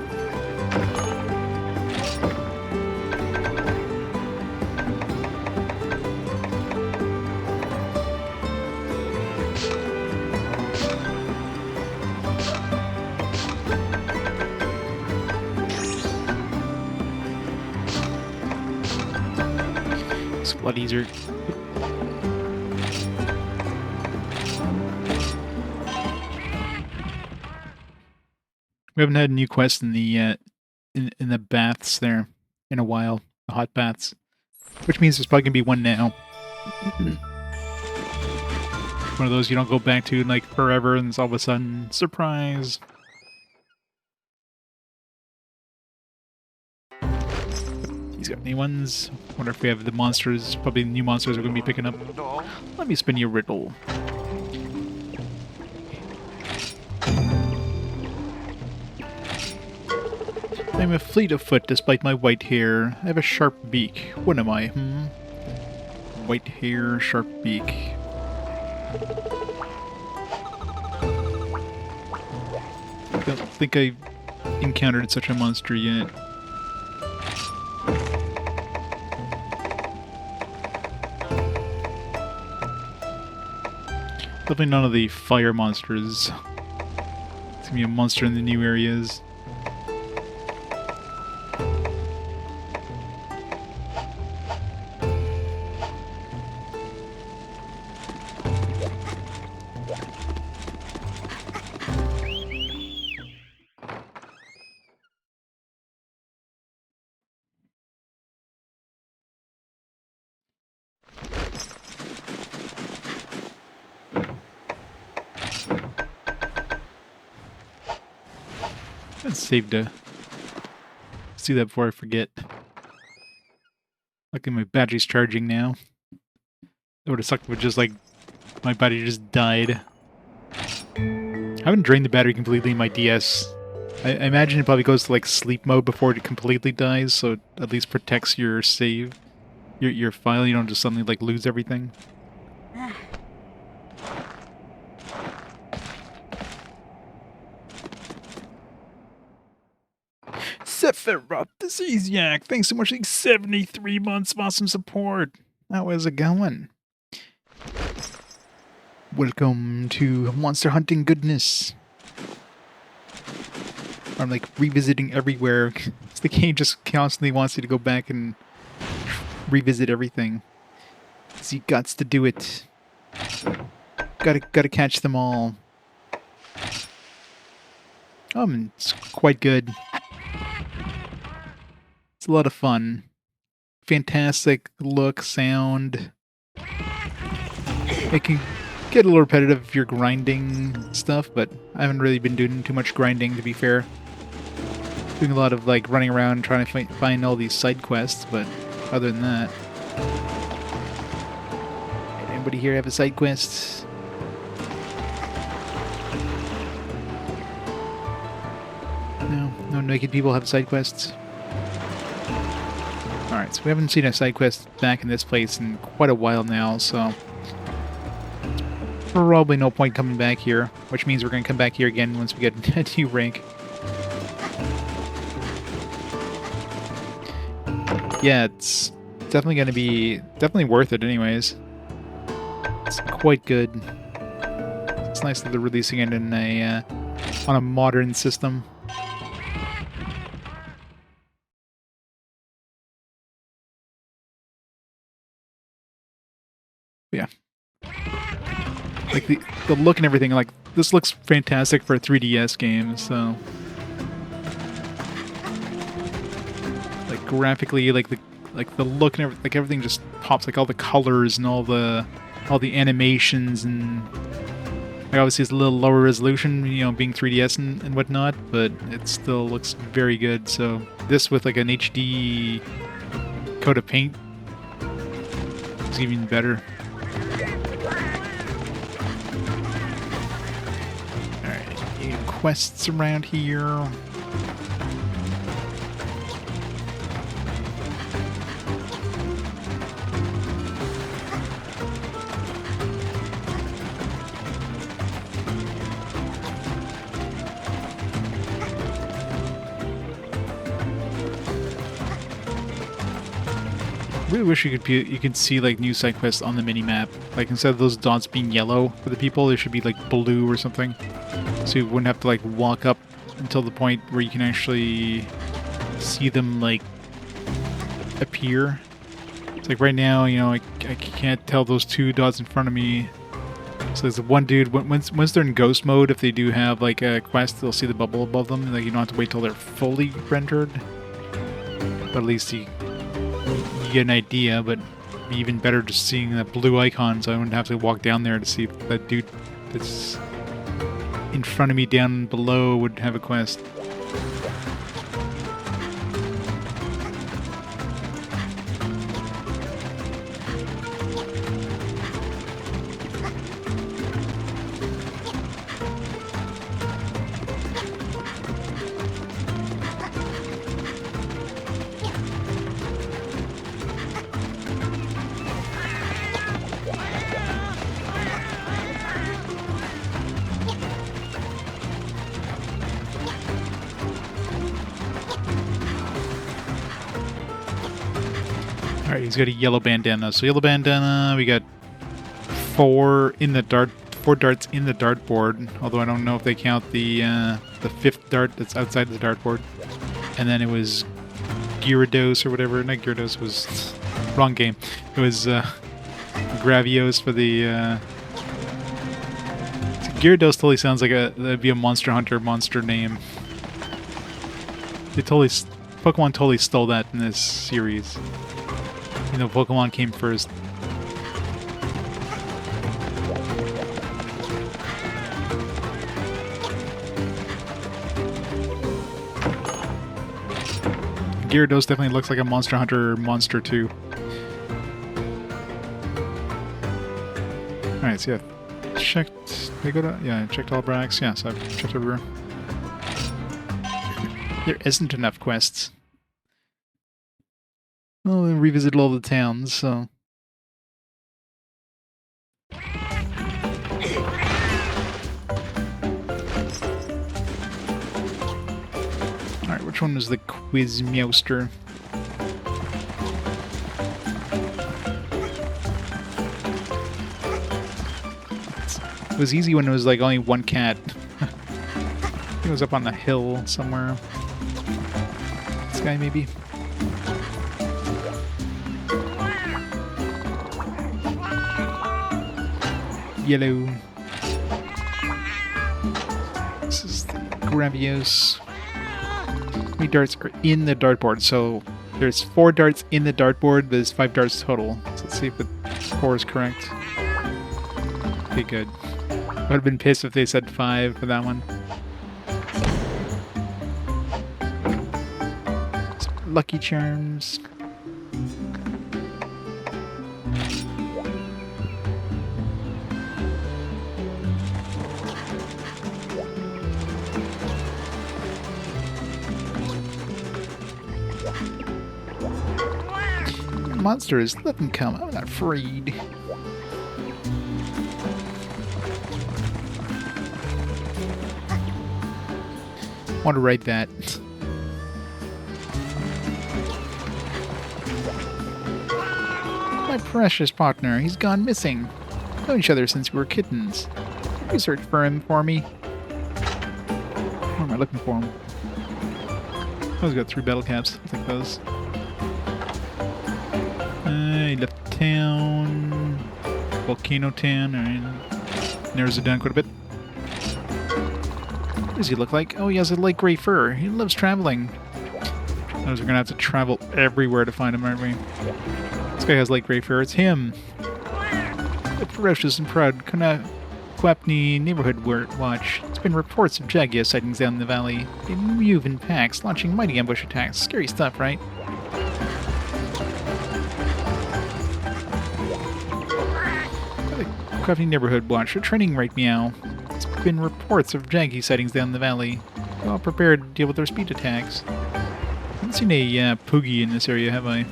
It's a lot easier. We haven't had a new quest in the in the baths there in a while, the hot baths, which means there's probably gonna be one now. One of those you don't go back to in like forever, and it's all of a sudden surprise. He's got new ones. Wonder if we have the monsters. Probably the new monsters we're gonna be picking up. Let me spin you a riddle. I'm a fleet of foot despite my white hair. I have a sharp beak. What am I, White hair, sharp beak. I don't think I've encountered such a monster yet. Definitely none of the fire monsters. It's gonna be a monster in the new areas. Let's save to see that before I forget. Luckily my battery's charging now. It would have sucked if just like my battery just died. I haven't drained the battery completely in my DS. I imagine it probably goes to like sleep mode before it completely dies, so it at least protects your save, your file. You don't just suddenly like lose everything. Sephiroth, this is Yak. Thanks so much for like 73 months of awesome support. How is it going? Welcome to Monster Hunting Goodness. I'm like revisiting everywhere. The game just constantly wants you to go back and revisit everything. So you gots to do it. Gotta catch them all. It's quite good. It's a lot of fun. Fantastic look, sound. It can get a little repetitive if you're grinding stuff, but I haven't really been doing too much grinding, to be fair. Doing a lot of like running around trying to find all these side quests, but other than that. Anybody here have a side quest? No naked people have side quests. Alright, so we haven't seen a side quest back in this place in quite a while now, so probably no point coming back here, which means we're going to come back here again once we get a new rank. Yeah, it's definitely going to be worth it anyways. It's quite good. It's nice that they're releasing it in a on a modern system. Yeah. Like the look and everything, like this looks fantastic for a 3DS game, so like graphically, like the look and everything, like everything just pops, like all the colors and all the animations, and like obviously it's a little lower resolution, you know, being 3DS and whatnot, but it still looks very good. So this with like an HD coat of paint is even better. Quests around here. Really wish you could see like new side quests on the mini map. Like instead of those dots being yellow for the people, they should be like blue or something. So you wouldn't have to like walk up until the point where you can actually see them like appear. It's like right now, you know, I can't tell those two dots in front of me. So there's one dude, once they're in ghost mode, if they do have like a quest, they'll see the bubble above them. Like you don't have to wait till they're fully rendered. But at least you get an idea, but it'd be even better just seeing that blue icon, so I wouldn't have to walk down there to see if that dude that's in front of me down below would have a quest. Alright, he's got a yellow bandana. So yellow bandana, we got 4 in the dark 4 darts in the dartboard, although I don't know if they count the 5th dart that's outside the dartboard. And then it was Gyarados or whatever. Not Gyarados, was wrong game. It was Gravios for the Gyarados totally sounds like that'd be a Monster Hunter monster name. Pokemon totally stole that in this series. You know, Pokemon came first. Gyarados definitely looks like a Monster Hunter monster too. Alright, so yeah. Checked. Did I go to. Yeah, I checked all Brax. Yeah, so I've checked everywhere. There isn't enough quests. Well, we revisited all the towns, so. Alright, which one was the Quizmeowster? It was easy when it was like only one cat. I think it was up on the hill somewhere. This guy maybe? Yellow. This is the Gravios. How many darts are in the dartboard? So there's 4 darts in the dartboard, but there's 5 darts total. So let's see if the score is correct. Okay, good. I would have been pissed if they said 5 for that one. Some Lucky Charms. Monsters, let them come. I'm not afraid. Want to write that. My precious partner, he's gone missing. We've known each other since we were kittens. Can you search for him for me? Where am I looking for him? Oh, he's got 3 battle caps. I'll take those. He left town. Volcano Town. Alright. Narrows it down quite a bit. What does he look like? Oh, he has a light gray fur. He loves traveling. We're gonna have to travel everywhere to find him, aren't we? This guy has light gray fur. It's him. The ferocious and proud Quapney Neighborhood Watch. It's been reports of Jagia sightings down the valley. They move in packs, launching mighty ambush attacks. Scary stuff, right? Quapney Neighborhood Watch. They're training right meow. It's been reports of Jaggy sightings down the valley. We're all prepared to deal with their speed attacks. I haven't seen a Poogie in this area, have I?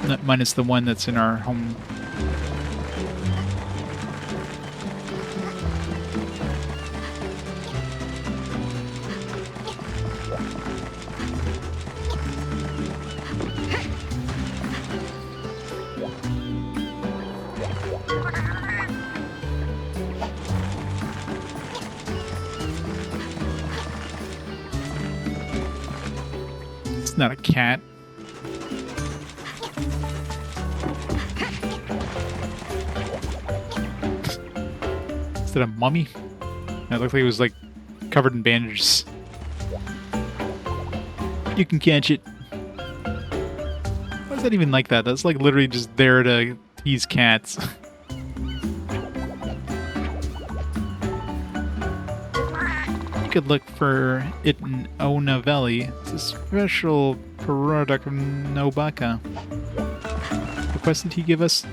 Not minus the one that's in our home. It's not a cat. Is that a mummy? It looked like it was like covered in bandages. You can catch it. Why is that even like that? That's like literally just there to tease cats. Could look for it in Ona Valley. It's a special product of Nobaka. What quest did he give us? In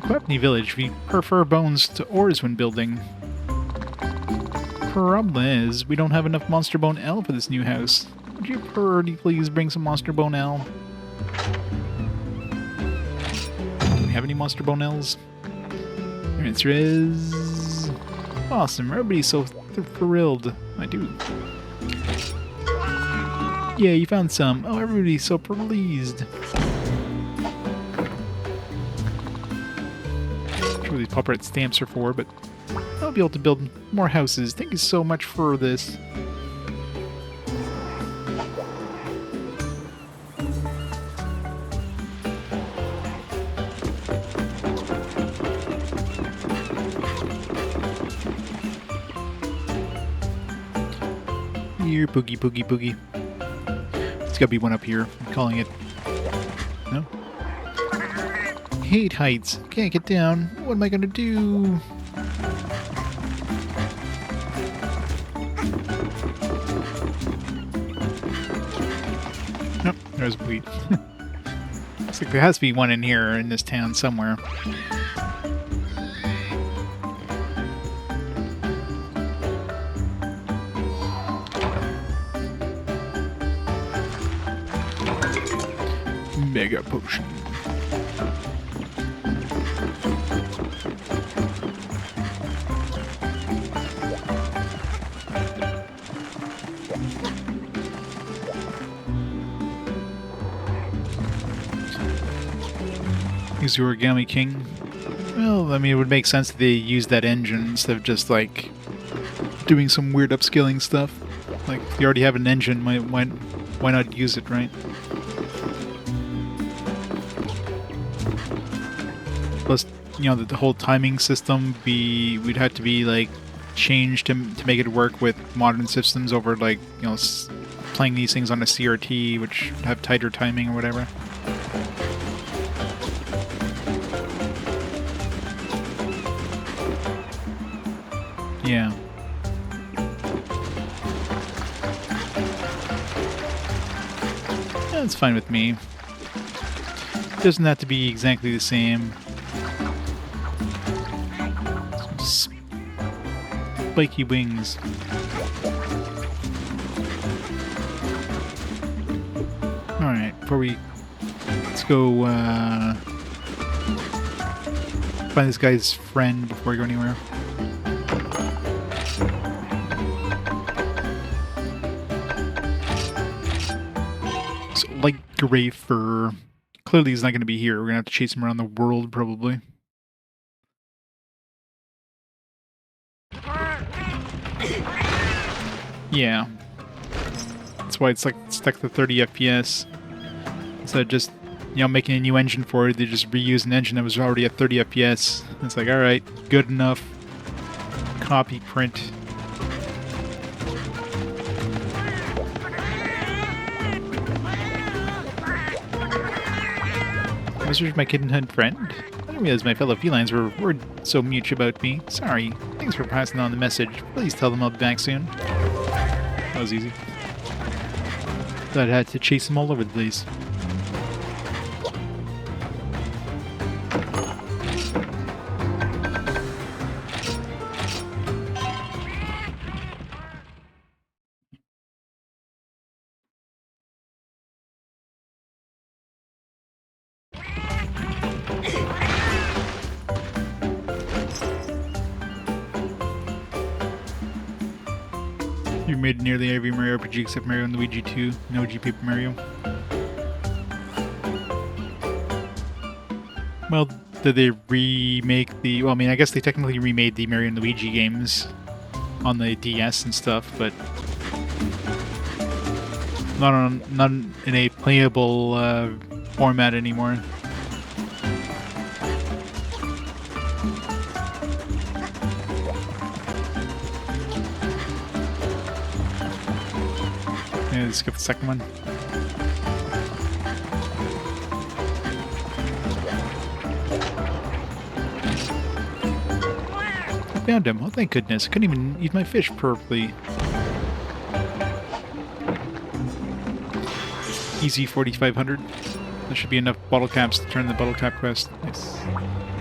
Quapney Village, we prefer bones to ores when building. Problem is, we don't have enough Monster Bone L for this new house. Would you please bring some Monster Bone L? Do we have any Monster Bone L's? The answer is... awesome. Everybody's so thrilled. I do. Yeah, you found some. Oh, everybody's so pleased. Not sure what these pop art stamps are for, but I'll be able to build more houses. Thank you so much for this. Here, boogie, boogie, boogie. There's gotta be one up here. I'm calling it. No? Hate heights. Can't get down. What am I gonna do? Nope, there's Blight. Looks like there has to be one in here in this town somewhere. Mega potion. Use the Origami King. Well, I mean, it would make sense that they use that engine instead of just like doing some weird upscaling stuff. Like, if you already have an engine, why not use it, right? Plus, you know, the whole timing system would have to be like changed to make it work with modern systems over like, you know, playing these things on a CRT, which have tighter timing or whatever. Yeah. That's fine with me. It doesn't have to be exactly the same. Spiky wings. Alright, let's go find this guy's friend before we go anywhere. So, like gray fur. Clearly he's not going to be here. We're going to have to chase him around the world, probably. Yeah. That's why it's like stuck to 30 FPS. Instead of just, you know, making a new engine for it, they just reuse an engine that was already at 30 FPS. It's like, alright, good enough. Copy, print. Was yours my kittenhood friend? I didn't realize my fellow felines were so mute about me. Sorry. Thanks for passing on the message. Please tell them I'll be back soon. That was easy. Thought I had to chase them all over the place. You made nearly every Mario RPG except Mario and Luigi 2. No G Paper Mario. Well, did they remake the... Well, I mean, I guess they technically remade the Mario and Luigi games on the DS and stuff, but not in a playable format anymore. Yeah, let's skip the second one. I found him. Oh, thank goodness. I couldn't even eat my fish perfectly. Easy 4,500. There should be enough bottle caps to turn the bottle cap quest. Nice.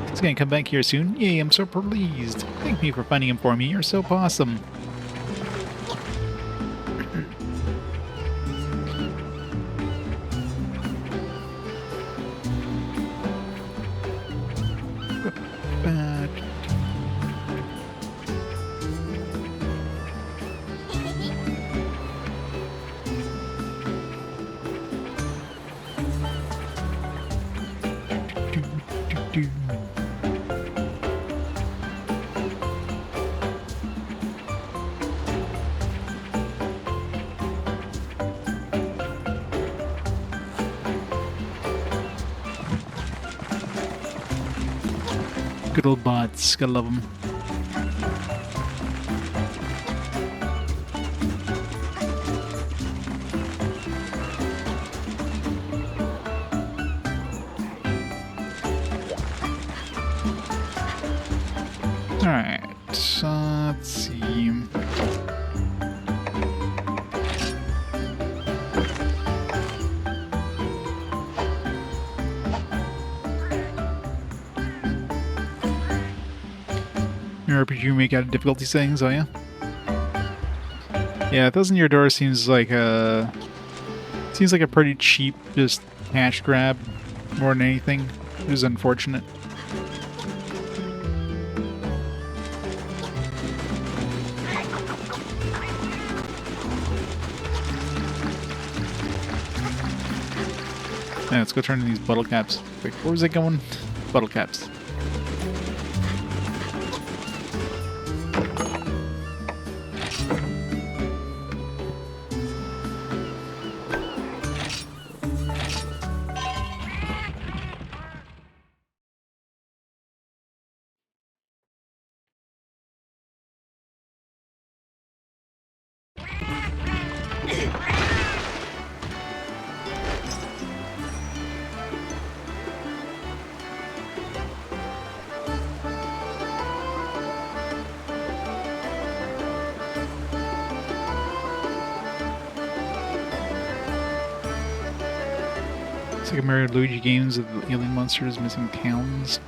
He's gonna come back here soon. Yay, I'm so pleased. Thank me for finding him for me. You're so awesome. Good old bots, gotta love them. Alright, let's see. JRPG remake out of difficulty settings, oh yeah? Yeah, 1,000 Year Door seems like a pretty cheap, just cash grab more than anything. It was unfortunate. Yeah, let's go turn in these bottle caps. Wait, where was I going? Bottle caps. It's like a Mario and Luigi games of alien monsters missing towns.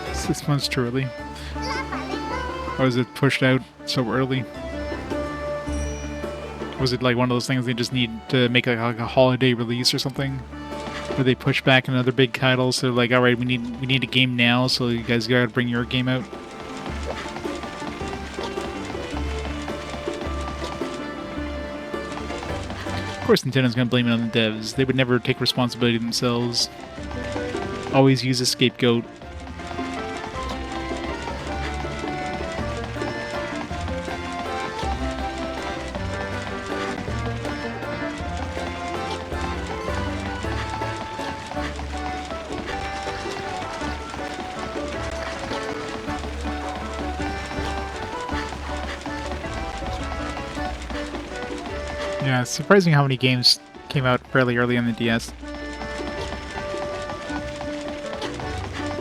Is this one's too early? Or is it pushed out so early? Was it like one of those things they just need to make like a holiday release or something? Where they push back another big title, so like, alright, we need a game now, so you guys gotta bring your game out. Of course Nintendo's gonna blame it on the devs. They would never take responsibility themselves. Always use a scapegoat. Yeah, it's surprising how many games came out fairly early on the DS.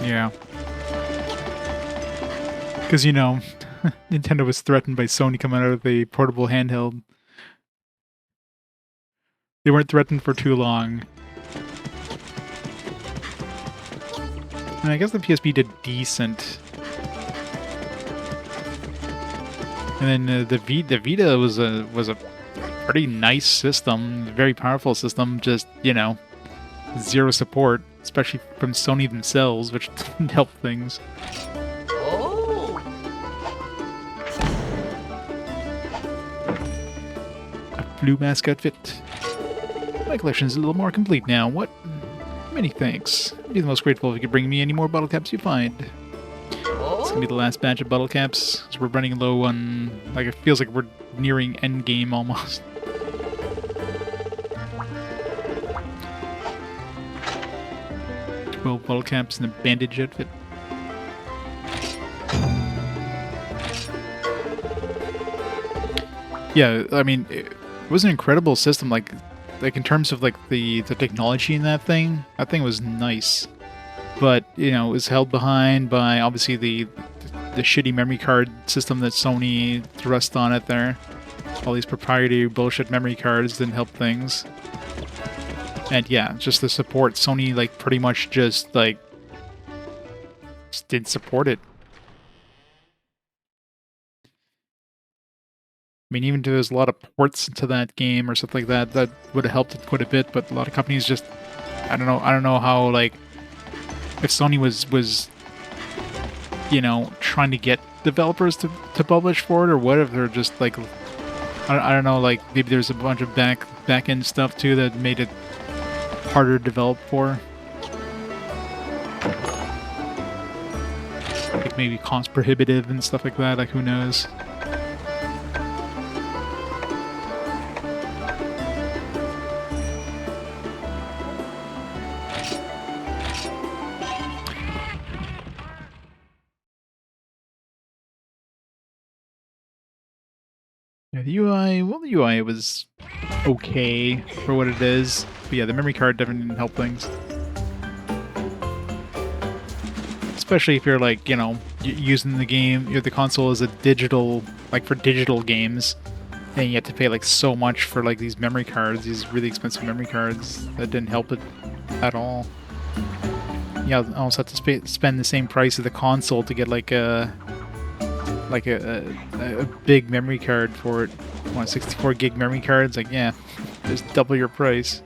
Yeah. Because, you know, Nintendo was threatened by Sony coming out of the portable handheld. They weren't threatened for too long. And I guess the PSP did decent. And then the Vita was a pretty nice system, very powerful system, just, you know, zero support, especially from Sony themselves, which didn't help things. Oh. A blue mask outfit. My collection is a little more complete now. What? Many thanks. I'd be the most grateful if you could bring me any more bottle caps you find. It's gonna be the last batch of bottle caps, so we're running low on, like, it feels like we're nearing end game almost. 12 bottle caps and a bandage outfit. Yeah, I mean, it was an incredible system. Like in terms of like the technology in that thing was nice. But you know, it was held behind by obviously the shitty memory card system that Sony thrust on it there. All these proprietary bullshit memory cards didn't help things. And yeah, just the support. Sony, like, pretty much just didn't support it. I mean, even if there's a lot of ports to that game or something like that, that would have helped it quite a bit, but a lot of companies just, I don't know how, like, if Sony was, you know, trying to get developers to publish for it, or what, if they're just, like, I don't know, like, maybe there's a bunch of back-end stuff, too, that made it harder to develop for. Like maybe cost prohibitive and stuff like that, like who knows. Yeah, the UI, well, the UI was okay for what it is. But yeah, the memory card definitely didn't help things. Especially if you're like, you know, using the game, the console as a digital, like for digital games, and you have to pay like so much for like these memory cards, these really expensive memory cards. That didn't help it at all. Yeah, I almost have to spend the same price of the console to get like a big memory card for it. Want 64 gig memory cards? Like, yeah, just double your price.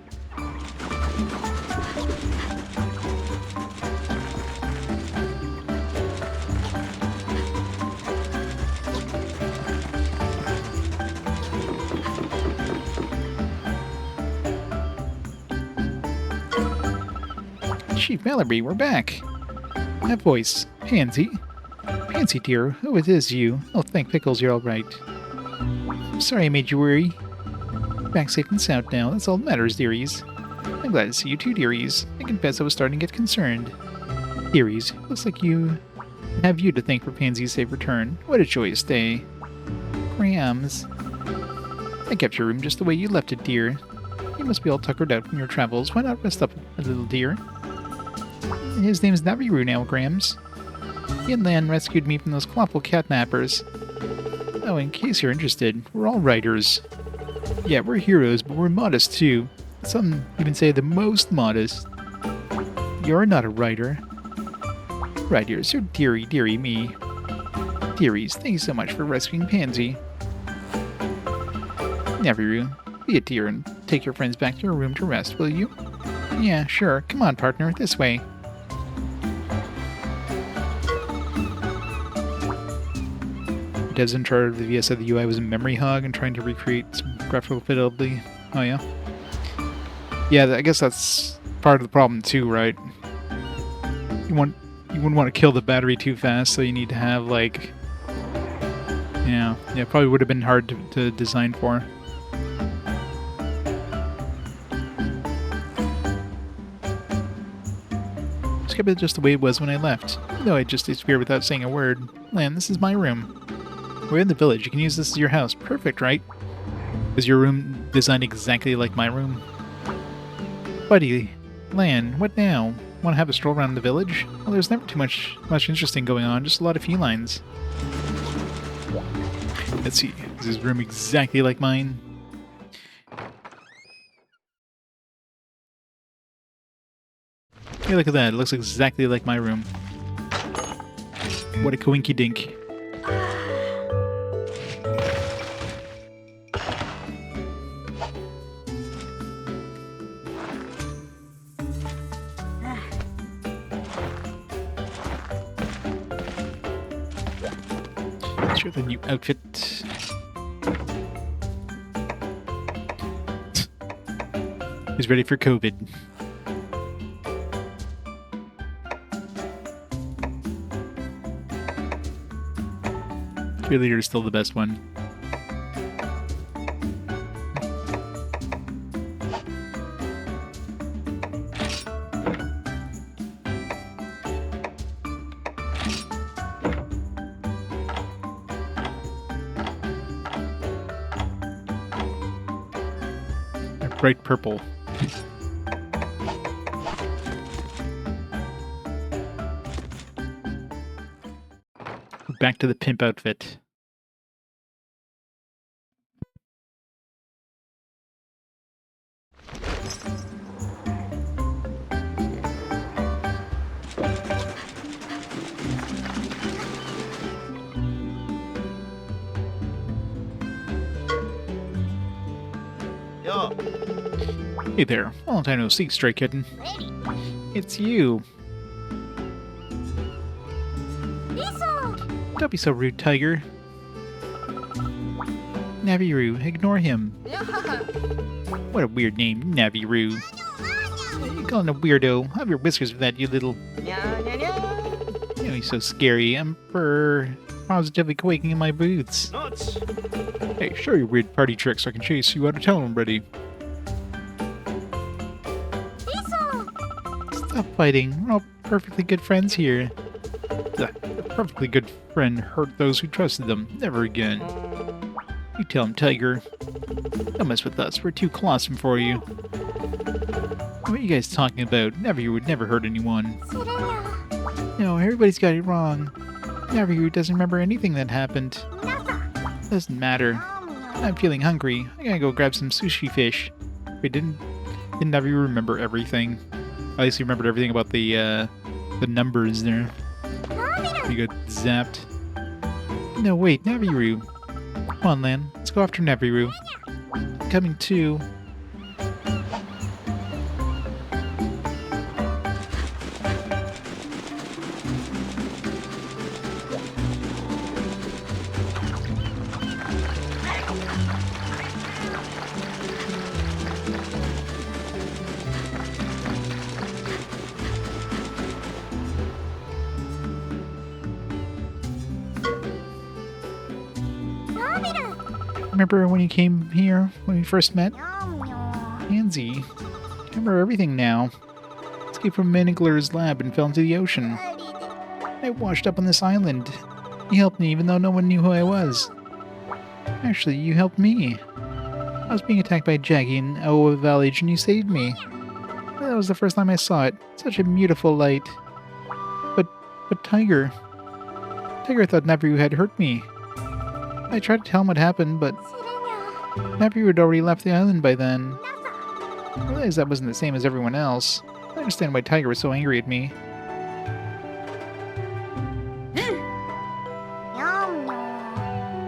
Chief Mallory, we're back. That voice, Pansy. Pansy, dear, oh, it is you. Oh, thank Pickles, you're all right. Sorry I made you worry. Back safe and sound now. That's all that matters, dearies. I'm glad to see you too, dearies. I confess I was starting to get concerned. Dearies, looks like you have you to thank for Pansy's safe return. What a joyous day. Grams. I kept your room just the way you left it, dear. You must be all tuckered out from your travels. Why not rest up a little, dear? His name's Naviru now, Grams. He and Lan rescued me from those colossal catnappers. Oh, in case you're interested, we're all writers. Yeah, we're heroes, but we're modest too. Some even say the most modest. You're not a writer. Writers, so dearie me. Dearies, thank you so much for rescuing Pansy. Naviru, be a dear and take your friends back to your room to rest, will you? Yeah, sure. Come on, partner, this way. Devs in charge of the VS of the UI was a memory hog and trying to recreate some graphical fidelity. Oh yeah? Yeah, I guess that's part of the problem too, right? You wouldn't want to kill the battery too fast, so you need to have like... Yeah, probably would have been hard to design for. Just kept it just the way it was when I left. No, I just disappeared without saying a word. Lan, this is my room. We're in the village. You can use this as your house. Perfect, right? Is your room designed exactly like my room? Buddy, Lan, what now? Want to have a stroll around the village? Well, there's never too much interesting going on. Just a lot of felines. Let's see. Is his room exactly like mine? Hey, look at that. It looks exactly like my room. What a coinky dink. Sure, the new outfit. He's ready for COVID. Cheerleader is still the best one. Bright purple. Back to the pimp outfit. Yo. Hey there, long time no see, stray kitten. It's you. Don't be so rude, tiger. Naviru, ignore him. What a weird name, Naviru. You calling a weirdo? Have your whiskers for that, you little... You know, he's so scary. I'm positively quaking in my boots. Nuts. Hey, show your weird party tricks so I can chase you out of town already. Stop fighting. We're all perfectly good friends here. A perfectly good friend hurt those who trusted them. Never again. You tell him, Tiger. Don't mess with us. We're too colossal for you. What are you guys talking about? Never would never hurt anyone. No, everybody's got it wrong. Never doesn't remember anything that happened. Doesn't matter. I'm feeling hungry. I gotta go grab some sushi fish. Wait, didn't Never remember everything? At least you remembered everything about the numbers there. You got zapped. No, wait, Naviru. Come on, Lan. Let's go after Naviru. Coming too. Remember when you came here, when we first met? Pansy. I remember everything now. Escaped from Manigler's lab and fell into the ocean. I washed up on this island. You helped me even though no one knew who I was. Actually, you helped me. I was being attacked by Jackie in Oa Valley and you saved me. That was the first time I saw it. Such a beautiful light. But Tiger thought Naviru had hurt me. I tried to tell him what happened, but Naviru had already left the island by then. I realized that wasn't the same as everyone else. I understand why Tiger was so angry at me.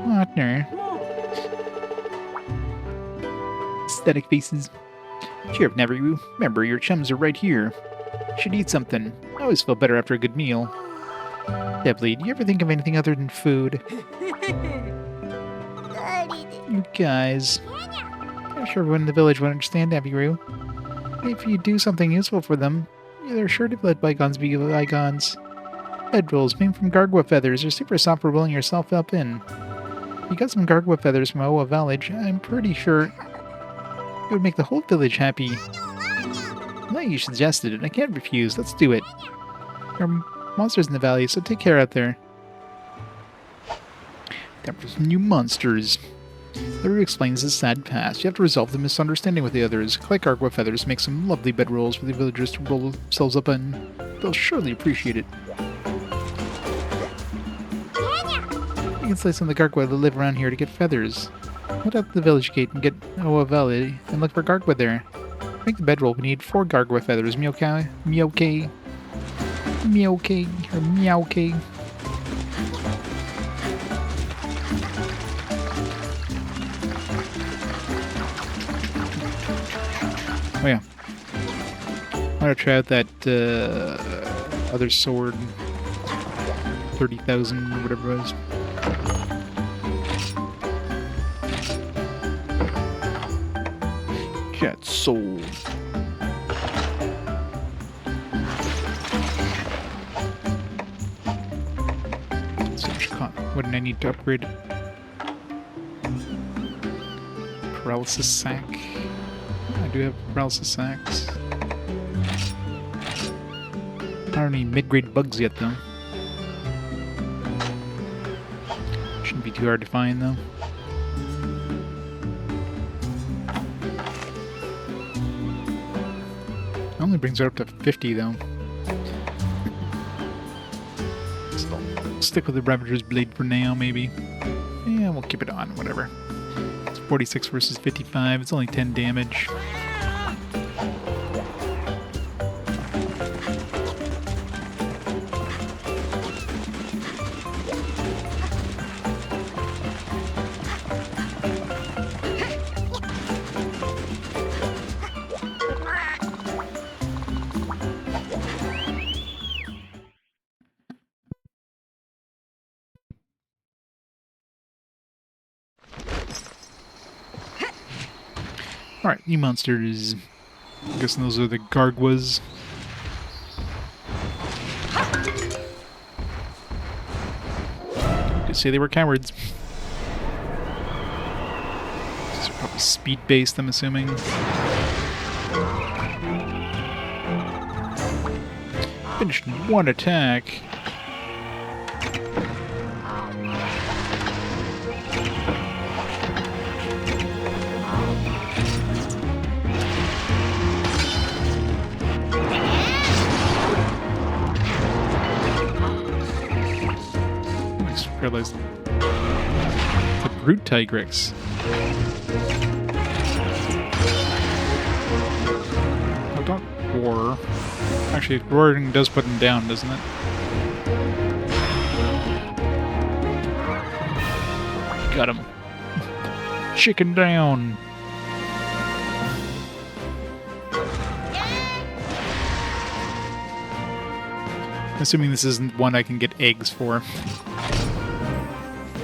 Wagner. Aesthetic faces. Cheer up, Naviru. Remember, your chums are right here. You should eat something. I always feel better after a good meal. Debbie, do you ever think of anything other than food? You guys. I'm sure everyone in the village would understand Naviru. If you do something useful for them, they're sure to let bygones be bygones. Bedrolls made from gargwa feathers are super soft for rolling yourself up in. If you got some gargwa feathers from Oa Village, I'm pretty sure it would make the whole village happy. Well, you suggested it. I can't refuse. Let's do it. There are monsters in the valley, so take care out there. There were some new monsters. Larry explains his sad past. You have to resolve the misunderstanding with the others. Collect gargwa feathers to make some lovely bedrolls for the villagers to roll themselves up in. They'll surely appreciate it. You can slay some of the gargwa that live around here to get feathers. Head out to the village gate and get Oa Valley and look for gargwa there. To make the bedroll, we need 4 gargwa feathers. Myoke, or Meowke. Oh yeah. I want to try out that other sword. 30,000 or whatever it was. Jet soul. What did I need to upgrade? Paralysis sack. I do have paralysis sacks. I don't need mid-grade bugs yet, though. Shouldn't be too hard to find, though. Only brings it up to 50, though. So I'll stick with the Ravager's Blade for now, maybe. Yeah, we'll keep it on, whatever. It's 46 versus 55. It's only 10 damage. Alright, new monsters. I'm guessing those are the Gargwas. Could say they were cowards. These are probably speed-based, I'm assuming. Finished in one attack. just realized it's a brute Tigrex. Oh, don't roar. Actually, roaring does put him down, doesn't it? Got him. Chicken down. Assuming this isn't one I can get eggs for.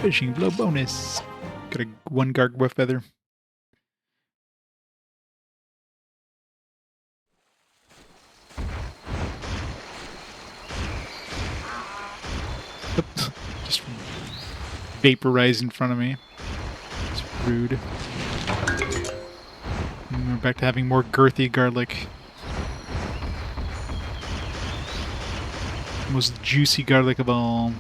Fishing blow bonus. Got a 1 gargoyle feather. Just vaporize in front of me. It's rude. And we're back to having more girthy garlic. Most juicy garlic of all.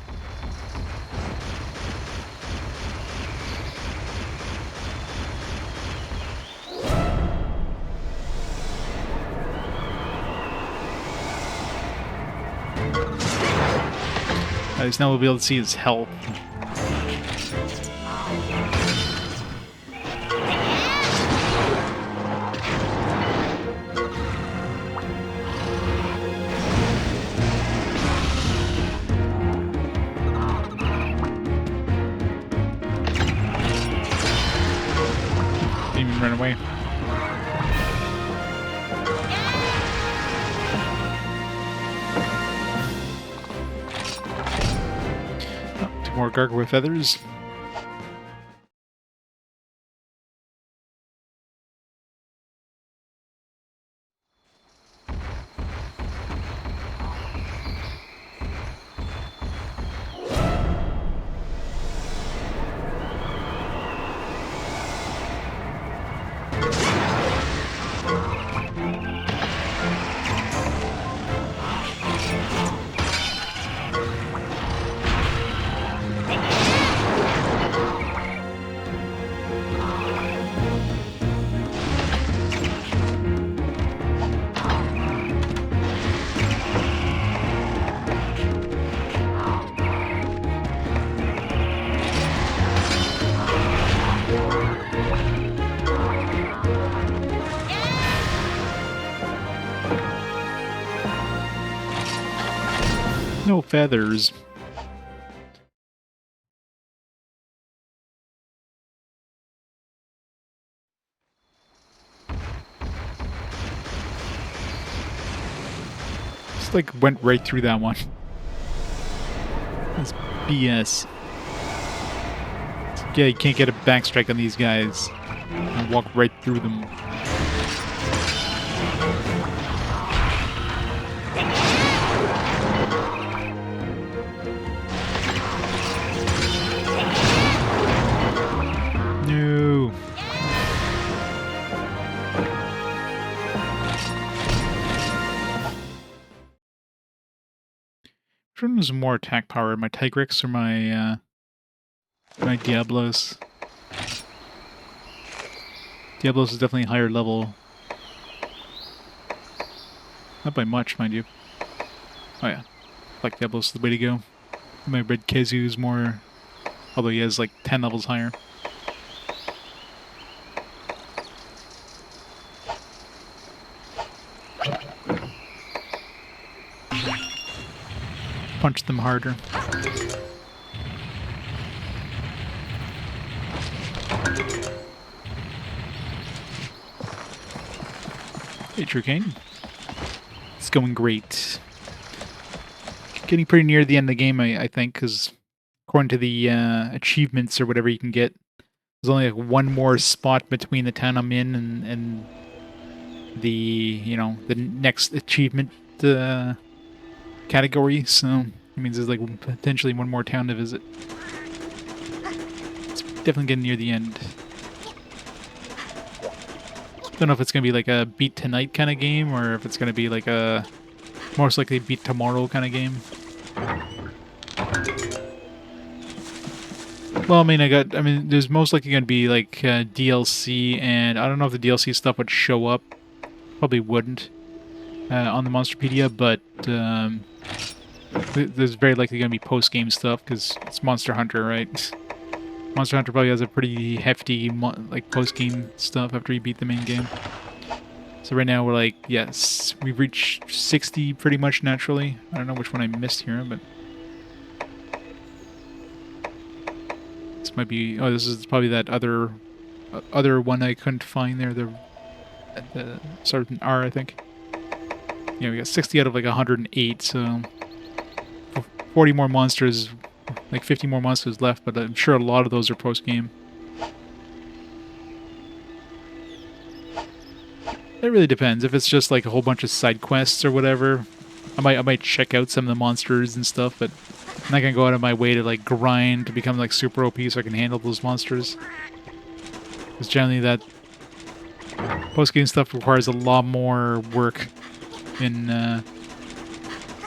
At least now we'll be able to see his health. Didn't even run away. More gargoyle feathers. No feathers. Just like went right through that one. That's BS. Yeah, you can't get a backstrike on these guys. And walk right through them. No. Which one has more attack power? My Tigrex or my my Diablos? Diablos is definitely higher level. Not by much, mind you. Oh yeah. Black Diablos is the way to go. My Red Kezu is more... Although he has like 10 levels higher. Punch them harder. Hey, Tricane. It's going great. Getting pretty near the end of the game, I think, because according to the achievements or whatever you can get, there's only like one more spot between the town I'm in and the, you know, the next achievement category, so it means there's like potentially one more town to visit. It's definitely getting near the end. Don't know if it's gonna be like a beat tonight kind of game or if it's gonna be like a most likely beat tomorrow kind of game. Well, I mean, there's most likely gonna be like DLC, and I don't know if the DLC stuff would show up. Probably wouldn't on the Monsterpedia, but There's very likely going to be post-game stuff because it's Monster Hunter, right? Monster Hunter probably has a pretty hefty like post-game stuff after you beat the main game. So right now we're like, yes, we've reached 60 pretty much naturally. I don't know which one I missed here, but this might be. Oh, this is probably that other one I couldn't find there. The starts with an R, I think. Yeah, we got 60 out of like 108, so 40 more monsters, like 50 more monsters left, but I'm sure a lot of those are post-game. It really depends. If it's just like a whole bunch of side quests or whatever, I might check out some of the monsters and stuff, but I'm not gonna go out of my way to like grind to become like super OP so I can handle those monsters. Because generally that post-game stuff requires a lot more work in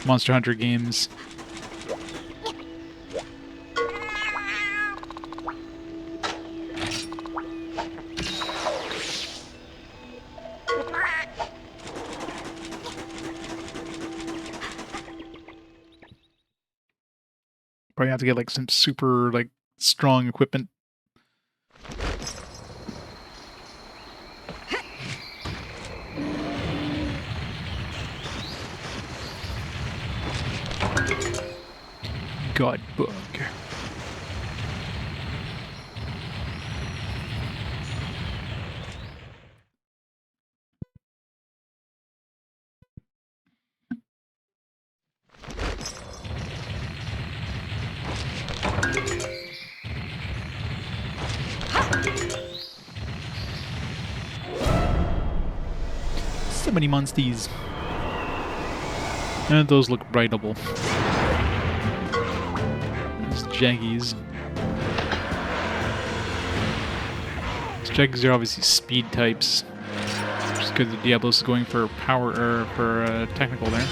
Monster Hunter games. Probably have to get like some super like strong equipment. God bug. So many monsties. And those look writable. These Jaggies. These Jaggies are obviously speed types. Just because the Diablos is going for power or for technical there.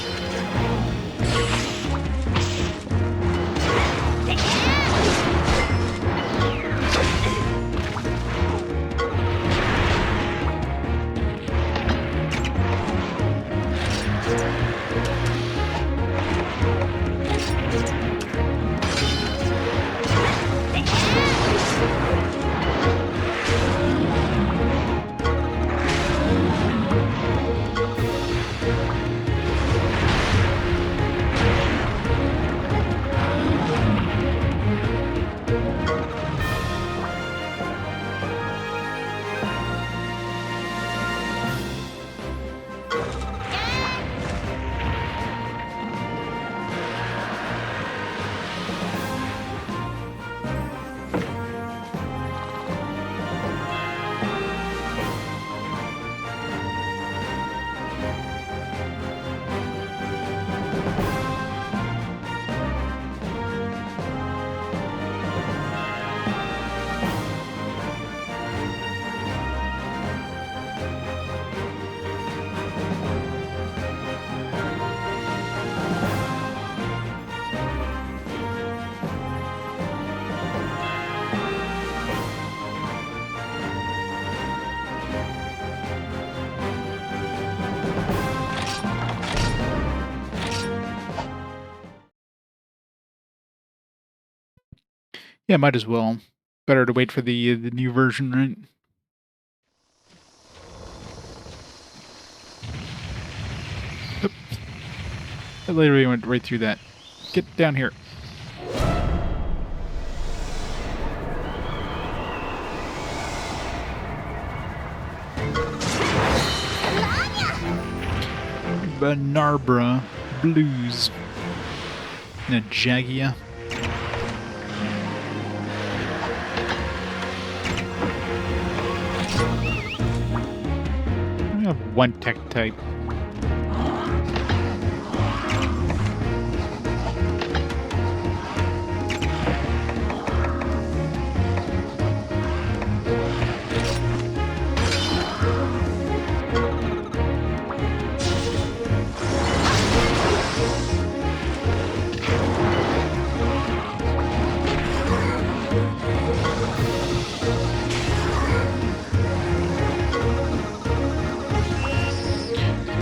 Yeah, might as well. Better to wait for the new version, right? Oop. I literally went right through that. Get down here. Banarbra Blues. And a Jagia. I have one tech type.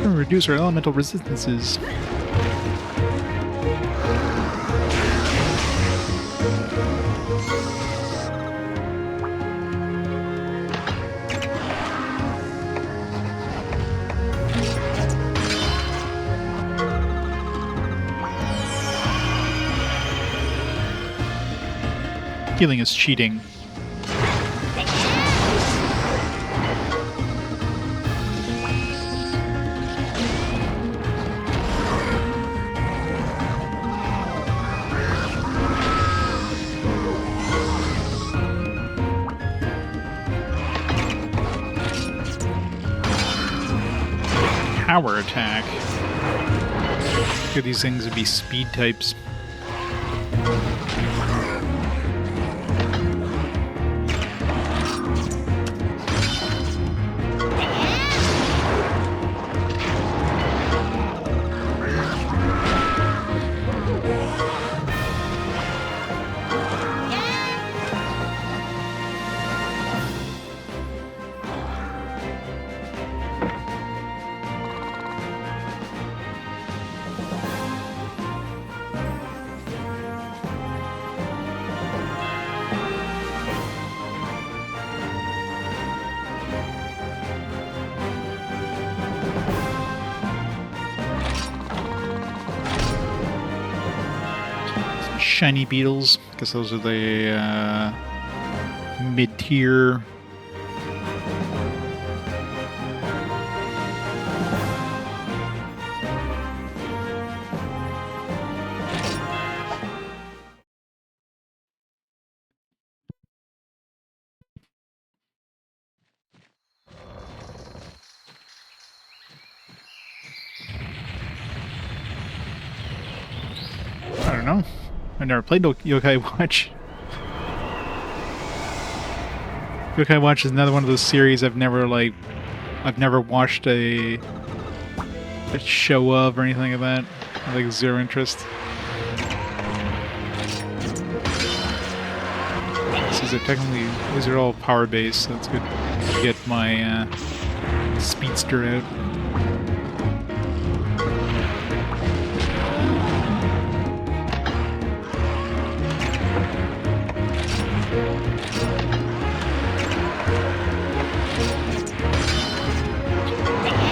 Reduce our elemental resistances. Healing is cheating. Power attack. Could these things would be speed types? Shiny beetles, because those are the mid-tier. I don't know. I've never played Yokai Watch. Yokai Watch is another one of those series I've never watched a show of or anything like that. I have, like, zero interest. These are all power based, so it's good to get my speedster out.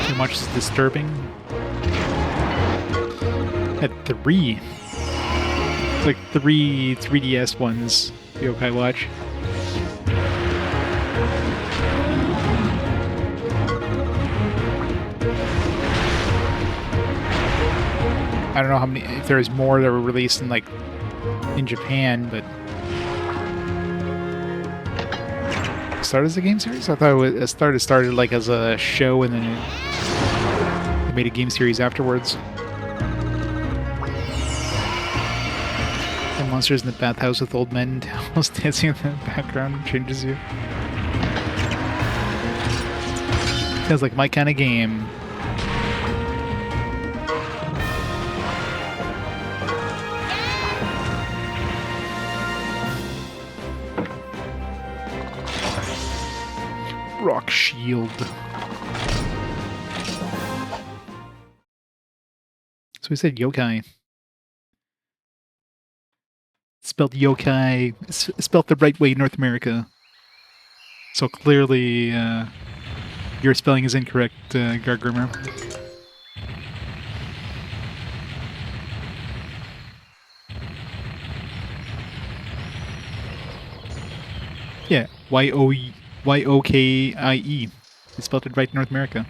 Too much is disturbing. At 3. It's like 3 3DS ones, Yokai Watch. I don't know how many, if there's more that were released in Japan, but it started as a game series? I thought it started like as a show, and then they made a game series afterwards. The monsters in the bathhouse with old men dancing in the background changes you. Sounds like my kind of game. Rock shield. So we said yokai. Spelled yokai. Spelled the right way in North America. So clearly, your spelling is incorrect, Gargrimmer. Yeah, Yokie. They spelled it right in North America.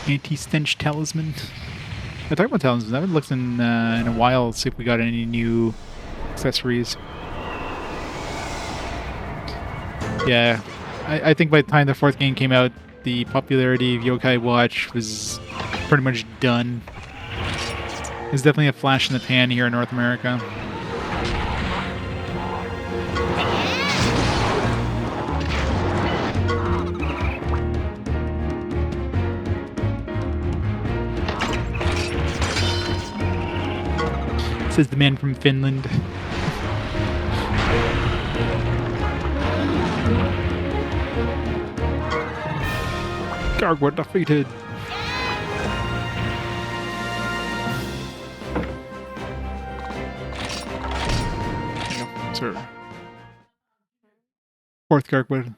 Anti-stench talisman. I talked about talismans. I haven't looked in a while to see if we got any new accessories. Yeah, I think by the time the 4th game came out, the popularity of Yokai Watch was pretty much done. It's definitely a flash in the pan here in North America. Says the man from Finland. Gargwa defeated. Sir. Fourth Gargoyle.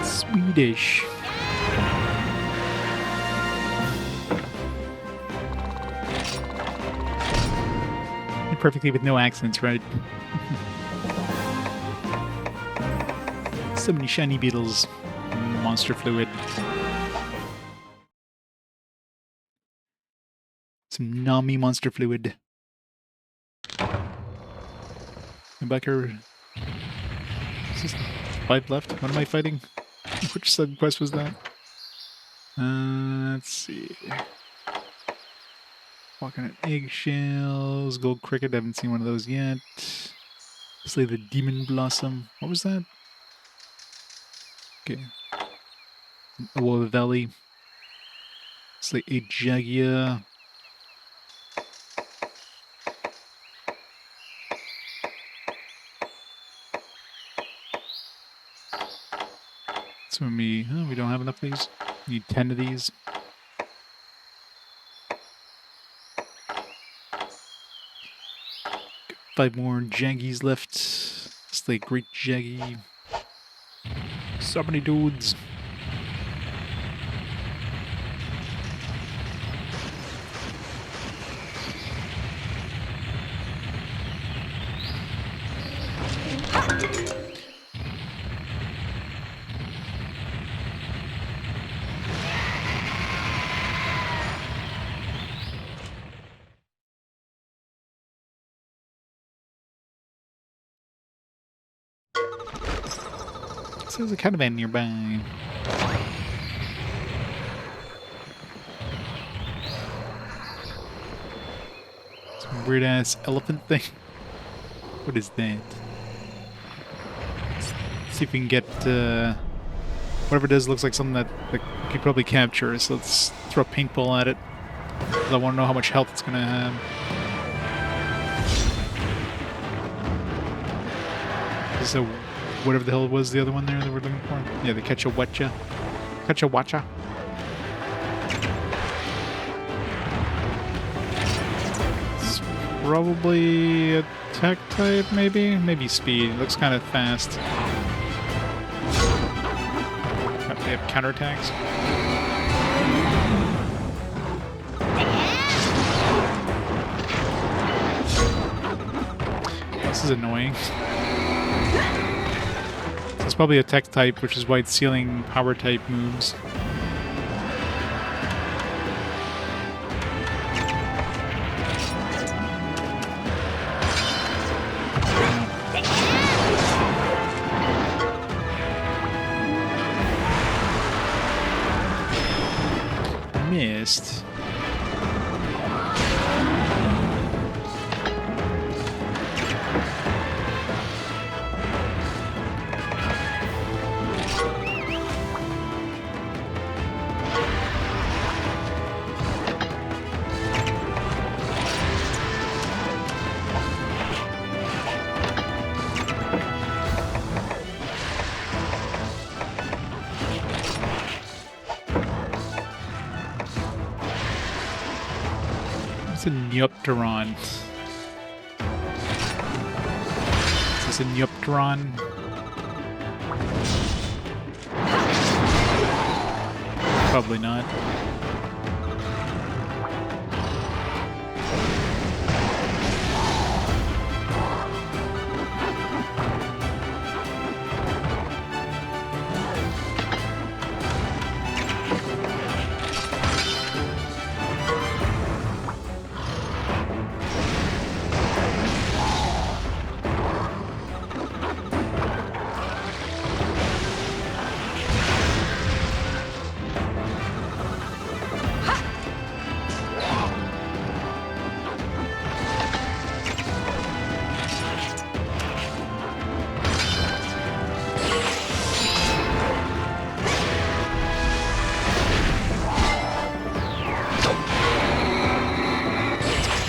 Swedish. Perfectly with no accents, right? So many shiny beetles. Monster fluid. Some Nami monster fluid. And back here. Is this 5 left? What am I fighting? Which sub quest was that? Let's see. Walking on eggshells. Gold cricket. I haven't seen one of those yet. Slay the demon blossom. What was that? Okay. Oh, the valley. Slay a jagia. So we don't have enough of these. Need 10 of these. Got 5 more jaggies left. Slay great jaggy. So many dudes. So there's a caravan nearby. Some weird ass elephant thing. What is that? Let's see if we can get whatever it is. Looks like something that we could probably capture. So let's throw a paintball at it. 'Cause I want to know how much health it's gonna have. So whatever the hell was the other one there that we're looking for? Yeah, the Ketchawatcha. Ketchawatcha. It's probably a tech type, maybe? Maybe speed. It looks kind of fast. They have counterattacks. This is annoying. It's probably a tech type, which is why it's sealing power type moves. Missed. It's a Neopteron. Is this a Neopteron? Probably not.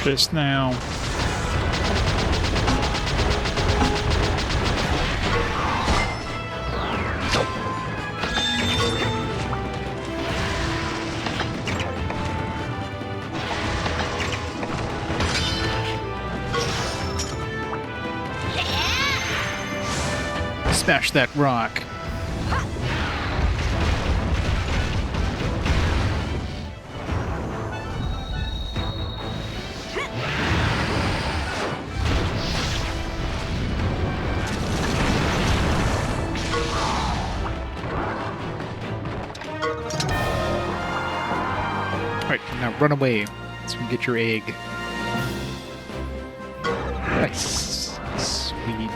Just now. Smash that rock. Alright, now run away so we can get your egg. Nice. Sweet.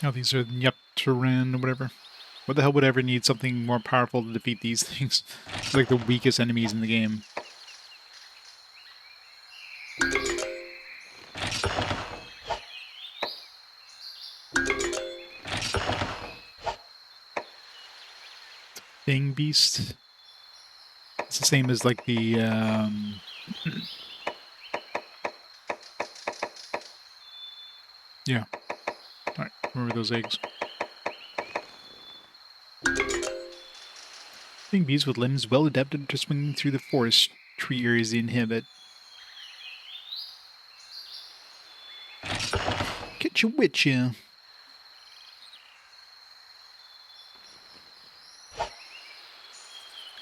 Oh, these are Nyeptaran or whatever. What the hell would ever need something more powerful to defeat these things? It's like the weakest enemies in the game. Thing Beast. It's the same as like the yeah. Alright, remember those eggs. Thing beasts with limbs well adapted to swinging through the forest tree areas they inhabit. Get you with you.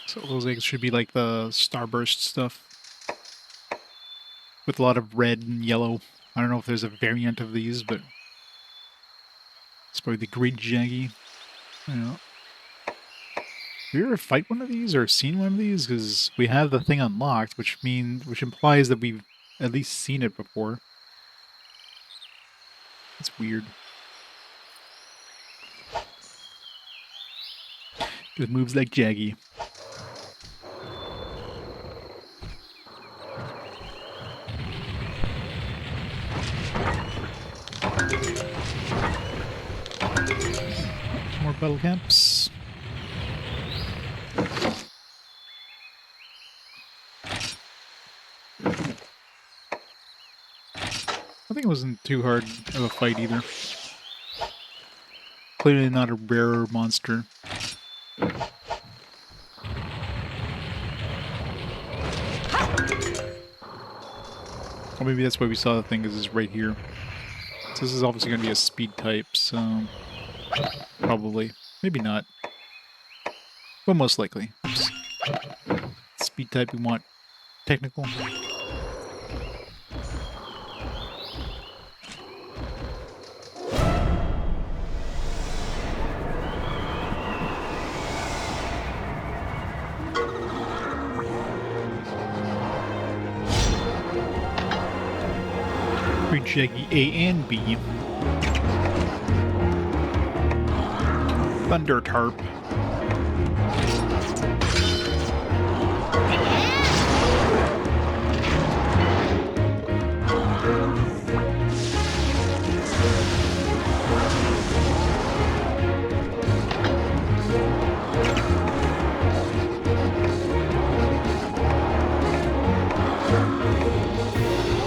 So those eggs should be like the starburst stuff. With a lot of red and yellow. I don't know if there's a variant of these, but it's probably the Great Jaggy. I don't know. Have you ever fight one of these or seen one of these? Because we have the thing unlocked, which implies that we've at least seen it before. It's weird. It moves like Jaggy. More battle camps. I think it wasn't too hard of a fight either. Clearly not a rare monster. Or maybe that's why we saw the thing, is right here. So this is obviously going to be a speed type, so probably. Maybe not. But most likely. Oops. Speed type we want technical. Shaggy A and B. Thunder Tarp.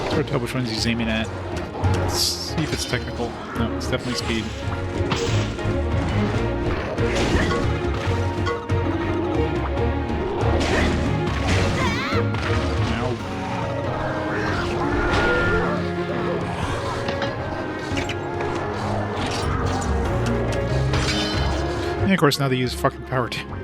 Hard to tell which ones he's aiming at. Let's see if it's technical. No, it's definitely speed. Ow. And of course now they use fucking power to.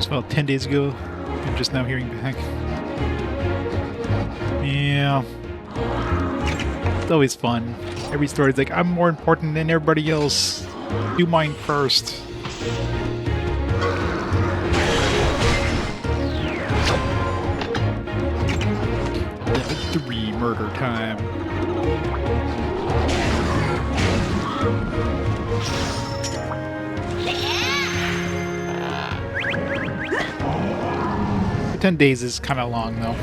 About 10 days ago. I'm just now hearing back. Yeah. It's always fun. Every story's like, I'm more important than everybody else. Do mine first. Level 3 murder time. The 10 days is kind of long, though.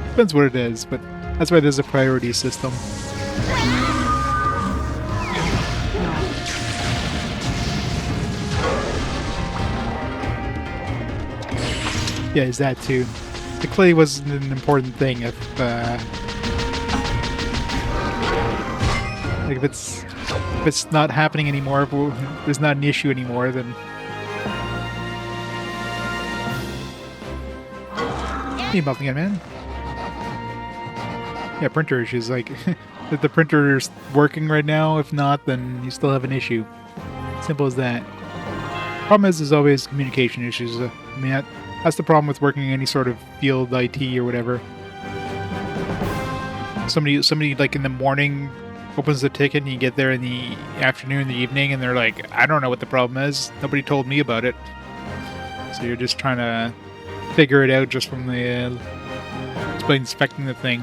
Depends what it is, but that's why there's a priority system. Yeah, is that too. The clay wasn't an important thing if like if it's not happening anymore, if there's not an issue anymore, then hey, nothing again, man. Yeah, printer issues. Like, if the printer's working right now, if not, then you still have an issue. Simple as that. Problem is, there's always communication issues. I mean, that's the problem with working in any sort of field IT or whatever. Somebody like in the morning opens the ticket, and you get there in the afternoon, the evening, and they're like, I don't know what the problem is. Nobody told me about it. So you're just trying to figure it out just from the by inspecting the thing.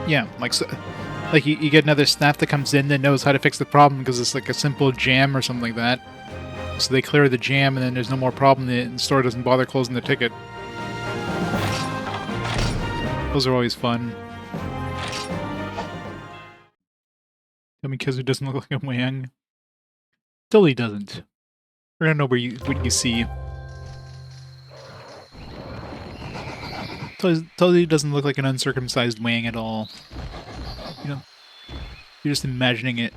Yeah, like you get another staff that comes in that knows how to fix the problem because it's like a simple jam or something like that. So they clear the jam and then there's no more problem. The store doesn't bother closing the ticket. Those are always fun. Tell me Kizu doesn't look like a Wang. Totally doesn't. We're gonna know what you see. Totally doesn't look like an uncircumcised Wang at all. You know, you're just imagining it.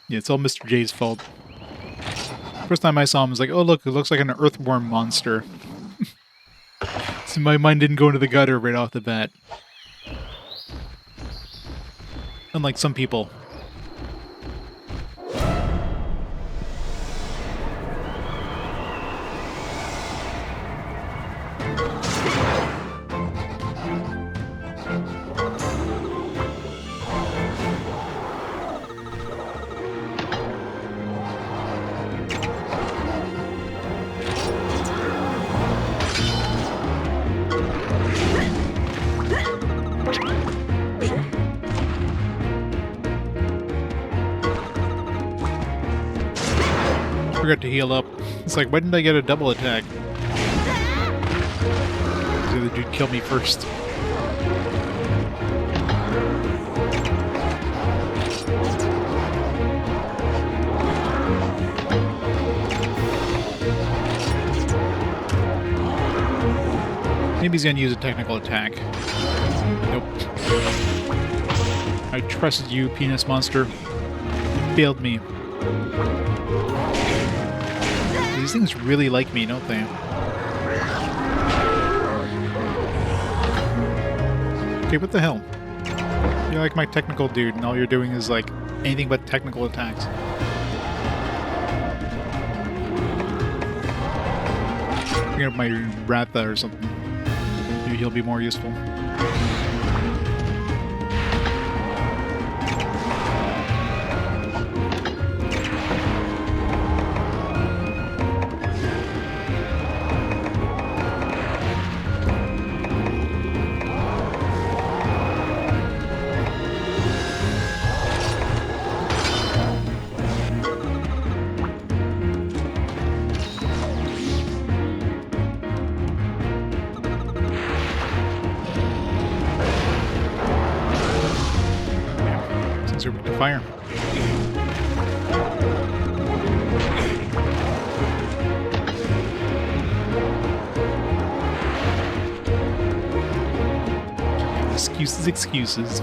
Yeah, it's all Mr. J's fault. First time I saw him, I was like, oh look, it looks like an earthworm monster. So my mind didn't go into the gutter right off the bat. Unlike some people. Forgot to heal up. It's like, why didn't I get a double attack? The other dude killed me first. Maybe he's gonna use a technical attack. Nope. I trusted you, penis monster. Failed me. These things really like me, don't they? Okay, what the hell? You're like my technical dude, and all you're doing is like anything but technical attacks. Bring up my Ratha or something. Maybe he'll be more useful. Since we're to fire. Excuses, excuses.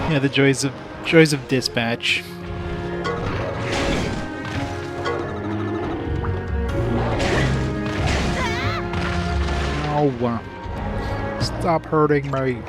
Yeah, the joys of dispatch. Oh, stop hurting me.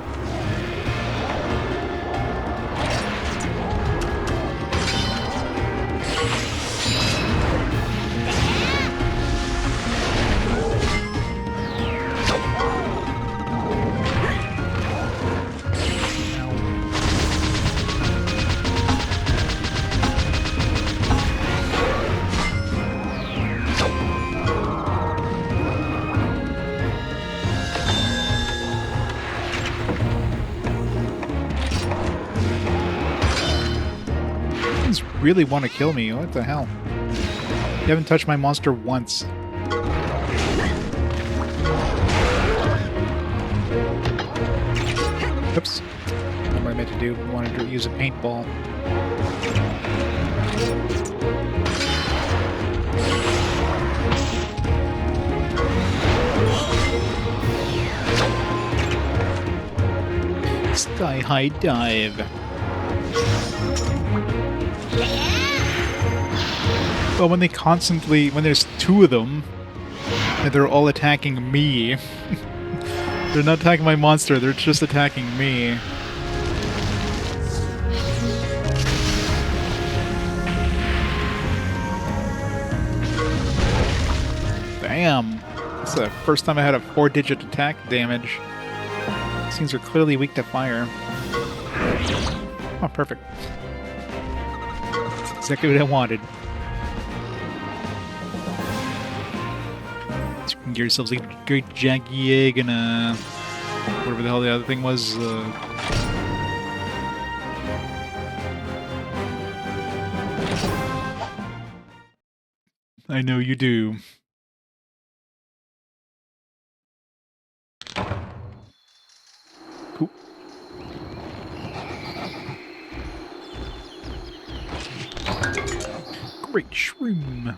Things really want to kill me. What the hell? You haven't touched my monster once. Oops. What I meant to do. I wanted to use a paintball. Sky high dive. Well, when there's two of them, and they're all attacking me. They're not attacking my monster, they're just attacking me. Damn. That's the first time I had a 4-digit attack damage. These things are clearly weak to fire. Oh, perfect. That's exactly what I wanted. So you can get yourselves a great janky egg and whatever the hell the other thing was. I know you do. Cool. Great shroom.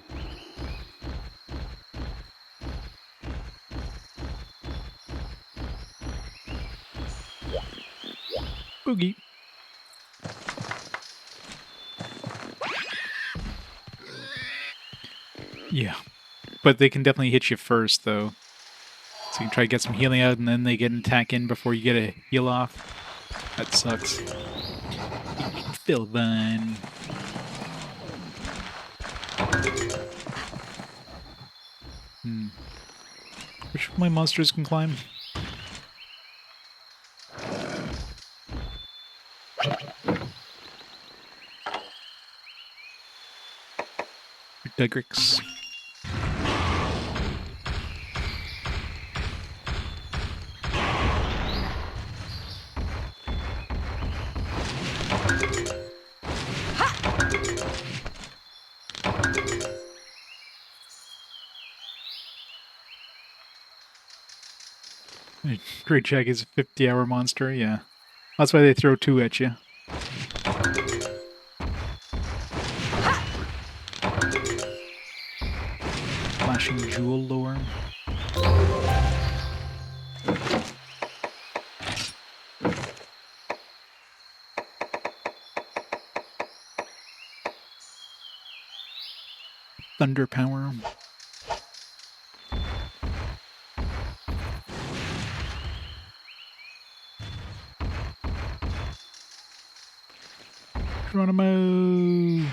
Boogie. Yeah. But they can definitely hit you first, though. So you can try to get some healing out, and then they get an attack in before you get a heal off. That sucks. Philvine. Which of my monsters can climb? Digrix. Great Jag is a 50-hour monster, yeah. That's why they throw 2 at you. Flashing Jewel lore. Thunder power. Geronimo!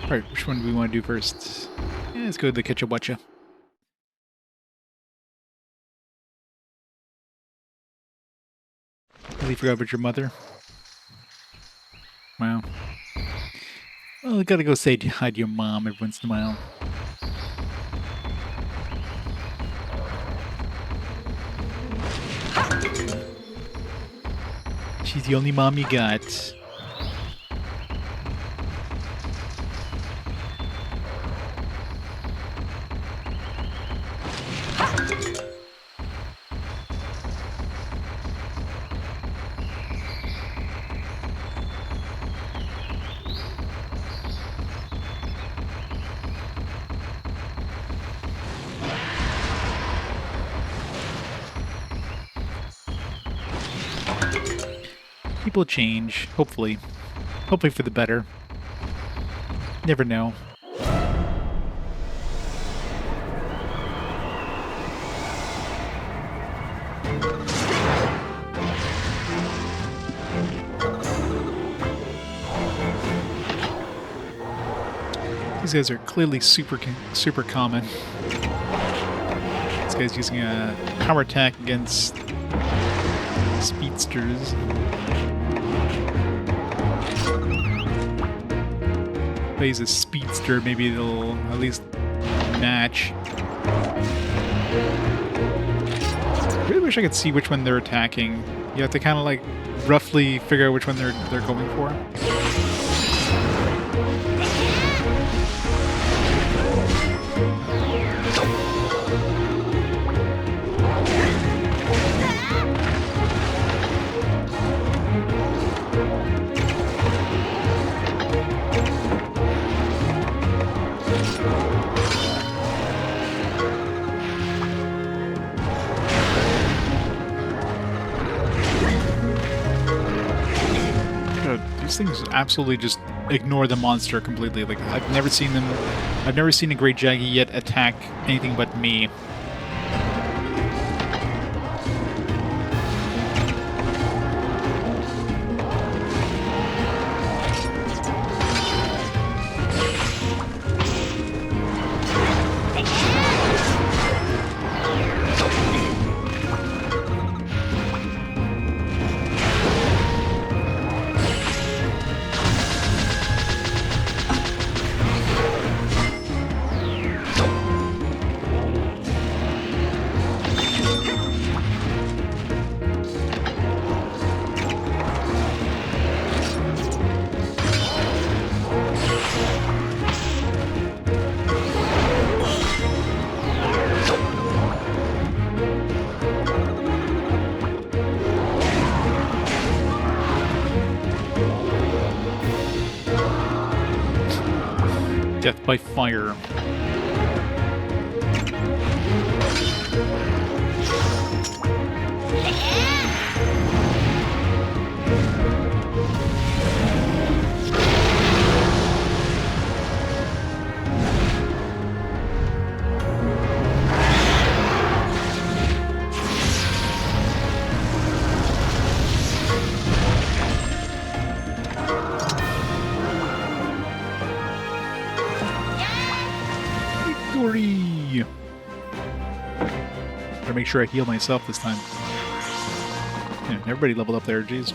Alright, which one do we want to do first? Yeah, let's go with the Kitcha-Watcha. Really forgot about your mother. Wow. Well, I gotta go say hi to your mom every once in a while. She's the only mom you got. People change, hopefully. Hopefully for the better. Never know. These guys are clearly super common. This guy's using a power attack against speedsters. If he's a speedster, maybe they'll at least match. I really wish I could see which one they're attacking. You have to kind of like roughly figure out which one they're going for. These things absolutely just ignore the monster completely. Like, I've never seen a Great Jaggy yet attack anything but me. Death by fire. Victory! Gotta make sure I heal myself this time. Yeah, everybody leveled up there, jeez.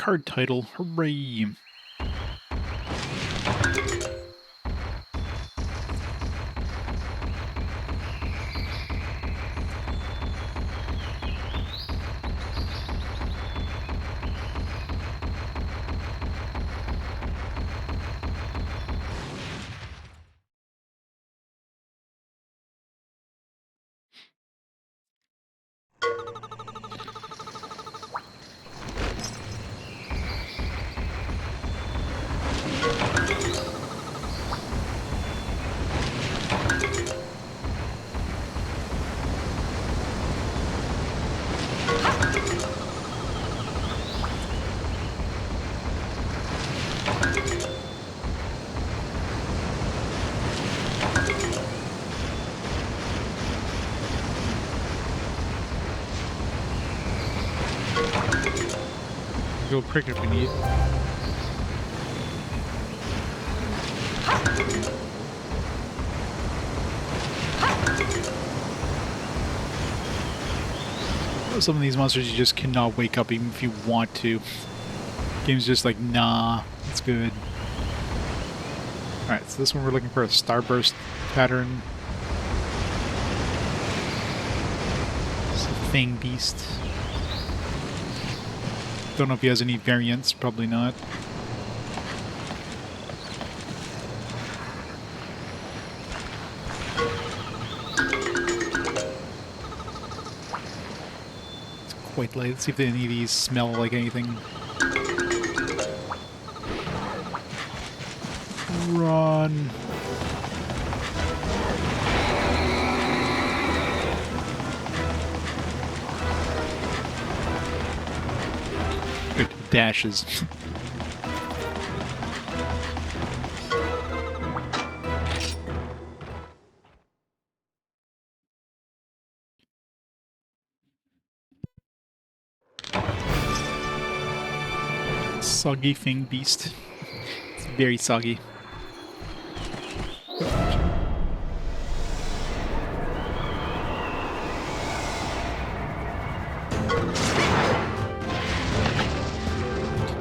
card title. Hooray! Go cricket if we need. Some of these monsters you just cannot wake up even if you want to. Game's just like, nah, it's good. Alright, so this one we're looking for a starburst pattern. It's a Fang Beast. Don't know if he has any variants, probably not. It's quite light. Let's see if any of these smell like anything. Run. Good dashes. Soggy Fang Beast. It's very soggy.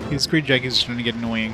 This Great Jag is starting to get annoying.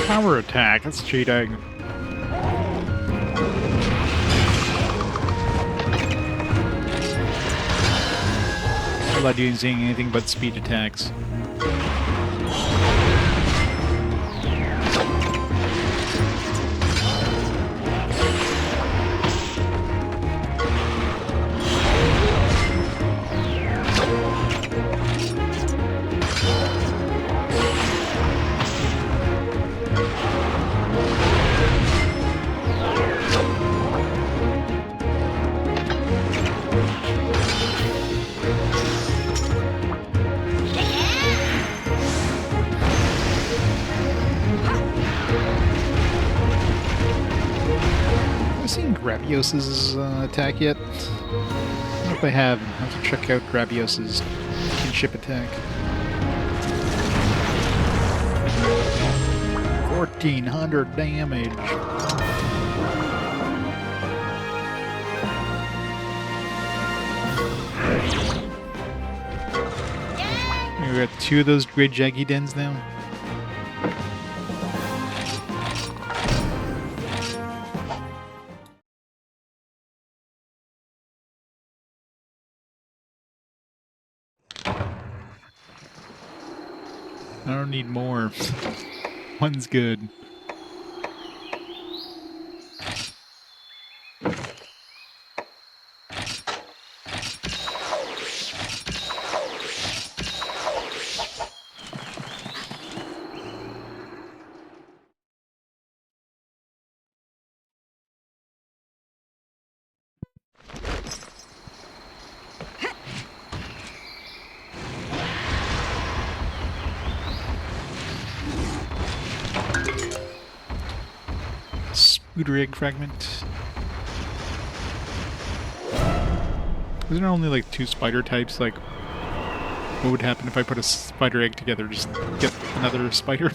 Power attack, that's cheating. I'm not using anything but speed attacks. Gravios's attack yet? I don't know if I have. I have to check out Gravios's Kinship attack. 1400 damage. We got 2 of those great jaggy dens now. I don't need more. One's good. Spooder egg fragment. Isn't there only like 2 spider types? Like, what would happen if I put a spider egg together? Just get another spider?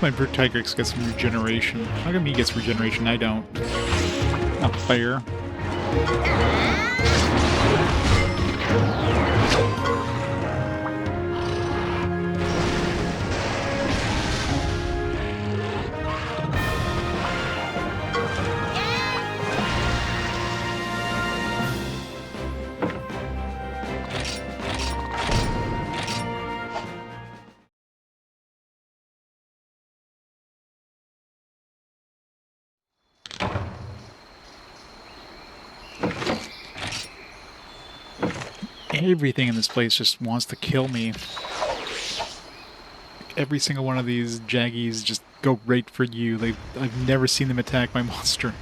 My Brute Tigrex gets some regeneration. How come he gets regeneration? I don't. Not fair. Everything in this place just wants to kill me. Every single one of these jaggies just go right for you. Like, I've never seen them attack my monster.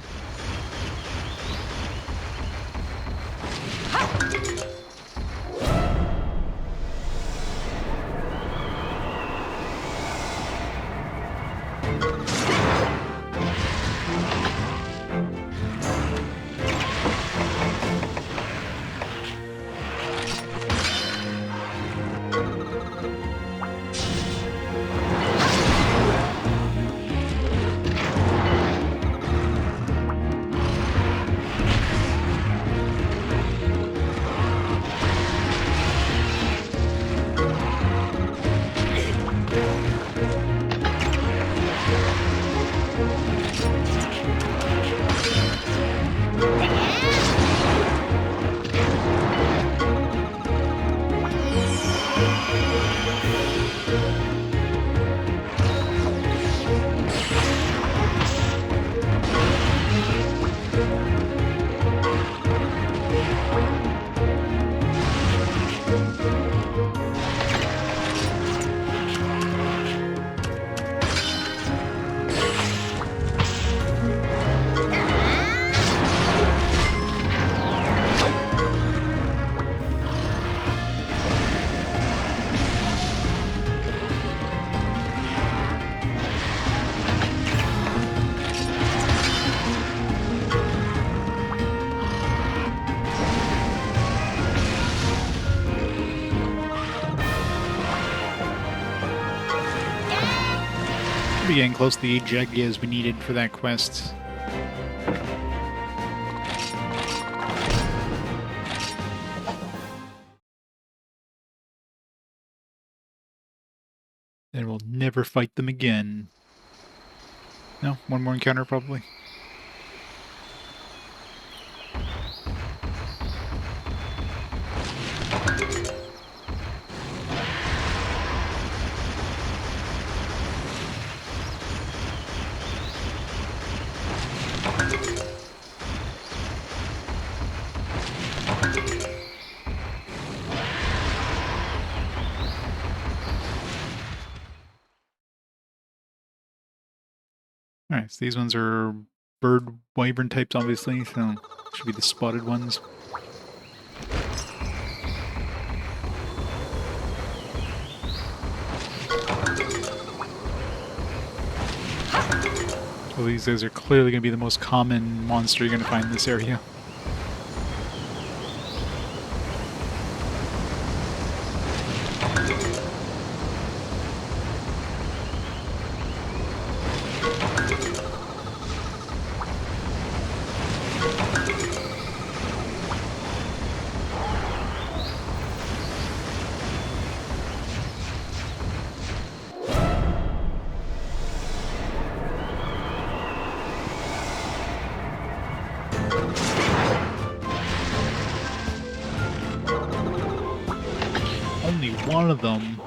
We're getting close to the 8 jaggies we needed for that quest. And we'll never fight them again. No, one more encounter probably. Alright, so these ones are bird wyvern types, obviously, so should be the spotted ones. So these guys are clearly going to be the most common monster you're going to find in this area. Only one of them.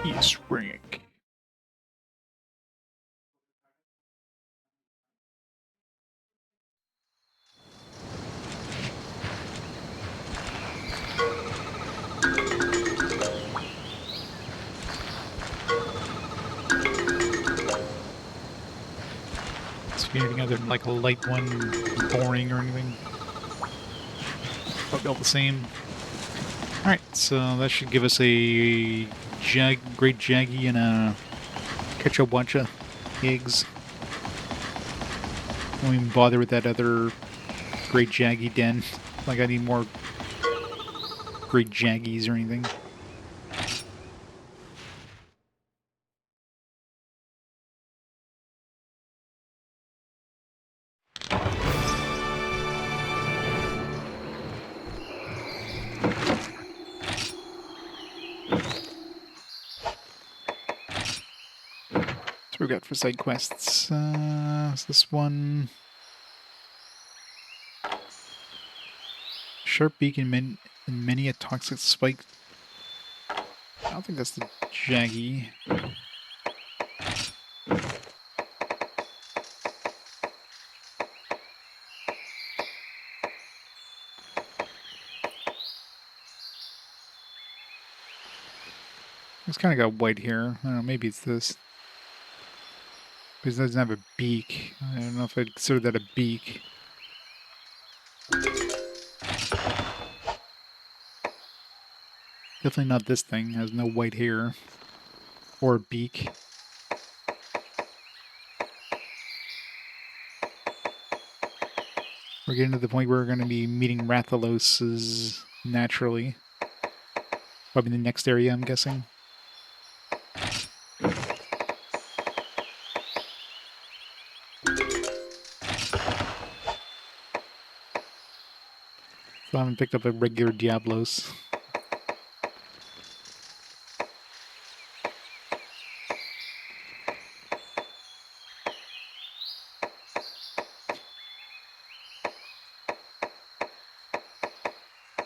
He's rank. Is there anything other than like a light one, boring or anything? Probably all the same. Alright, so that should give us a great jaggy and a ketchup wancha eggs. Won't even bother with that other great jaggy den. Like I need more great jaggies or anything. So we've got for side quests. Is this one? Sharp beak and many a toxic spike. I don't think that's the jaggy. It's kind of got white here. I don't know, maybe it's this. Because it doesn't have a beak. I don't know if I'd consider that a beak. Definitely not this thing. It has no white hair. Or a beak. We're getting to the point where we're going to be meeting Rathaloses naturally. Probably the next area, I'm guessing. So I haven't picked up a regular Diablos.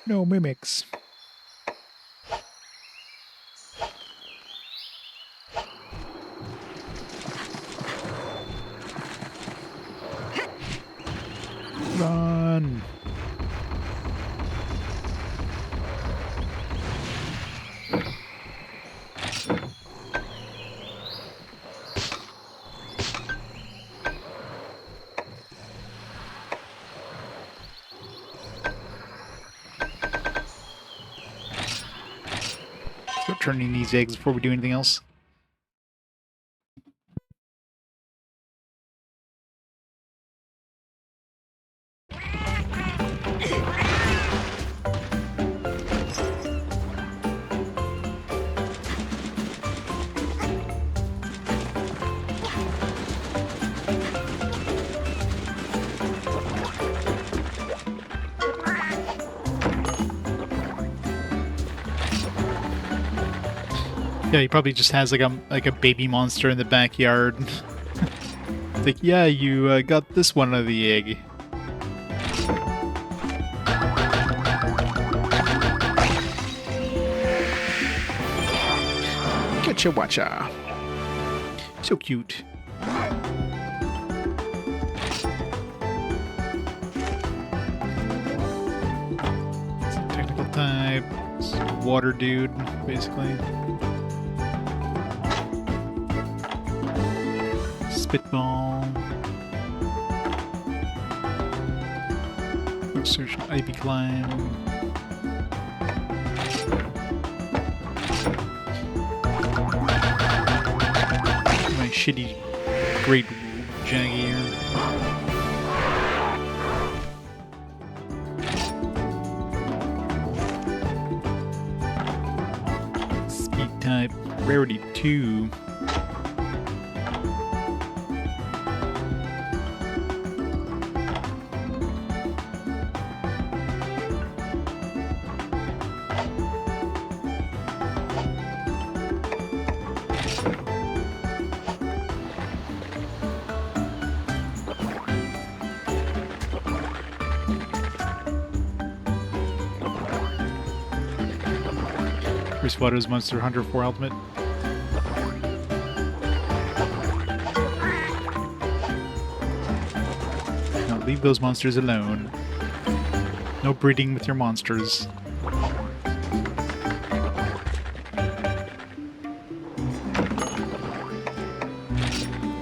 No mimics. Run! turning these eggs before we do anything else. Yeah, he probably just has like a baby monster in the backyard. It's like, yeah, you got this one out of the egg. Getcha watcha. So cute. Technical type. Water dude, basically. Spitball. Quick search Ivy Climb. My shitty great Jaggy here. Speed type, rarity 2. Water's Monster Hunter 4 Ultimate. Now leave those monsters alone. No breeding with your monsters.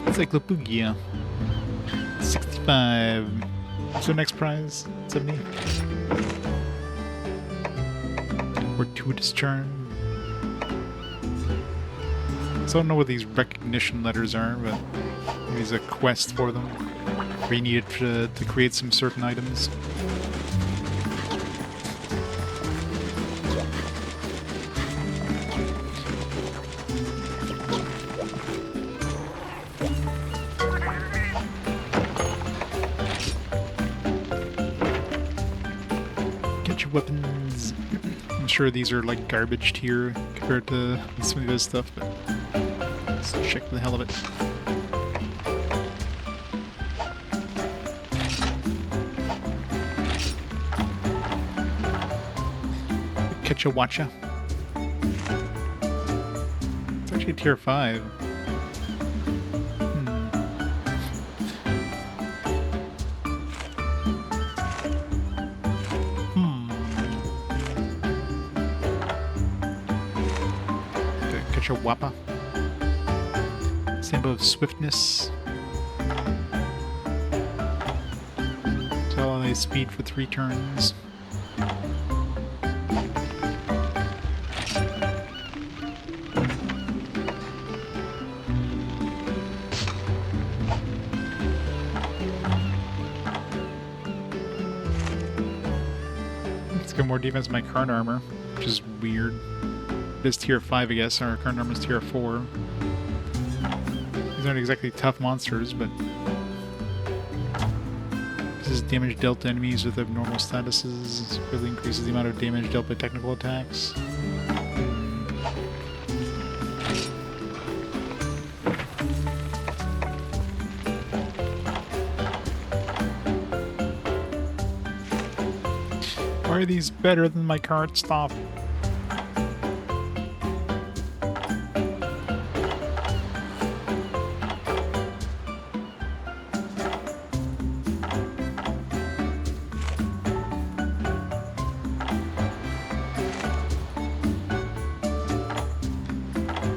Encyclopedia. 65. What's the next prize? 70? Fortuitous turn. So I don't know what these recognition letters are, but maybe there's a quest for them where you need it to create some certain items. Get your weapons. I'm sure these are like garbage tier compared to some of this stuff, but let's check for the hell of it. Catch a watcha. It's actually tier 5. Catch a wappa. Symbol of swiftness. Tell they speed for 3 turns. Let's get more defense in my current armor, which is weird. It is tier 5, I guess. Our current armor is tier 4. These aren't exactly tough monsters, but this is damage dealt to enemies with abnormal statuses. This really increases the amount of damage dealt by technical attacks. Why are these better than my current stuff?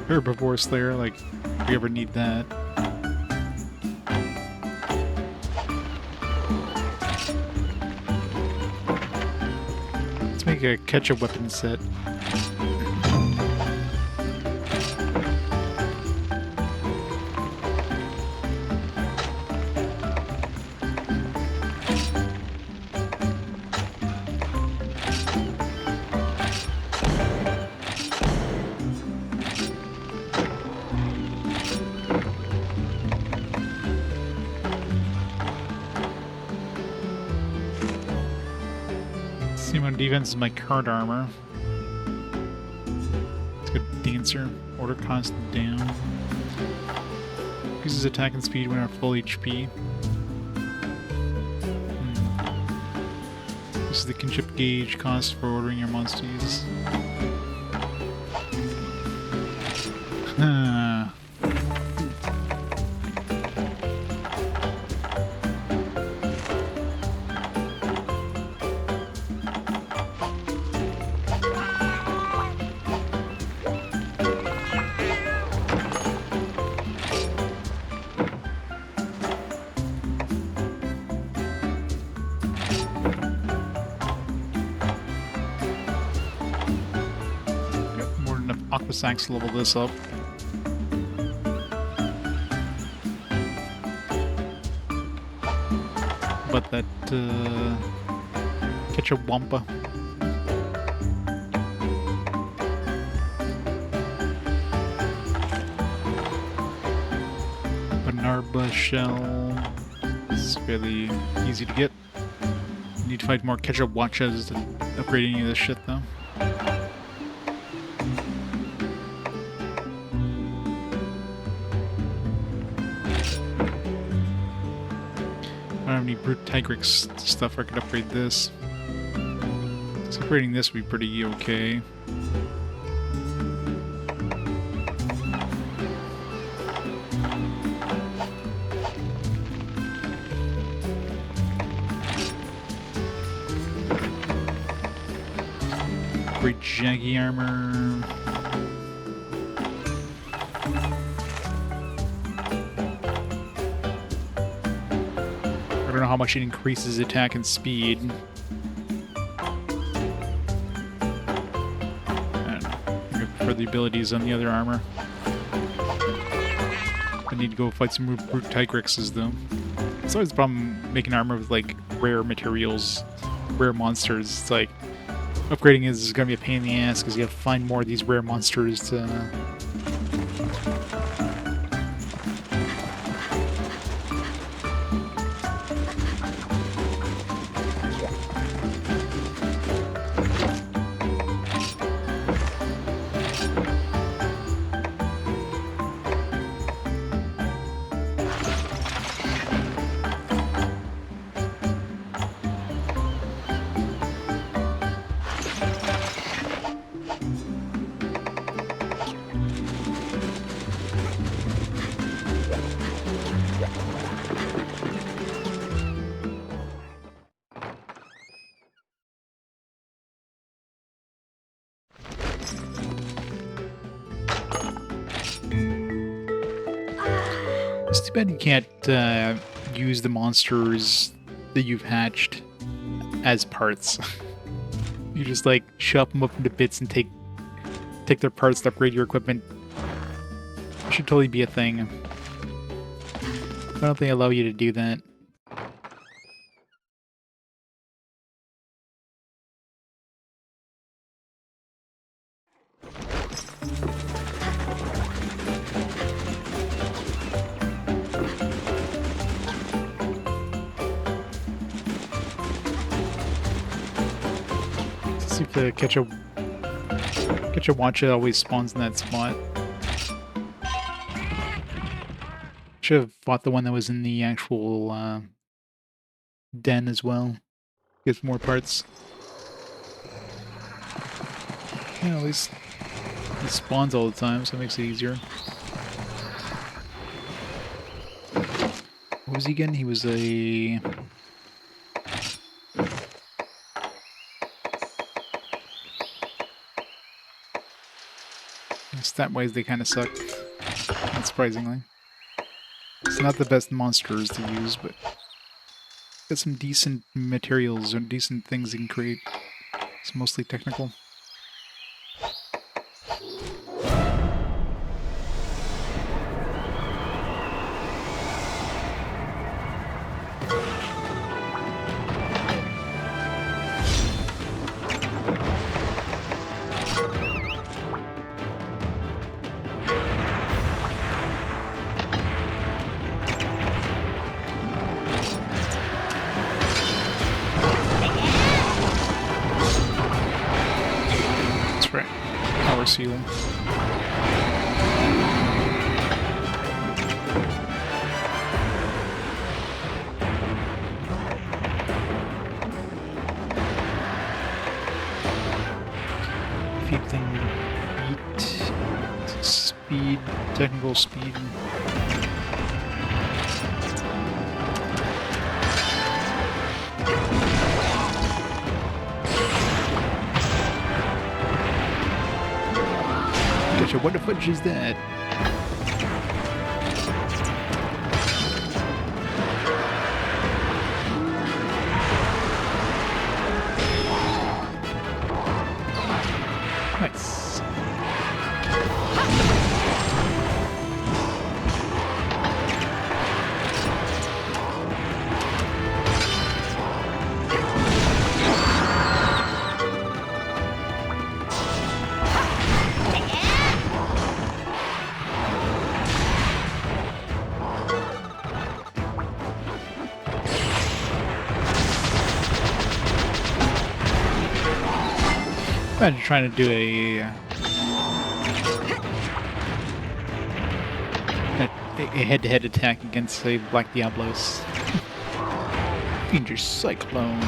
Herbivore Slayer, like, if we ever need that. Let's make a catch-up weapon set. defense is my current armor. Let's go Dancer. Order constant down. Increases attack and speed when at full HP. This is the Kinship gauge cost for ordering your monsters. Aquasacks level this up. But that catch a Wampa. Banarba shell is fairly easy to get. Need to fight more ketchup watches to upgrade any of this shit though. I don't have any Brute Tigrix stuff where I could upgrade this. So upgrading this would be pretty okay. Great Jaggy armor. I don't know how much it increases attack and speed. I don't know. I prefer the abilities on the other armor. I need to go fight some Brute Tigrixes though. It's always the problem making armor with like rare materials, rare monsters. It's like upgrading is going to be a pain in the ass because you have to find more of these rare monsters to... It's too bad you can't use the monsters that you've hatched as parts. You just like chop them up into bits and take their parts to upgrade your equipment. It should totally be a thing. I don't think they allow you to do that. See if the catch a Wancha always spawns in that spot. Should have fought the one that was in the actual den as well. Gives more parts. Yeah, at least it spawns all the time, so it makes it easier. What was he again? He was a... Stat-wise, they kind of suck. Not surprisingly. It's not the best monsters to use, but got some decent materials or decent things you can create. It's mostly technical. seal. Feed thing, beat, speed, technical speed. Gotcha, what the fudge is that? Nice. Imagine trying to do a head-to-head attack against, say, Black Diablos. Danger Cyclone.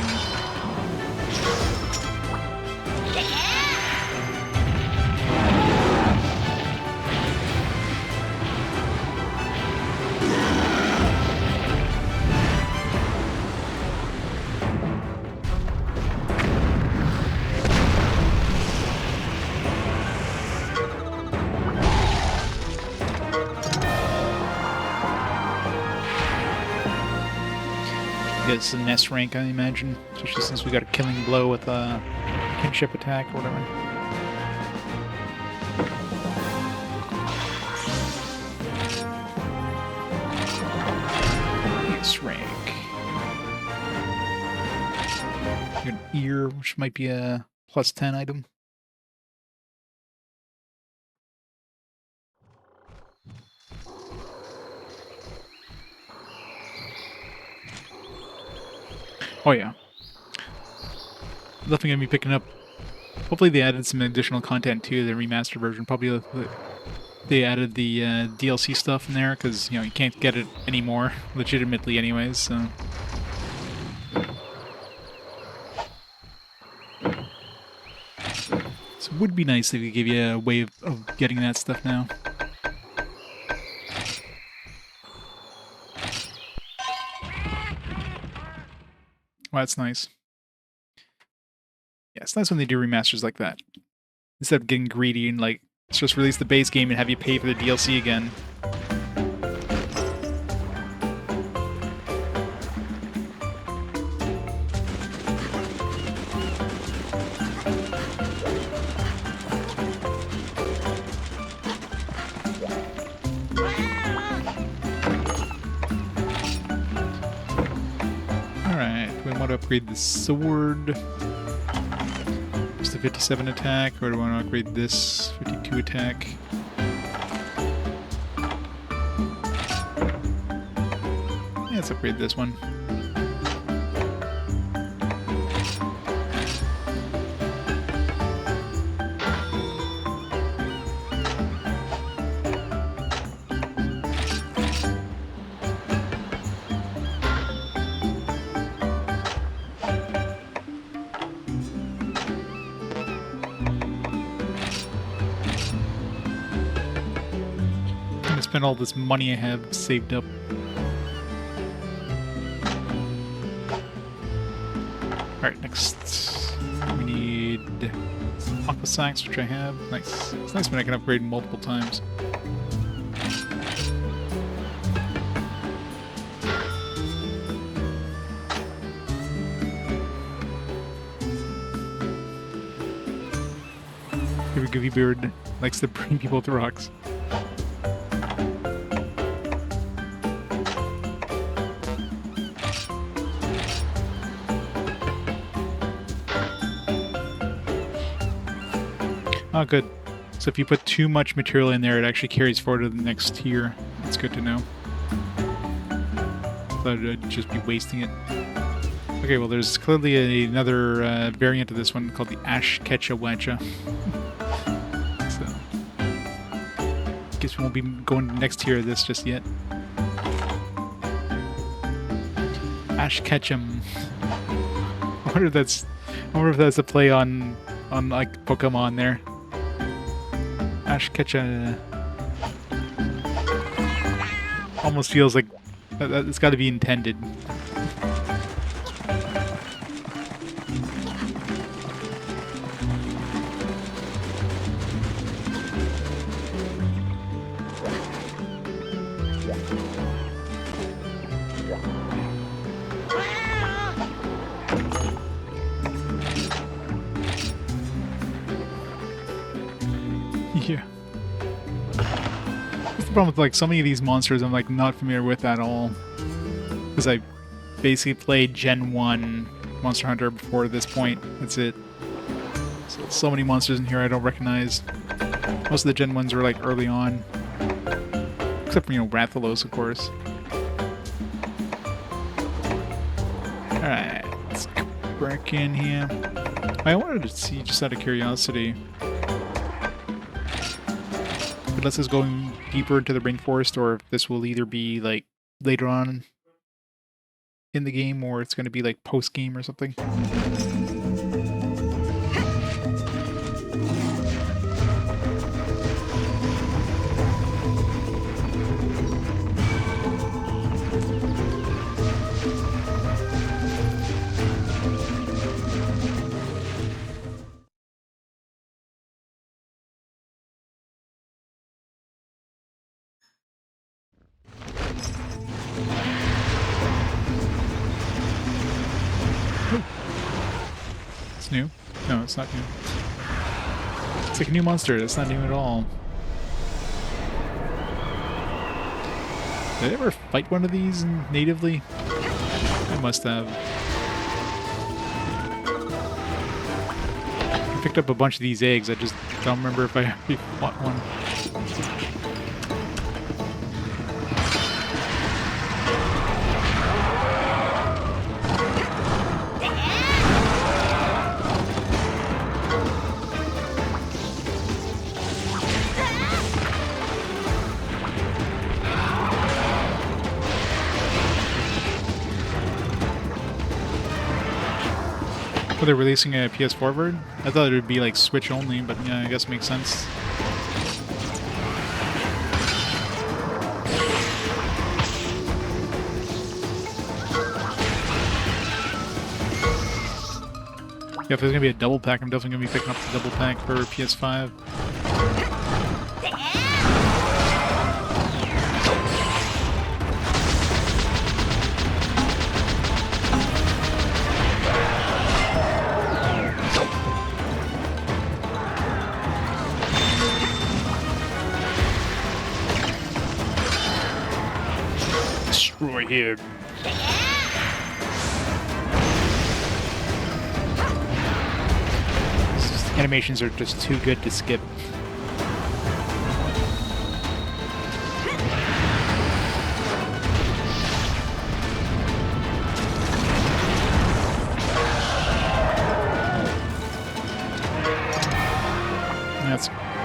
It's an S rank, I imagine, especially since we got a killing blow with a kinship attack or whatever. S rank. Got an ear, which might be a +10 item. Oh yeah. Definitely gonna be picking up. Hopefully they added some additional content to the remastered version. Probably they added the DLC stuff in there because you can't get it anymore, legitimately, anyways. So. So it would be nice if they give you a way of getting that stuff now. Well, that's nice. Yeah, it's nice when they do remasters like that. Instead of getting greedy and like, let's just release the base game and have you pay for the DLC again. To upgrade the sword. Just the 57 attack, or do I want to upgrade this 52 attack? Yeah, let's upgrade this one. Spend all this money I have saved up. Alright, next we need Aqua Sacs, which I have. Nice. It's nice when I can upgrade multiple times. Every goofy beard likes to bring people with rocks. Oh, good. So if you put too much material in there, it actually carries forward to the next tier. That's good to know. Thought I'd just be wasting it. Okay, well, there's clearly another variant of this one called the Ash Ketcha Wedja. Guess we won't be going to the next tier of this just yet. Ash Ketchum. I wonder if that's a play on like Pokemon there. Ash Ketchum. Almost feels like it's got to be intended. Yeah. That's the problem with like so many of these monsters I'm like not familiar with at all. Because I basically played Gen 1 Monster Hunter before this point. That's it. So many monsters in here I don't recognize. Most of the Gen 1s were like early on. Except for, Rathalos, of course. Alright, let's go back in here. I wanted to see, just out of curiosity, unless it's going deeper into the rainforest, or if this will either be like later on in the game, or it's going to be like post-game or something. It's new? No, it's not new. It's like a new monster. It's not new at all. Did I ever fight one of these natively? I must have. I picked up a bunch of these eggs. I just don't remember if I actually fought one. Oh, they're releasing a PS4 version? I thought it would be like Switch only, but yeah, I guess it makes sense. Yeah, if there's gonna be a double pack, I'm definitely gonna be picking up the double pack for PS5. Destroy him. Animations are just too good to skip.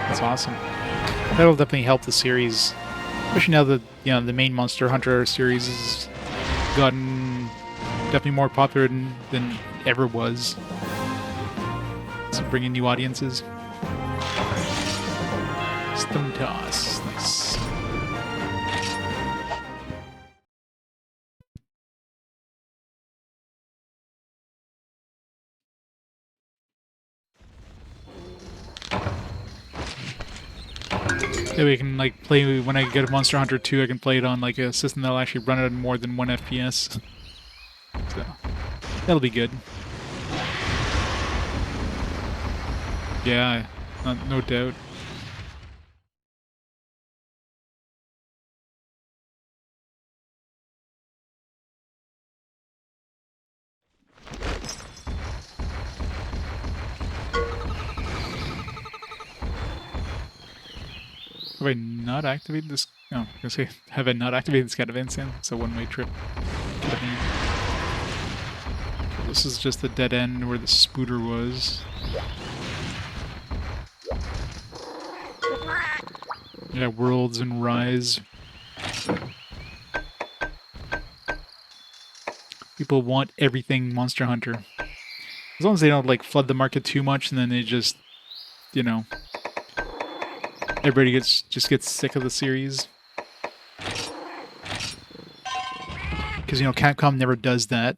That's awesome. That'll definitely help the series, especially now that the main Monster Hunter series has gotten definitely more popular than ever was. So bringing new audiences. Stone toss, nice. Yeah, we can like play when I get a Monster Hunter 2. I can play it on like a system that'll actually run it at more than 1 FPS. So that'll be good. Yeah, no doubt. Have I not activated this? No, I was gonna say, have I not activated this Catavan? It's a one-way trip. This is just the dead end where the spooter was. Yeah, Worlds and Rise. People want everything Monster Hunter. As long as they don't, like, flood the market too much, and then they just, you know, everybody just gets sick of the series. Because, you know, Capcom never does that.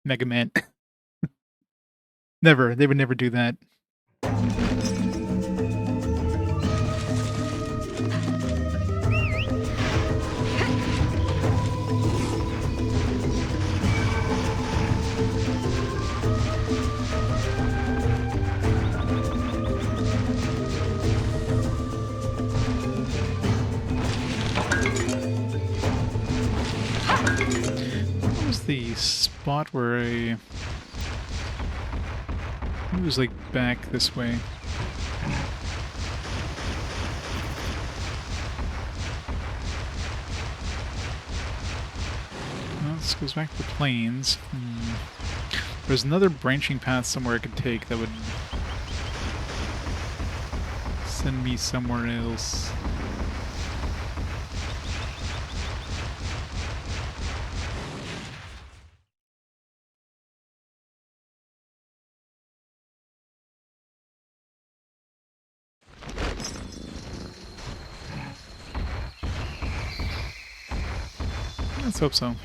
Mega Man. Never. They would never do that. What was the spot where I... It was, like, back this way. Well, this goes back to the plains. There's another branching path somewhere I could take that would send me somewhere else. Let's hope so.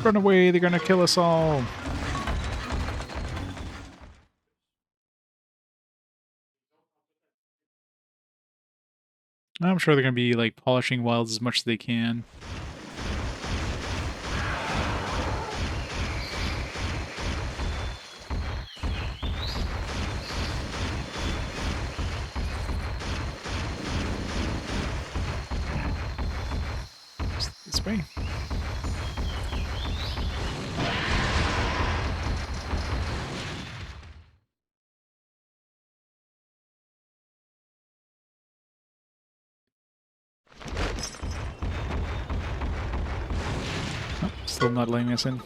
Run away, they're gonna kill us all. I'm sure they're gonna be, like, polishing wilds as much as they can. This way. Oh, still not letting us in.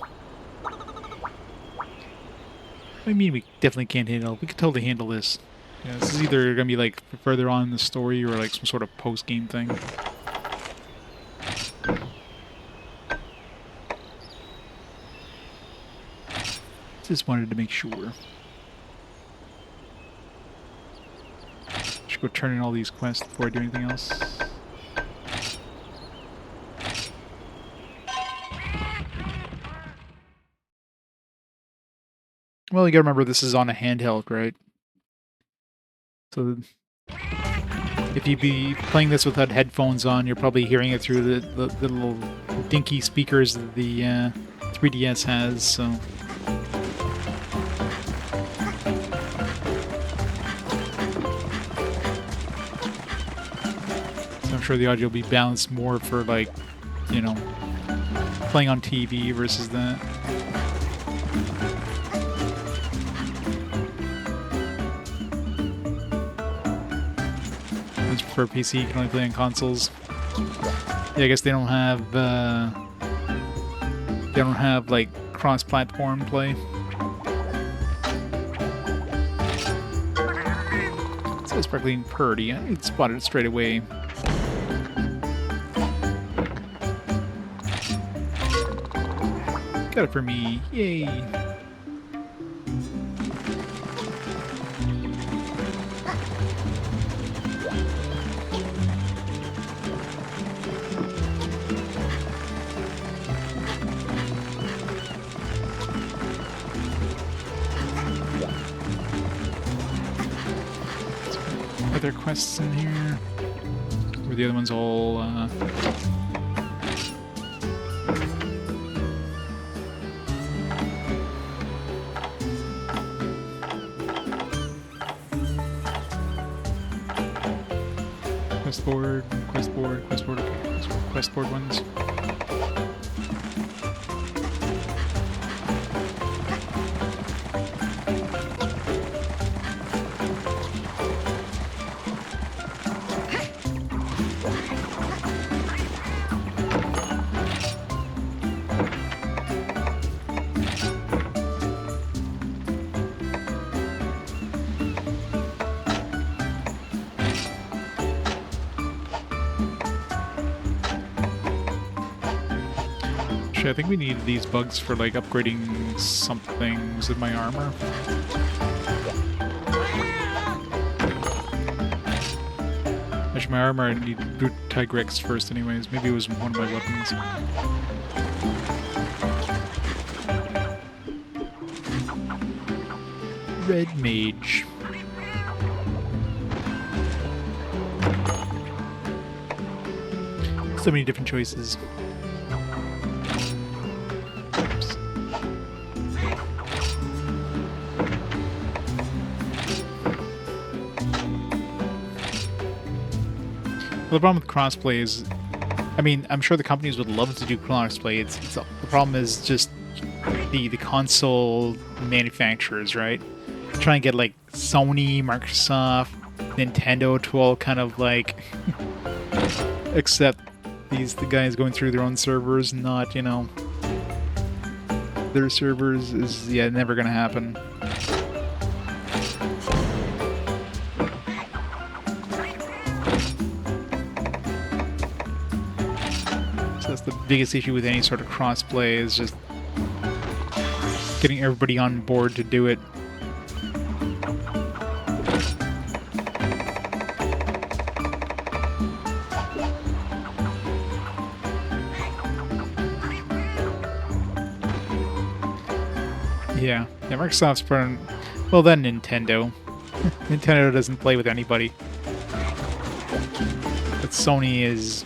I mean, we definitely can't handle. We could totally handle this. Yeah, this is either gonna be like further on in the story or like some sort of post-game thing. Just wanted to make sure. Should go turn in all these quests before I do anything else. Well, you gotta remember this is on a handheld, right? So if you be playing this without headphones on, you're probably hearing it through the little dinky speakers that the 3DS has, so... I'm sure the audio will be balanced more for, like, you know, playing on TV versus that. I just prefer PC, you can only play on consoles. Yeah, I guess they don't have like cross-platform play. It says sparkling purdy. I spotted it straight away. Got it for me. Yay. Are there quests in here? Or the other ones all quest board ones. Actually, I think we need these bugs for, like, upgrading some things in my armor. Actually, my armor, I need Brute Tigrex first anyways. Maybe it was one of my weapons. Red Mage. So many different choices. Oops. Well, the problem with crossplay is, I mean, I'm sure the companies would love to do crossplay. The problem is just the console manufacturers, right? Trying to get like Sony, Microsoft, Nintendo to all kind of like accept the guys going through their own servers, not, you know, their servers is never gonna happen. So that's the biggest issue with any sort of crossplay, is just getting everybody on board to do it. Yeah, Microsoft's pretty... Well, then Nintendo. Nintendo doesn't play with anybody. But Sony is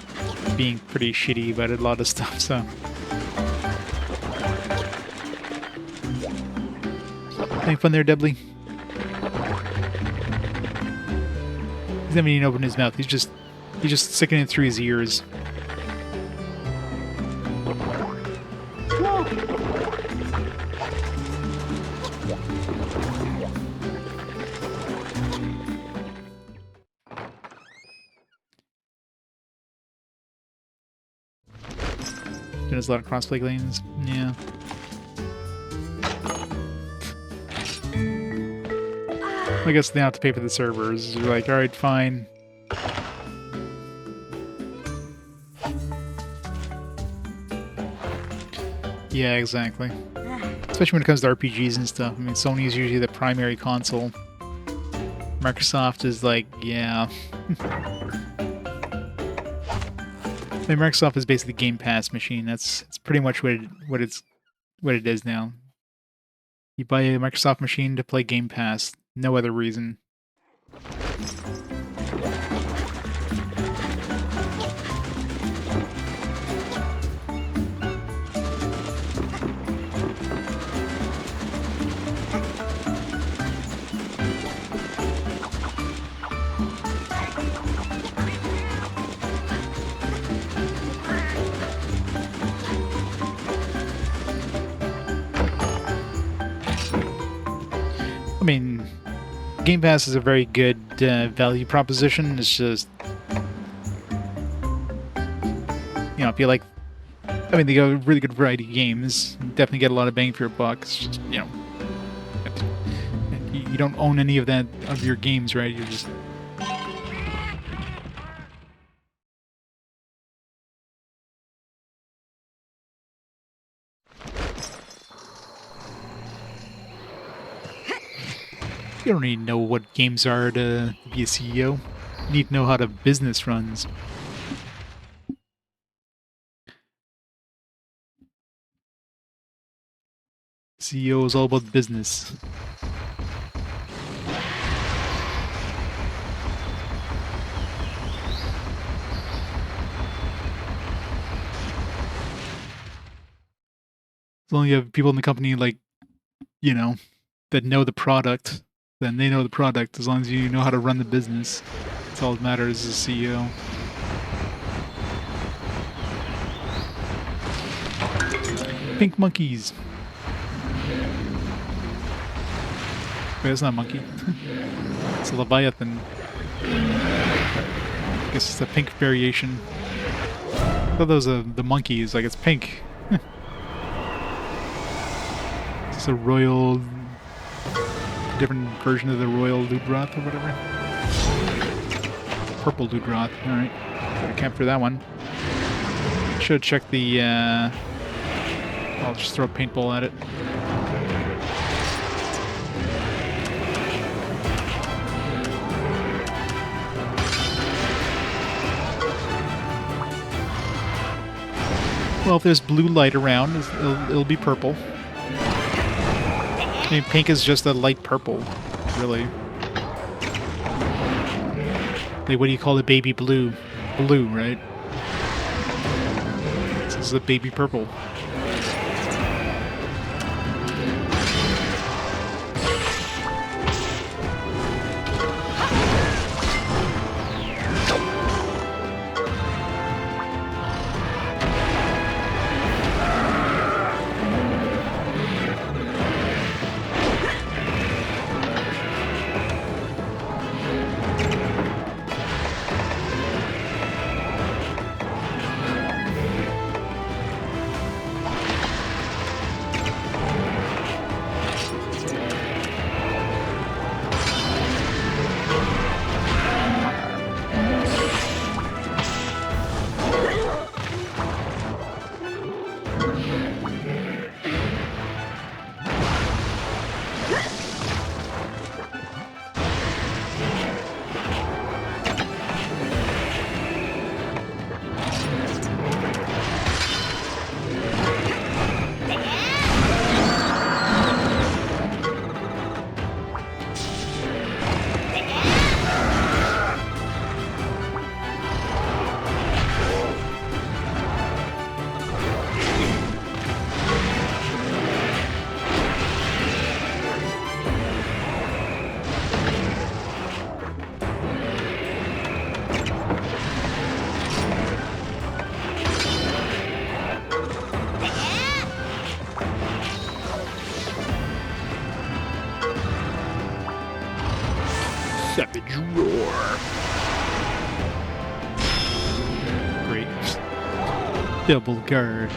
being pretty shitty about a lot of stuff, so... Having fun there, Dudley? He doesn't even open his mouth. He's just sticking it through his ears. There's a lot of crossplay lanes. Yeah. I guess they have to pay for the servers. You're like, alright, fine. Yeah, exactly. Especially when it comes to RPGs and stuff. I mean, Sony is usually the primary console. Microsoft is like, yeah. I mean, Microsoft is basically the Game Pass machine. It's pretty much what it is now. You buy a Microsoft machine to play Game Pass. No other reason. I mean, Game Pass is a very good value proposition. It's just, you know, if you like, I mean, they got a really good variety of games. You definitely get a lot of bang for your buck. It's just, you know, you don't own any of that of your games, right? You're just... You don't need to know what games are to be a CEO. You need to know how the business runs. CEO is all about business. As long as you have people in the company, like, you know, that know the product, then they know the product. As long as you know how to run the business, that's all that matters as a CEO. Pink monkeys. Wait, that's not a monkey. It's a Leviathan. I guess it's a pink variation. I thought that was the monkeys. Like, it's pink. It's a royal... different version of the royal Ludroth or whatever. Purple Ludroth. Alright. Gotta capture that one. Should have checked the I'll just throw a paintball at it. Well, if there's blue light around, it'll be purple. I mean, pink is just a light purple, really. Like, what do you call the baby blue? Blue, right? This is a baby purple. Savage roar. Great. Double guard.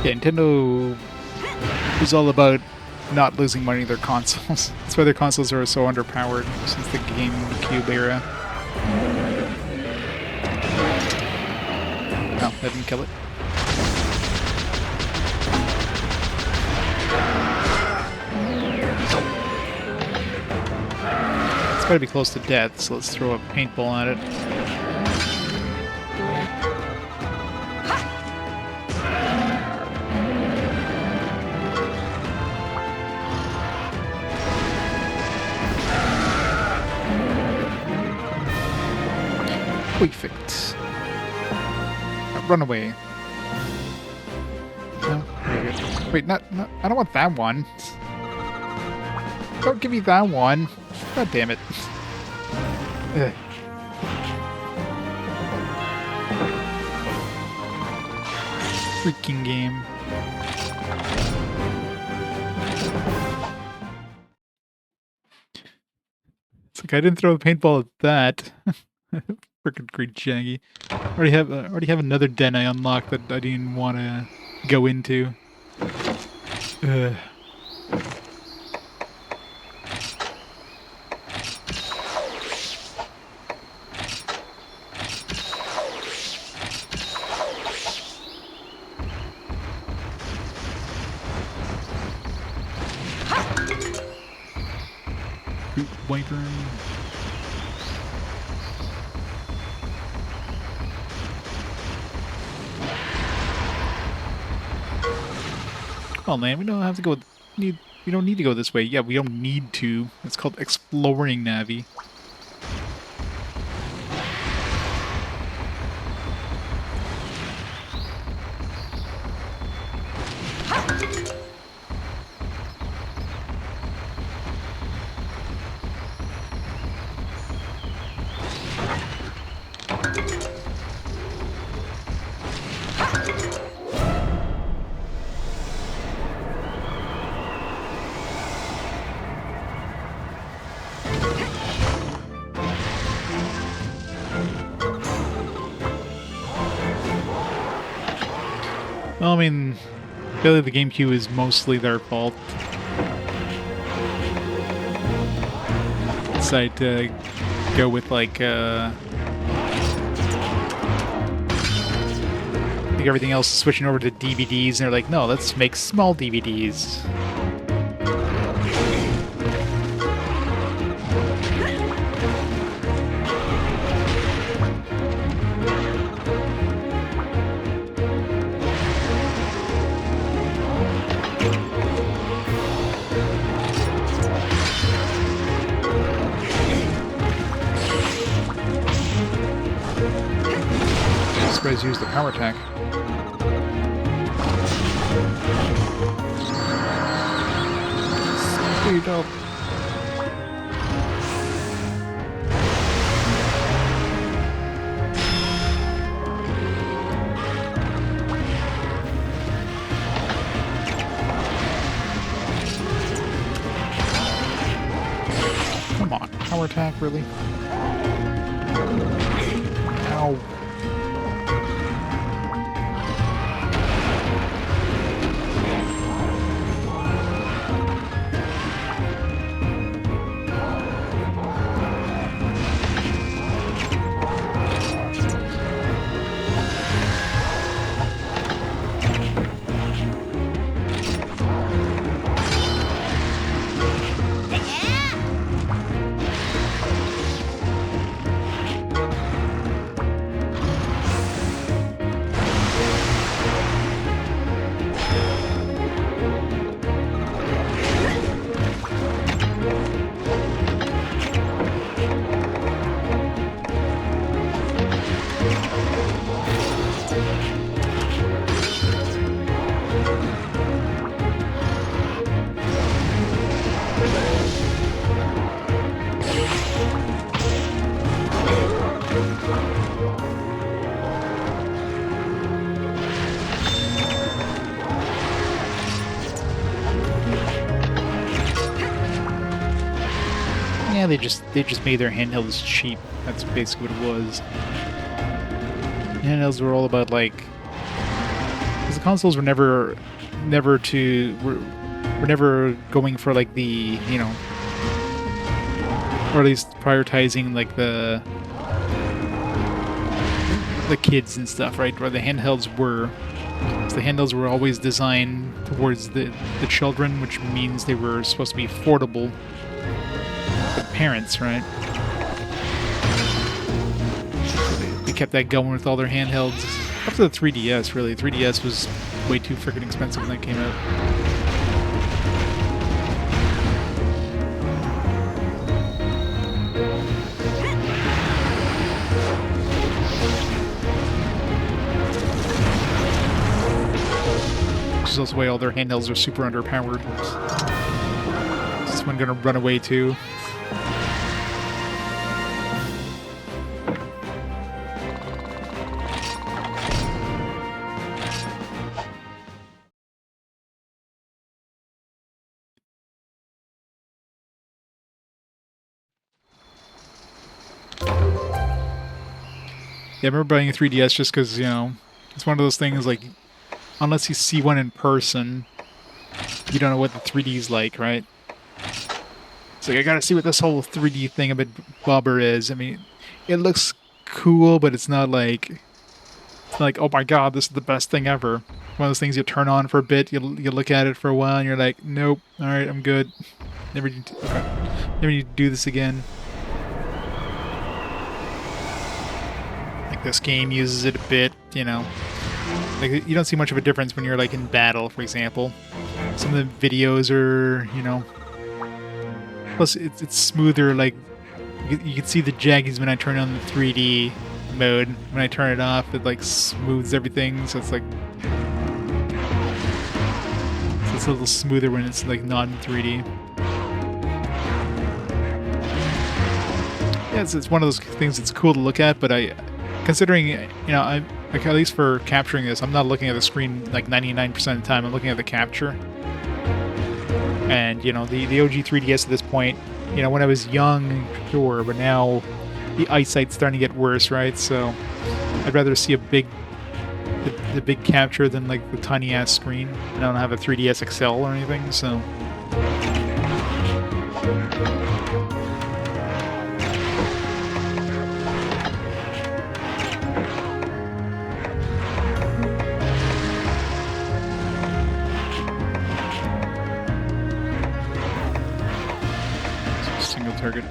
Yeah, Nintendo is all about not losing money in their consoles. That's why their consoles are so underpowered since the GameCube era. No, that didn't kill it. It's gotta be close to death, so let's throw a paintball at it. Perfect. Run away. No? Very good. Wait, not, I don't want that one. Don't give me that one. God damn it. Ugh. Freaking game. It's like I didn't throw a paintball at that. Frickin' great Shaggy. Already have another den I unlocked that I didn't want to go into. Ugh. Boot wiper. Oh man, we don't have to go with... we don't need to go this way. Yeah, we don't need to. It's called exploring Navi. Well, I mean, really the GameCube is mostly their fault. Decided to go with like I think everything else is switching over to DVDs, and they're like, no, let's make small DVDs. These guys use the power attack. Speed up. Come on, power attack, really? Ow. Yeah, they just made their handhelds cheap. That's basically what it was. Handhelds were all about like, because the consoles were never going for like the, you know, or at least prioritizing like the kids and stuff, right? Where the handhelds were. So the handhelds were always designed towards the children, which means they were supposed to be affordable for the parents, right? They kept that going with all their handhelds. Up to the 3DS, really. 3DS was way too freaking expensive when that came out. Which is also why all their handhelds are super underpowered. Is this one gonna run away too? Yeah, I remember buying a 3DS just because, you know, it's one of those things like, unless you see one in person, you don't know what the 3D's like, right? It's like, I gotta see what this whole 3D thing about Bobber is. I mean, it looks cool, but it's not like, oh my god, this is the best thing ever. One of those things you turn on for a bit, you look at it for a while, and you're like, nope, alright, I'm good. Never need to do this again. Like, this game uses it a bit, you know. Like, you don't see much of a difference when you're, like, in battle, for example. Some of the videos are, you know... Plus, it's smoother, like, you can see the jaggies when I turn on the 3D mode. When I turn it off, it, like, smooths everything, so it's, like... So it's a little smoother when it's, like, not in 3D. Yeah, it's one of those things that's cool to look at, but considering, you know, like, at least for capturing this, I'm not looking at the screen like 99% of the time. I'm looking at the capture. And, you know, the OG 3DS at this point, you know, when I was young, sure, but now the eyesight's starting to get worse, right? So I'd rather see the big capture than like the tiny ass screen. I don't have a 3DS XL or anything, so. Single target.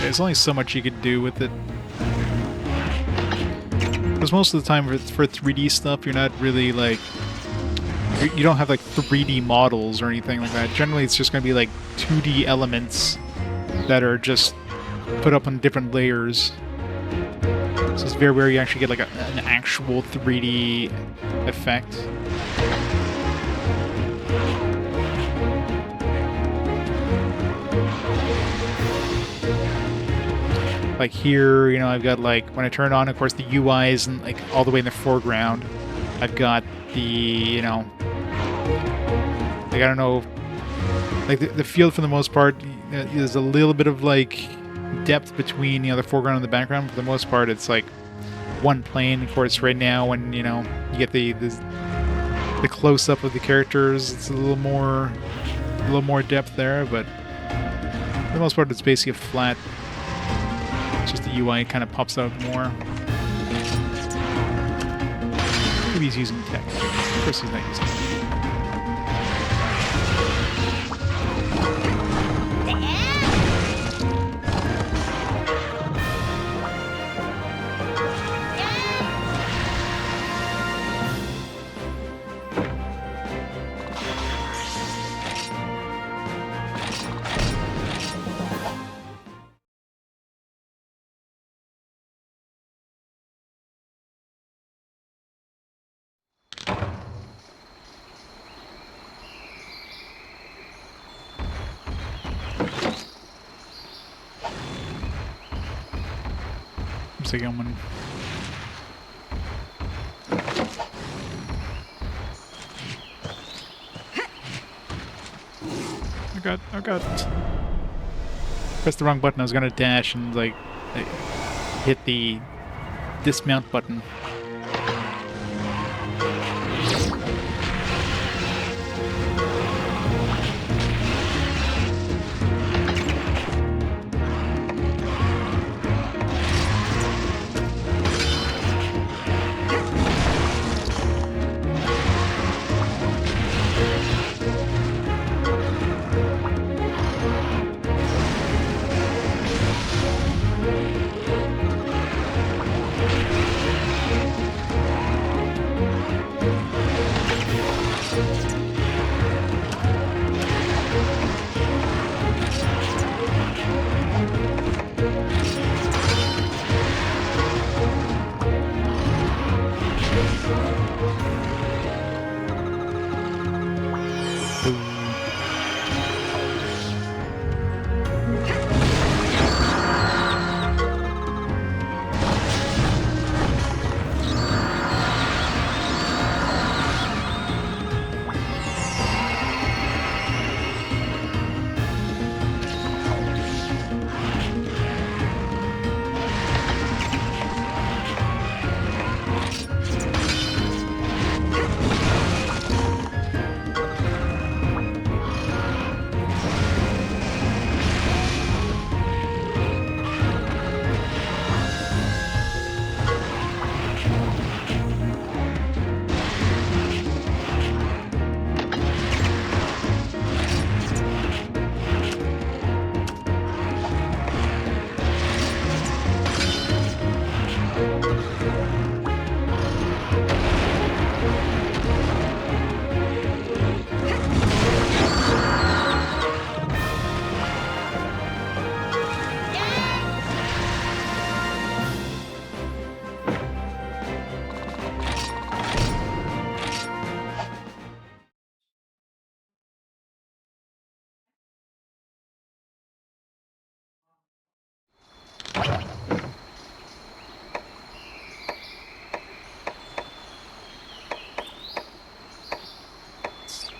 There's only so much you could do with it. Because most of the time for 3D stuff, you're not really like... You don't have like 3D models or anything like that. Generally, it's just going to be like 2D elements that are just put up on different layers. So it's very rare you actually get like an actual 3D effect. Like here, you know, I've got like, when I turn it on, of course, the UI isn't like all the way in the foreground. I've got the, you know, like, I don't know, like the field for the most part, there's a little bit of like depth between, you know, the foreground and the background. For the most part, it's like one plane. Of course, right now when, you know, you get the close-up of the characters, it's a little more depth there, but for the most part, it's basically a flat. It's just the UI kind of pops out more. Maybe he's using tech. Of course he's not using tech. Looks like I'm gonna... Oh god. Pressed the wrong button. I was gonna dash and like hit the dismount button.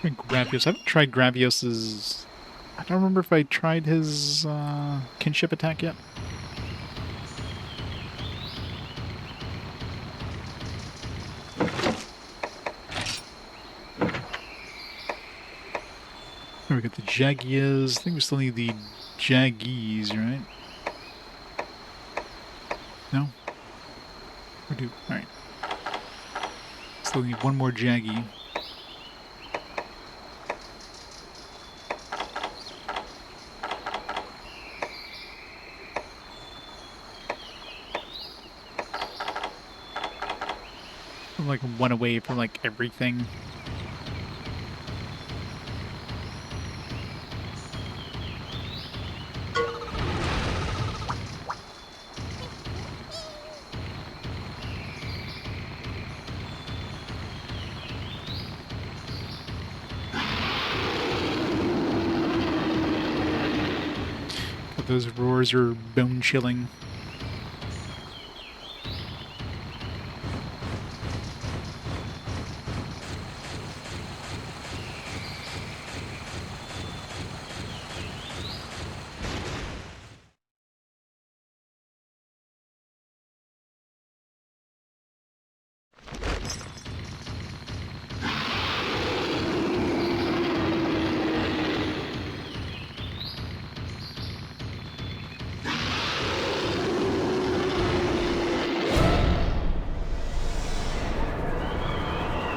Gravios. I haven't tried Gravios's... I don't remember if I tried his kinship attack yet. Here we got the Jagias. I think we still need the Jaggies, right? No? We do. Alright. Still need one more Jaggy. I'm like one away from like everything. But those roars are bone chilling.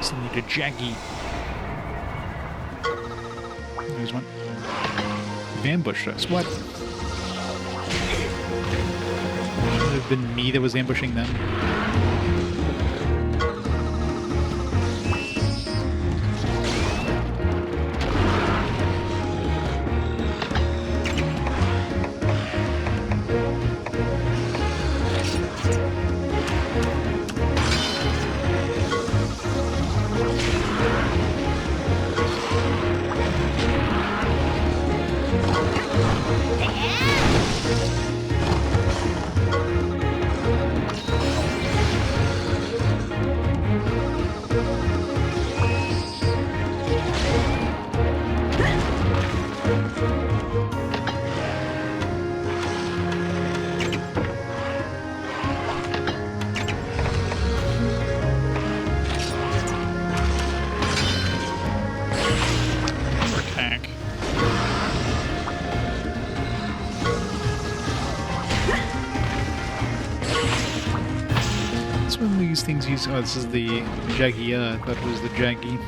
Still need a Jaggy. There's one. They ambushed us. What? Should it have been me that was ambushing them. When these things use... Oh, this is the Jagia. I thought it was the Jaggy.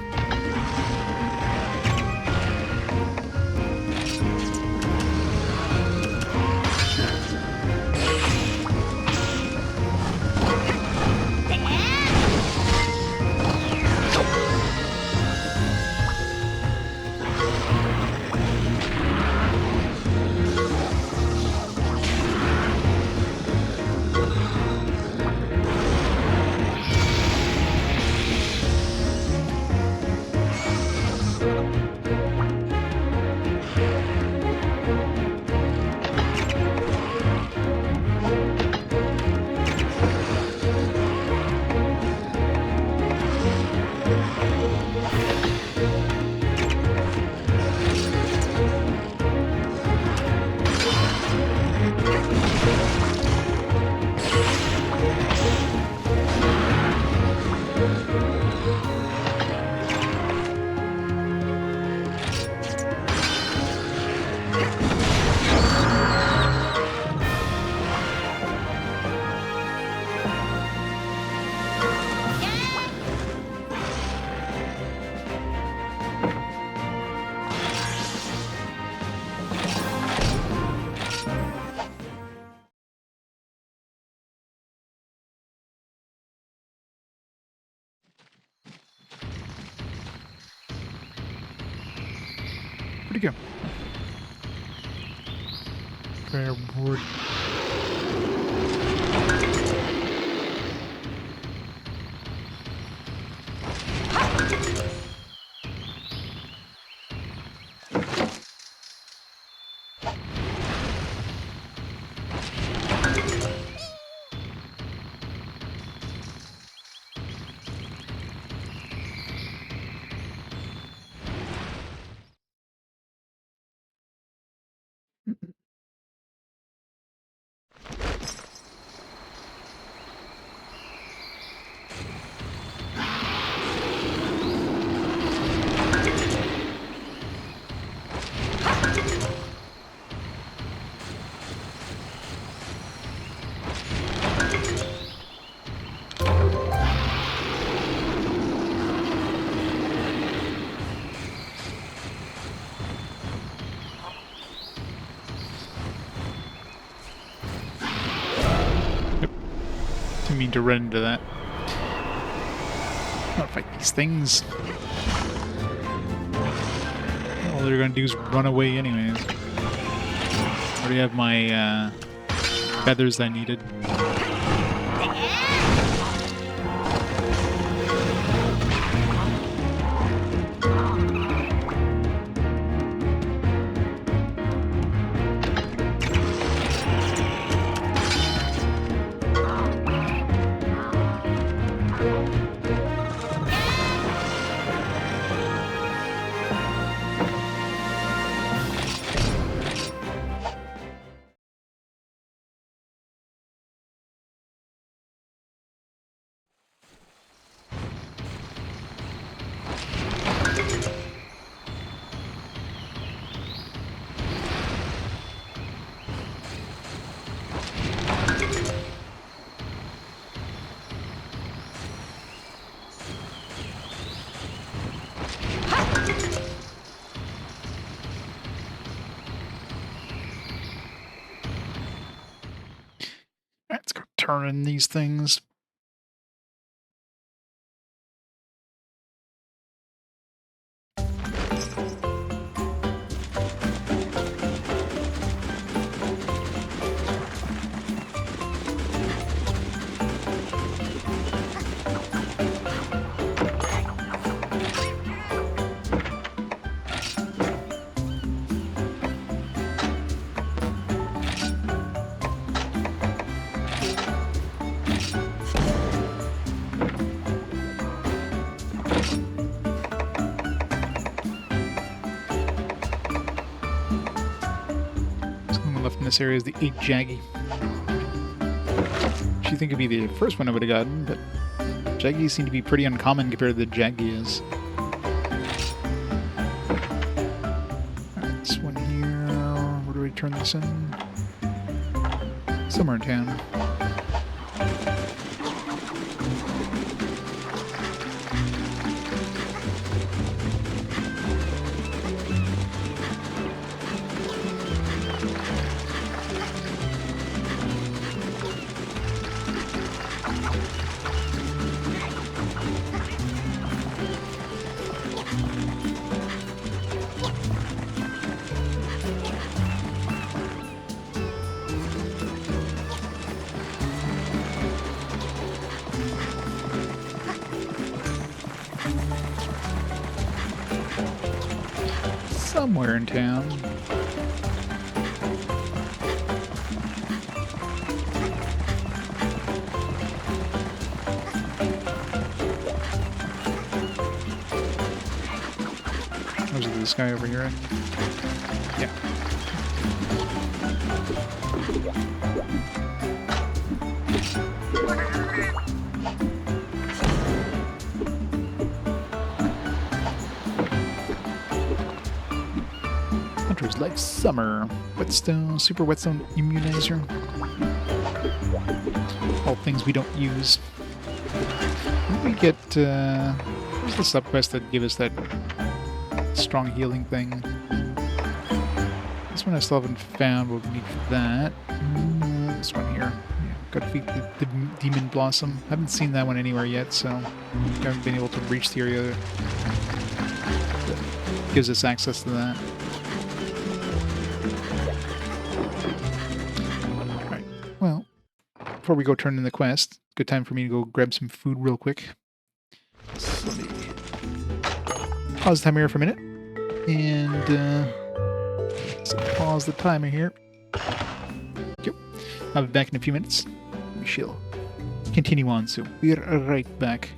Where'd he go? Prayer board. mean to run into that. I don't fight these things. All they're gonna do is run away anyways. Already have my feathers I needed. Let's go turning these things. Left in this area is the 8 Jaggy. You'd think it'd be the first one I would have gotten, but Jaggies seem to be pretty uncommon compared to the Jaggias. Alright, this one here. Where do we turn this in? Somewhere in town. Somewhere in town. Was it this guy over here? Yeah. Hunters like summer. Whetstone, super whetstone immunizer. All things we don't use. When we get, where's the subquest that give us that strong healing thing? This one I still haven't found what we need for that. This one here. Yeah, gotta feed the Demon Blossom. Haven't seen that one anywhere yet, so haven't been able to reach the area that gives us access to that. Alright, well, before we go turn in the quest, good time for me to go grab some food real quick. So let me pause the timer here for a minute. And, so pause the timer here. Yep. I'll be back in a few minutes. We shall continue on, so we're right back.